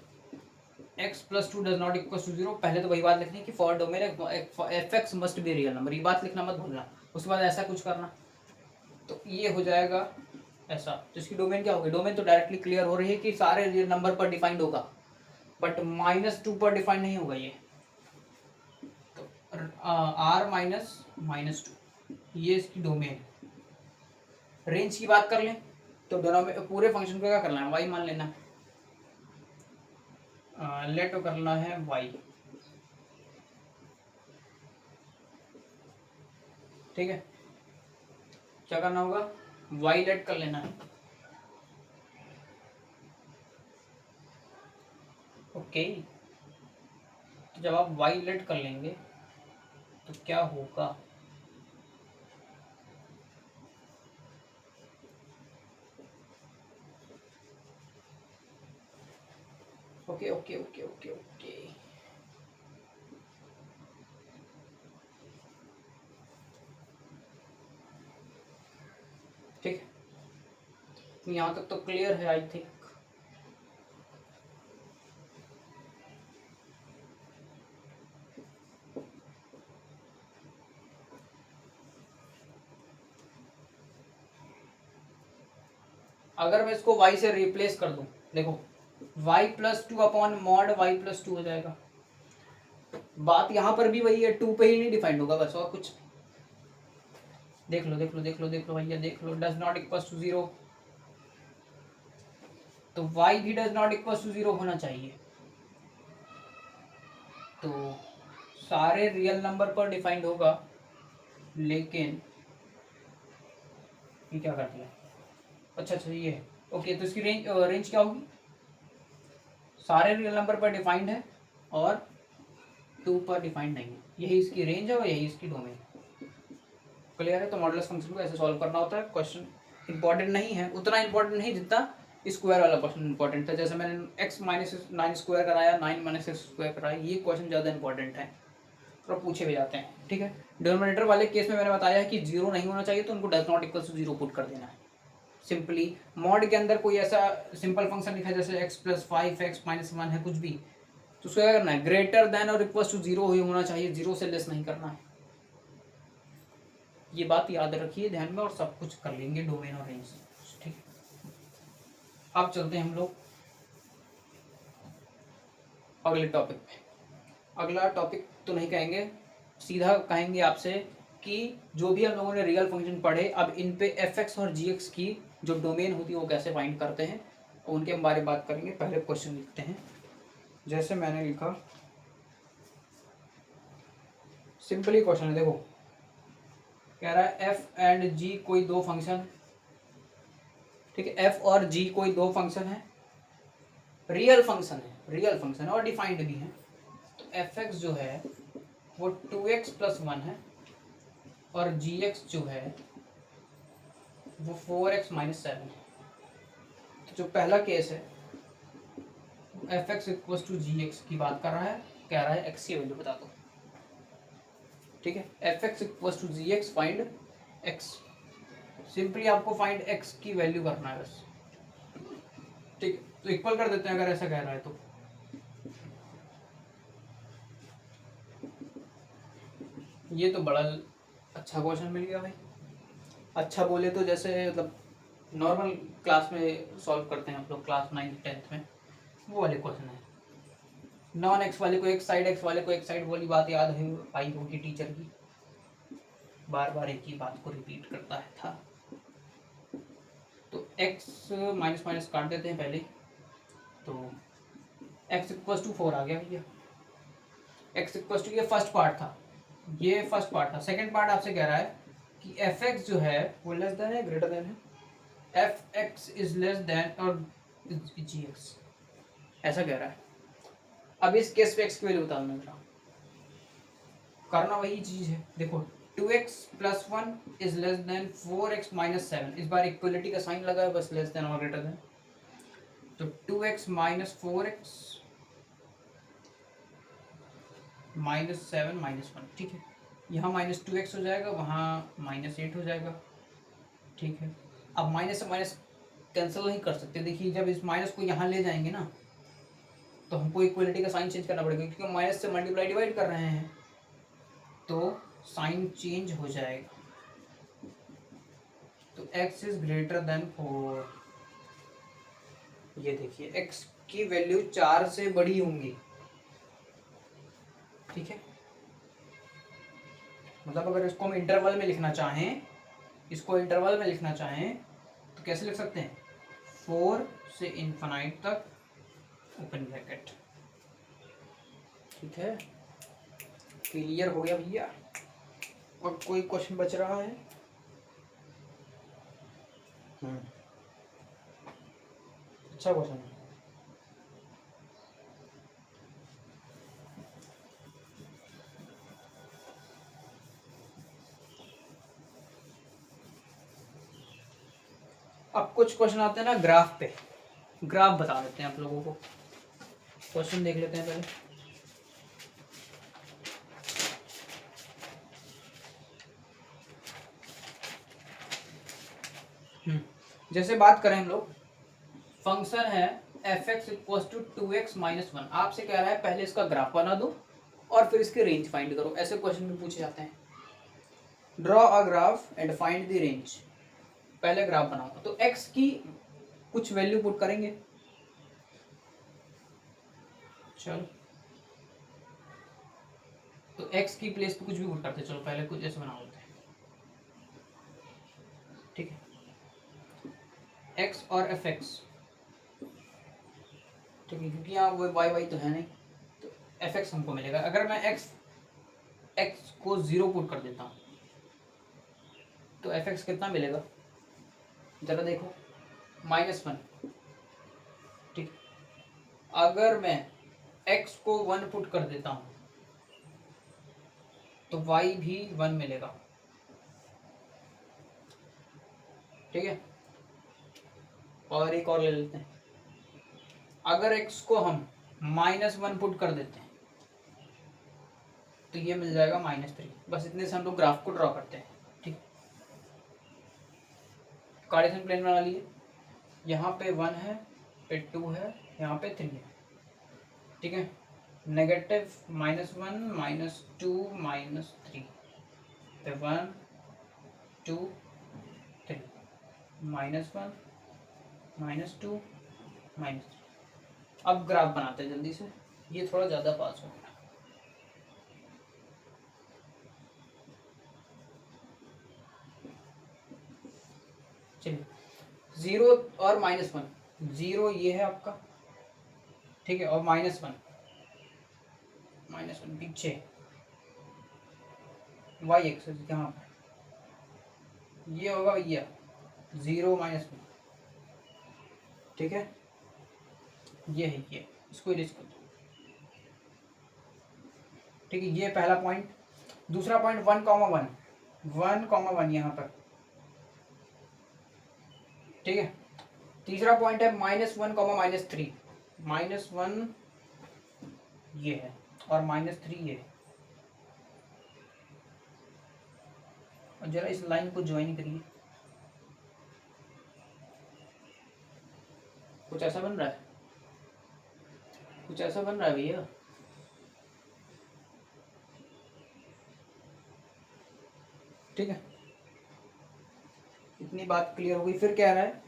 x plus 2 does not equal to 0, पहले तो वही बात लिखनी है कि for domain F X must be real number, ये बात लिखना मत भूलना। उसके बाद ऐसा कुछ करना, तो ये हो जाएगा ऐसा। तो इसकी डोमेन क्या होगी, डोमेन तो डायरेक्टली क्लियर हो रही है कि सारे रियल नंबर पर डिफाइंड होगा, बट -2 पर डिफाइंड नहीं होगा ये। तो r -2 ये इसकी डोमेन। रेंज की बात कर लें तो पूरे फंक्शन को क्या करना है, y मान लेना है, लेट करना है y, ठीक है। क्या करना होगा, y लेट कर लेना है, ओके। तो जब आप y लेट कर लेंगे तो क्या होगा, okay okay okay okay okay, ठीक है। यहाँ तक तो क्लियर है आई थिंक। अगर मैं इसको y से रिप्लेस कर दूं, देखो y+2/mod y+2 हो जाएगा। बात यहाँ पर भी वही है, 2 पे ही नहीं डिफाइंड होगा बस, और कुछ देख लो भैया, देख लो, डज नॉट इक्वल टू 0, तो y भी डज नॉट इक्वल टू 0 होना चाहिए। तो सारे रियल नंबर पर डिफाइंड होगा, लेकिन ये क्या कर दिया, अच्छा ये है, ओके। तो इसकी रेंज क्या होगी, सारे रियल नंबर पर डिफाइंड है और 2 पर डिफाइंड नहीं है, यही इसकी रेंज है और यही इसकी डोमेन है। क्लियर है। तो मॉडुलस फंक्शन को ऐसे सॉल्व करना होता है। क्वेश्चन इंपॉर्टेंट नहीं है, उतना इंपॉर्टेंट नहीं जितना स्क्वायर वाला क्वेश्चन इंपॉर्टेंट था। जैसे मैंने x-9 कराया, 9 - x² कराया, ये क्वेश्चन ज़्यादा इंपॉर्टेंट है और पूछे भी जाते हैं, ठीक है। डिनोमिनेटर वाले केस में मैंने बताया कि 0 नहीं होना चाहिए, तो उनको does not equal to 0 put कर देना है सिंपली। मॉड के अंदर कोई ऐसा सिंपल फंक्शन लिखा है जैसे x+5x-1 है कुछ भी, तो उसको क्या करना है, ग्रेटर देन और इक्वल टू 0 ही होना चाहिए, 0 से लेस नहीं करना है। ये बात याद रखिए ध्यान में, और सब कुछ कर लेंगे डोमेन और रेंज, ठीक। अब चलते हैं हम लोग अगले टॉपिक पे। अगला टॉपिक तो नहीं कहेंगे, सीधा कहेंगे आपसे कि जो भी हम लोगों ने रियल फंक्शन पढ़े, अब इन पे fx और gx की जो डोमेन होती है वो कैसे फाइंड करते हैं, उनके बारे में बात करेंगे। पहले क्वेश्चन लिखते हैं, जैसे मैंने लिखा, सिंपली क्वेश्चन है, देखो कह रहा है f एंड g कोई दो फंक्शन, ठीक है, f और g कोई दो फंक्शन है, रियल फंक्शन है और डिफाइंड भी है। तो fx जो है वो 2x+1 है और gx जो है वो 4x-7 है। तो जो पहला केस है fx इक्वल टू gx की बात कर रहा है, कह रहा है x की वैल्यू बता दो, ठीक है। fx equal to gx, find x, simply आपको फाइंड x की वैल्यू करना है बस, ठीक। तो इक्वल कर देते हैं अगर ऐसा कह रहा है तो। ये तो बड़ा अच्छा क्वेश्चन मिल गया भाई। अच्छा बोले तो जैसे मतलब नॉर्मल क्लास में सॉल्व करते हैं हम लोग, क्लास 9th-10th में, वो वाले क्वेश्चन है। नॉन एक्स वाले को एक साइड, एक्स वाले को एक साइड, वाली बात याद है आई होगी टीचर की, बार बार एक ही बात को रिपीट करता है था। तो x माइनस माइनस काट देते हैं पहले, तो x इक्वल टू 4 आ गया भैया। x इक्वल टू, ये फर्स्ट पार्ट था, ये फर्स्ट पार्ट था। सेकंड पार्ट आपसे कह रहा है कि fx जो है वो लेस देन है ग्रेटर देन है, fx इज लेस देन और gx, ऐसा कह रहा है। अब इस केस पे x की वैल्यू बताना जरा, करना वही चीज है। देखो 2x+1 is less then 4x-7, इस बार इक्वलिटी का साइन लगा है बस, लेस देन और ग्रेटर देन। तो 2x - 4x - 7 - 1, ठीक है। यहाँ -2x हो जाएगा, वहाँ -8 हो जाएगा, ठीक है। अब माइनस से माइनस कैंसिल नहीं कर सकते, देखिए जब इस माइनस को यहाँ ले जाएंगे ना तो हमको इक्वलिटी का साइन चेंज करना पड़ेगा, क्योंकि माइनस से मल्टीप्लाई डिवाइड कर रहे हैं, तो साइन चेंज हो जाएगा। तो x इज ग्रेटर देन 4, ये देखिए x की वैल्यू 4 से बड़ी होंगी, ठीक है। मतलब अगर इसको हम इंटरवल में लिखना चाहें, तो कैसे लिख सकते हैं, 4 से इन्फिनाइट तक ओपन ब्रैकेट, ठीक है। क्लियर हो गया भैया। और कोई क्वेश्चन बच रहा है? अच्छा क्वेश्चन है। अब कुछ क्वेश्चन आते हैं ना ग्राफ पे, ग्राफ बता देते हैं आप लोगों को। क्वेश्चन देख लेते हैं पहले। जैसे बात करें हम लोग, फंक्शन है fx इक्वल टू 2x - 1, आपसे कह रहा है पहले इसका ग्राफ बना दो और फिर इसके रेंज फाइंड करो, ऐसे क्वेश्चन में पूछे जाते हैं। Draw a graph and find the range, पहले ग्राफ बनाओ। तो x की कुछ वैल्यू पुट करेंगे। चलो तो x की प्लेस पे कुछ भी पुट करते हैं। चलो पहले कुछ ऐसे बना लेते हैं, ठीक है। x और fx, ठीक है, क्योंकि यहाँ वो y तो है नहीं, तो fx हमको मिलेगा। अगर मैं x को 0 पुट कर देता हूँ तो fx कितना मिलेगा, जरा देखो, -1, ठीक। अगर मैं x को 1 पुट कर देता हूँ तो y भी 1 मिलेगा, ठीक है। और एक और ले लेते हैं, अगर x को हम -1 पुट कर देते हैं तो ये मिल जाएगा -3। बस इतने से हम लोग ग्राफ को ड्रॉ करते हैं, ठीक। कार्टेशियन प्लेन बना लिए, यहाँ पे 1 है, पे 2 है, यहाँ पे 3 है, ठीक है। नेगेटिव -1 -2 -3 पे 1 2 3, -1 -2 -3। अब ग्राफ बनाते हैं जल्दी से, ये थोड़ा ज़्यादा पास हो गया। चलिए 0 और -1, 0 ये है आपका, ठीक है, और -1 पीछे y एक्सिस यहाँ पर ये होगा, ये 0 -1, ठीक है। ये है, ये इसको इरेज कर दो, ठीक है। ये पहला पॉइंट। दूसरा पॉइंट 1,1 यहाँ पर, ठीक है। तीसरा पॉइंट है -1, -3, -1 ये है और -3 ये है। और जरा इस लाइन को ज्वाइन करिए, कुछ ऐसा बन रहा है, कुछ ऐसा बन रहा है भैया। ठीक है, इतनी बात क्लियर हो गई। फिर क्या रहा है,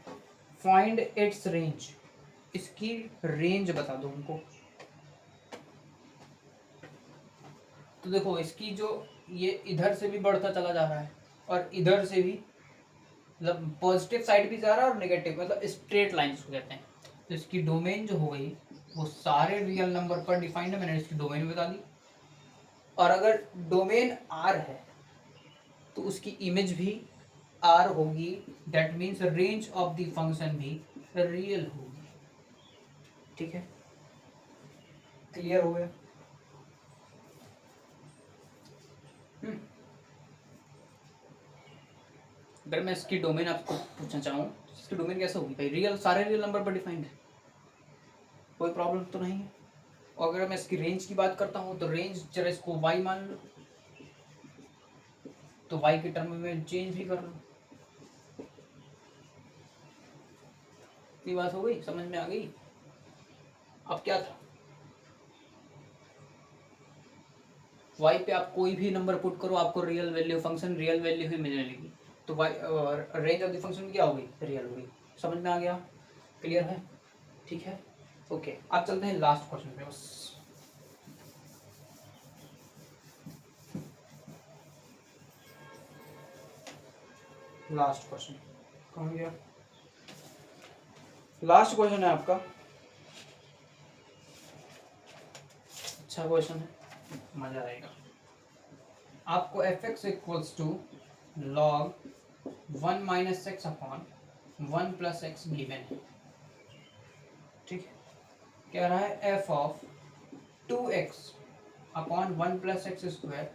फाइंड इट्स रेंज, इसकी रेंज बता दो हमको। तो देखो इसकी जो ये इधर से भी बढ़ता चला जा रहा है और इधर से भी, मतलब पॉजिटिव साइड भी जा रहा है और नेगेटिव, मतलब स्ट्रेट लाइन्स को कहते हैं। तो इसकी डोमेन जो हो गई वो सारे रियल नंबर पर डिफाइंड है, मैंने इसकी डोमेन बता दी। और अगर डोमेन आर है तो उसकी इमेज भी आर होगी, that means range of the function भी रियल होगी, ठीक है। क्लियर हो गया। अगर मैं इसकी डोमेन आपको पूछना चाहूँ, इसकी डोमेन कैसे होगी भाई, रियल, सारे रियल नंबर पर डिफाइंड है, कोई प्रॉब्लम तो नहीं है। और अगर मैं इसकी रेंज की बात करता हूँ तो रेंज जरा इसको y मान लो, तो y के टर्म में चेंज भी कर लो। ये बात हो गई, समझ में आ गई। अब क्या था, y पे आप कोई भी नंबर पुट करो, आपको real value, function real value ही मिलने लगी। तो y range of the function क्या होगी, रियल होगी। समझ में आ गया, क्लियर है, ठीक है, ओके। अब चलते हैं लास्ट क्वेश्चन पे बस। लास्ट क्वेश्चन कहाँ गया, लास्ट क्वेश्चन है आपका, अच्छा क्वेश्चन है, मजा आएगा आपको। fx equals to log 1 minus x upon 1 plus X given है, ठीक है। कह रहा है f of 2x upon 1 plus X square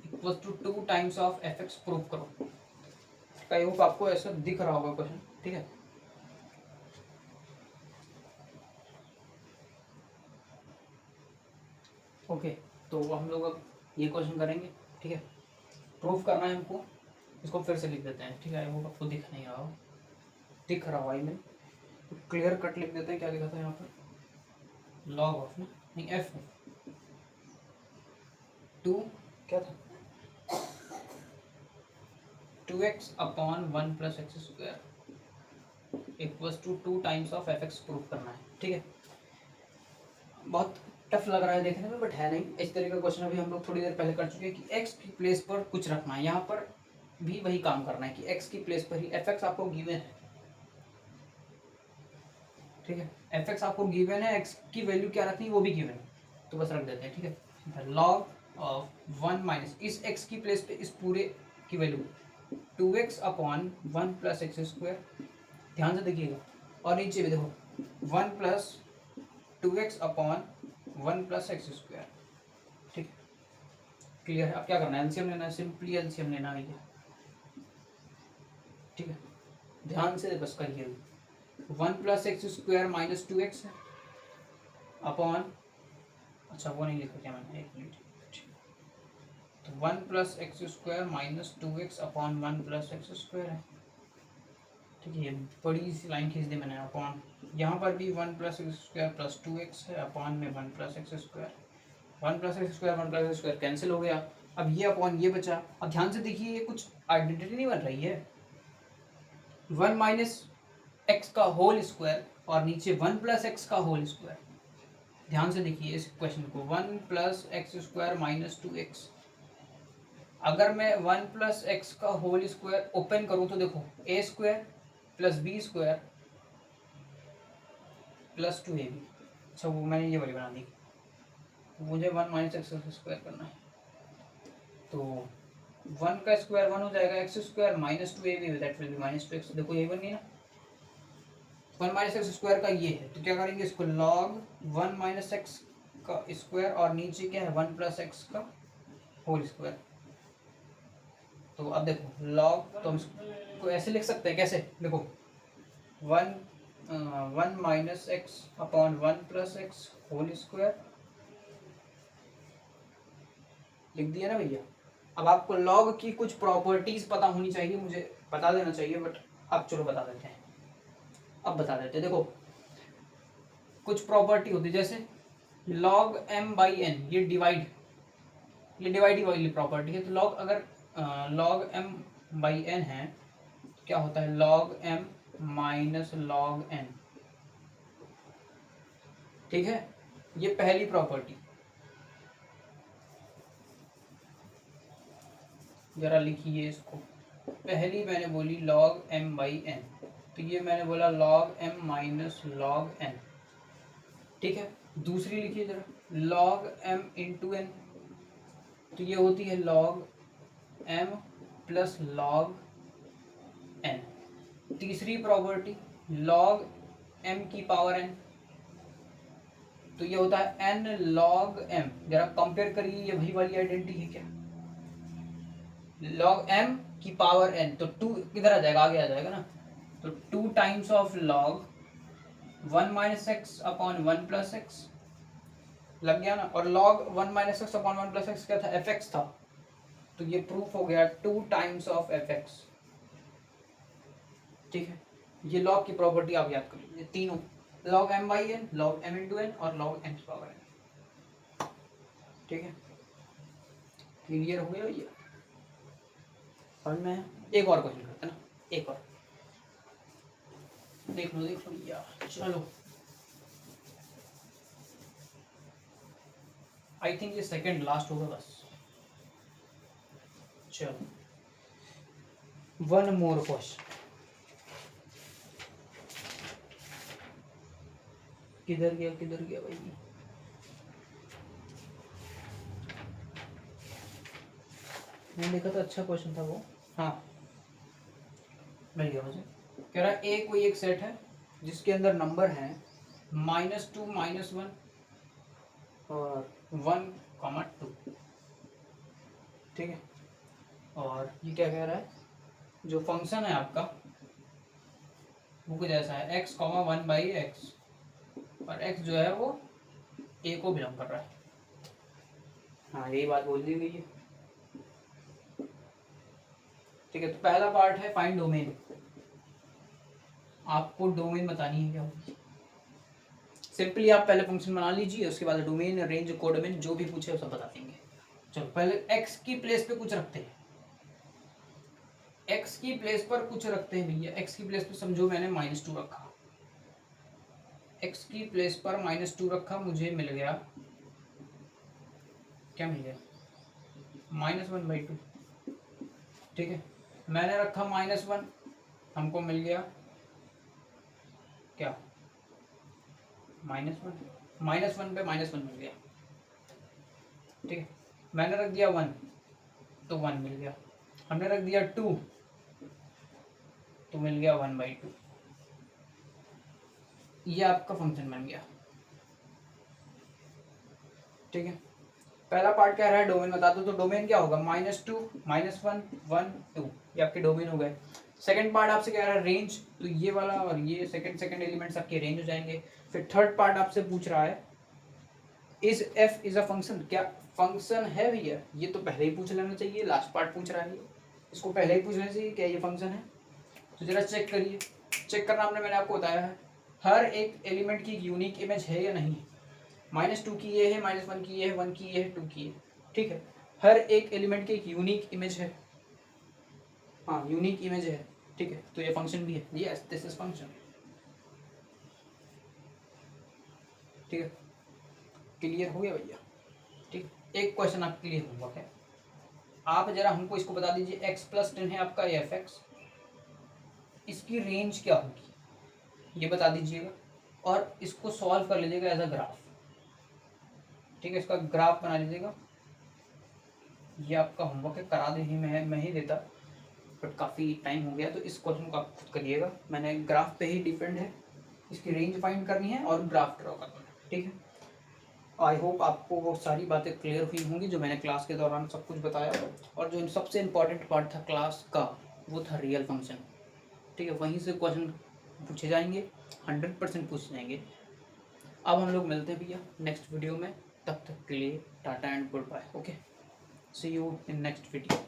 equals to 2 times of fx prove करो। आई होप आपको ऐसा दिख रहा होगा क्वेश्चन, ठीक है। ओके, तो हम लोग अब ये क्वेश्चन करेंगे, ठीक है। प्रूफ करना है हमको, इसको फिर से लिख देते हैं, ठीक है। आई होप आपको दिख नहीं रहा हो, दिख रहा हुआ में क्लियर कट लिख देते हैं। क्या लिखा था यहाँ पर, लॉग ऑफ ना, नहीं एफ 2 क्या था, 2x upon 1 plus X square equals to 2 times of F X proof करना है। ठीक है, बहुत टफ लग रहा है देखने में बट है नहीं। इस तरह का क्वेश्चन अभी हम लोग थोड़ी देर पहले कर चुके हैं कि एक्स की प्लेस पर कुछ रखना है। यहाँ पर भी वही काम करना है कि एक्स की प्लेस पर ही एफ एक्स आपको गिवन है। ठीक है, एफ एक्स आपको गिवन है, एक्स की वैल्यू क्या रखनी है वो भी गिवन है, तो बस रख देते हैं। ठीक है, लॉग ऑफ 1 माइनस इस एक्स की प्लेस पे इस पूरे की value 2x upon 1 plus X square, ध्यान से देखिएगा, और नीचे भी देखो 1 plus 2x upon 1 plus X square. ठीक है, क्लियर है। अब क्या करना है, एलसीएम लेना है, सिंपली एलसीएम लेना है। ठीक है, ध्यान से बस करिए। 1 plus X square minus 2x है अपॉन, अच्छा वो नहीं लिखा क्या मैंने, एक मिनट, तो 1 plus X square minus 2x upon 1 plus X square है। ठीक है, ये बड़ी सी लाइन खींच दी मैंने, अपॉन यहाँ पर भी 1 plus X square plus 2x है, अपॉन में 1 plus X square, 1 plus X square 1 plus X square cancel हो गया। अब ये अपॉन ये बचा। अब ध्यान से देखिए, ये कुछ आइडेंटिटी नहीं बन रही है। 1 माइनस एक्स का होल स्क्वायर और नीचे 1 प्लस एक्स का होल स्क्वायर। ध्यान से देखिए इस क्वेश्चन को, 1 plus X square minus 2x। अगर मैं 1 प्लस एक्स का होल स्क्वायर ओपन करूं तो देखो A square plus B square plus 2ab। अच्छा वो मैंने ये वाली बना दी, मुझे 1 माइनस एक्स स्क्वायर करना है, तो 1 का स्क्वायर 1 हो जाएगा, x square minus 2ab that will B minus 2x। देखो ये बन गई ना, 1 माइनस एक्स स्क्वायर का ये है, तो क्या करेंगे इसको लॉग 1 माइनस एक्स का स्क्वायर और नीचे क्या है 1 प्लस एक्स का होल स्क्वायर। तो अब देखो लॉग, तो हम इसको ऐसे लिख सकते हैं, कैसे देखो 1 minus x upon 1 plus x whole square लिख दिया ना भैया। अब आपको लॉग की कुछ प्रॉपर्टीज पता होनी चाहिए, मुझे बता देना चाहिए, बट अब चलो बता देते हैं। अब बता देते हैं, देखो कुछ प्रॉपर्टी होती है जैसे log m बाई n, ये डिवाइड वाली प्रॉपर्टी है। तो log अगर log m बाई n है तो क्या होता है log m minus log n। ठीक है, ये पहली प्रॉपर्टी, जरा लिखिए इसको। पहली मैंने बोली log m बाई n, तो ये मैंने बोला log m minus log n। ठीक है, दूसरी लिखिए जरा log m इंटू n, तो ये होती है log m plus log n। तीसरी प्रॉपर्टी log m की पावर n, तो ये होता है n log m। जरा कंपेयर करिए, ये वही वाली आइडेंटिटी है क्या, log m की पावर n, तो 2 किधर आ जाएगा, आगे आ जाएगा ना, तो 2 times of log 1 minus x upon 1 plus x लग गया ना, और log 1 minus x upon 1 plus x क्या था, एफ एक्स था, तो ये प्रूफ हो गया 2 टाइम्स ऑफ एफ एक्स। ठीक है, ये लॉग की प्रॉपर्टी आप याद कर लीजिए तीनों, log m by n, log m into n और log m की पावर n। ठीक है, क्लियर हो गया भैया, समझ में है। एक और क्वेश्चन करते हैं ना, एक और देख लो भैया, चलो आई थिंक ये सेकंड लास्ट होगा बस। चलो वन मोर क्वेश्चन, किधर गया भाई, मैंने देखा था अच्छा क्वेश्चन था वो, हाँ मिल गया मुझे। कह रहा है कोई एक सेट है जिसके अंदर नंबर है -2 -1 और 1, 2। ठीक है, और ये क्या कह रहा है, जो फंक्शन है आपका वो कुछ ऐसा है x, 1 बाई एक्स, और x जो है वो a को बिलोंग कर रहा है। हाँ यही बात बोल दी गई है। ठीक है, तो पहला पार्ट है फाइंड डोमेन, आपको डोमेन बतानी है क्या होगी। सिंपली आप पहले फंक्शन बना लीजिए, उसके बाद डोमेन, रेंज, कोडोमेन जो भी पूछे वो सब बता देंगे। चलो पहले x की प्लेस पे कुछ रखते हैं, एक्स की प्लेस पर कुछ रखते हैं भैया। एक्स की प्लेस पर समझो मैंने -2 रखा, एक्स की प्लेस पर -2 रखा, मुझे मिल गया, क्या मिल गया, -1/2। ठीक है, मैंने रखा -1, हमको मिल गया क्या, -1, -1 पे -1 मिल गया। ठीक है, मैंने रख दिया 1 तो 1 मिल गया, हमने रख दिया 2 तो मिल गया 1/2। ये आपका फंक्शन बन गया। ठीक है, पहला पार्ट कह रहा है डोमेन बता दो, तो डोमेन क्या होगा, -2 -1 1 2, ये आपके डोमेन हो गए। सेकंड पार्ट आपसे कह रहा है रेंज, तो ये वाला और ये सेकंड एलिमेंट्स आपके रेंज हो जाएंगे। फिर थर्ड पार्ट आपसे पूछ रहा है is F is a function, क्या फंक्शन है भैया, ये तो पहले ही पूछ लेना चाहिए, लास्ट पार्ट पूछ रहा है इसको पहले ही पूछ लेना चाहिए क्या ये फंक्शन है। तो जरा चेक करिए, चेक करना मैंने आपको बताया है, हर एक एलिमेंट की यूनिक इमेज है या नहीं। -2 की ये है, -1 की ये है, 1 की ये है, 2 की है। ठीक है, हर एक एलिमेंट की एक यूनिक इमेज है, हाँ यूनिक इमेज है। ठीक है, तो ये फंक्शन भी है, यस दिस इज फंक्शन। ठीक है, क्लियर हो गया भैया। ठीक, एक क्वेश्चन आप क्लियर होगा क्या, आप जरा हमको इसको बता दीजिए, x+10 है आपका एफ एक्स, इसकी रेंज क्या होगी ये बता दीजिएगा, और इसको सॉल्व कर लीजिएगा एज अ ग्राफ। ठीक है, इसका ग्राफ बना लीजिएगा, ये आपका होमवर्क है, करा दे ही मैं ही देता, बट काफ़ी टाइम हो गया, तो इस क्वेश्चन को आप खुद करिएगा, मैंने ग्राफ पे ही डिपेंड है, इसकी रेंज फाइंड करनी है और ग्राफ ड्रॉ करना है। ठीक है, आई होप आपको वो सारी बातें क्लियर हुई होंगी जो मैंने क्लास के दौरान सब कुछ बताया, और जो सबसे इम्पॉर्टेंट पार्ट था क्लास का वो था रियल फंक्शन। ठीक है, वहीं से क्वेश्चन पूछे जाएंगे, 100% पूछे जाएंगे। अब हम लोग मिलते हैं भैया नेक्स्ट वीडियो में, तब तक के लिए tata and good bye. Okay, see you in next video.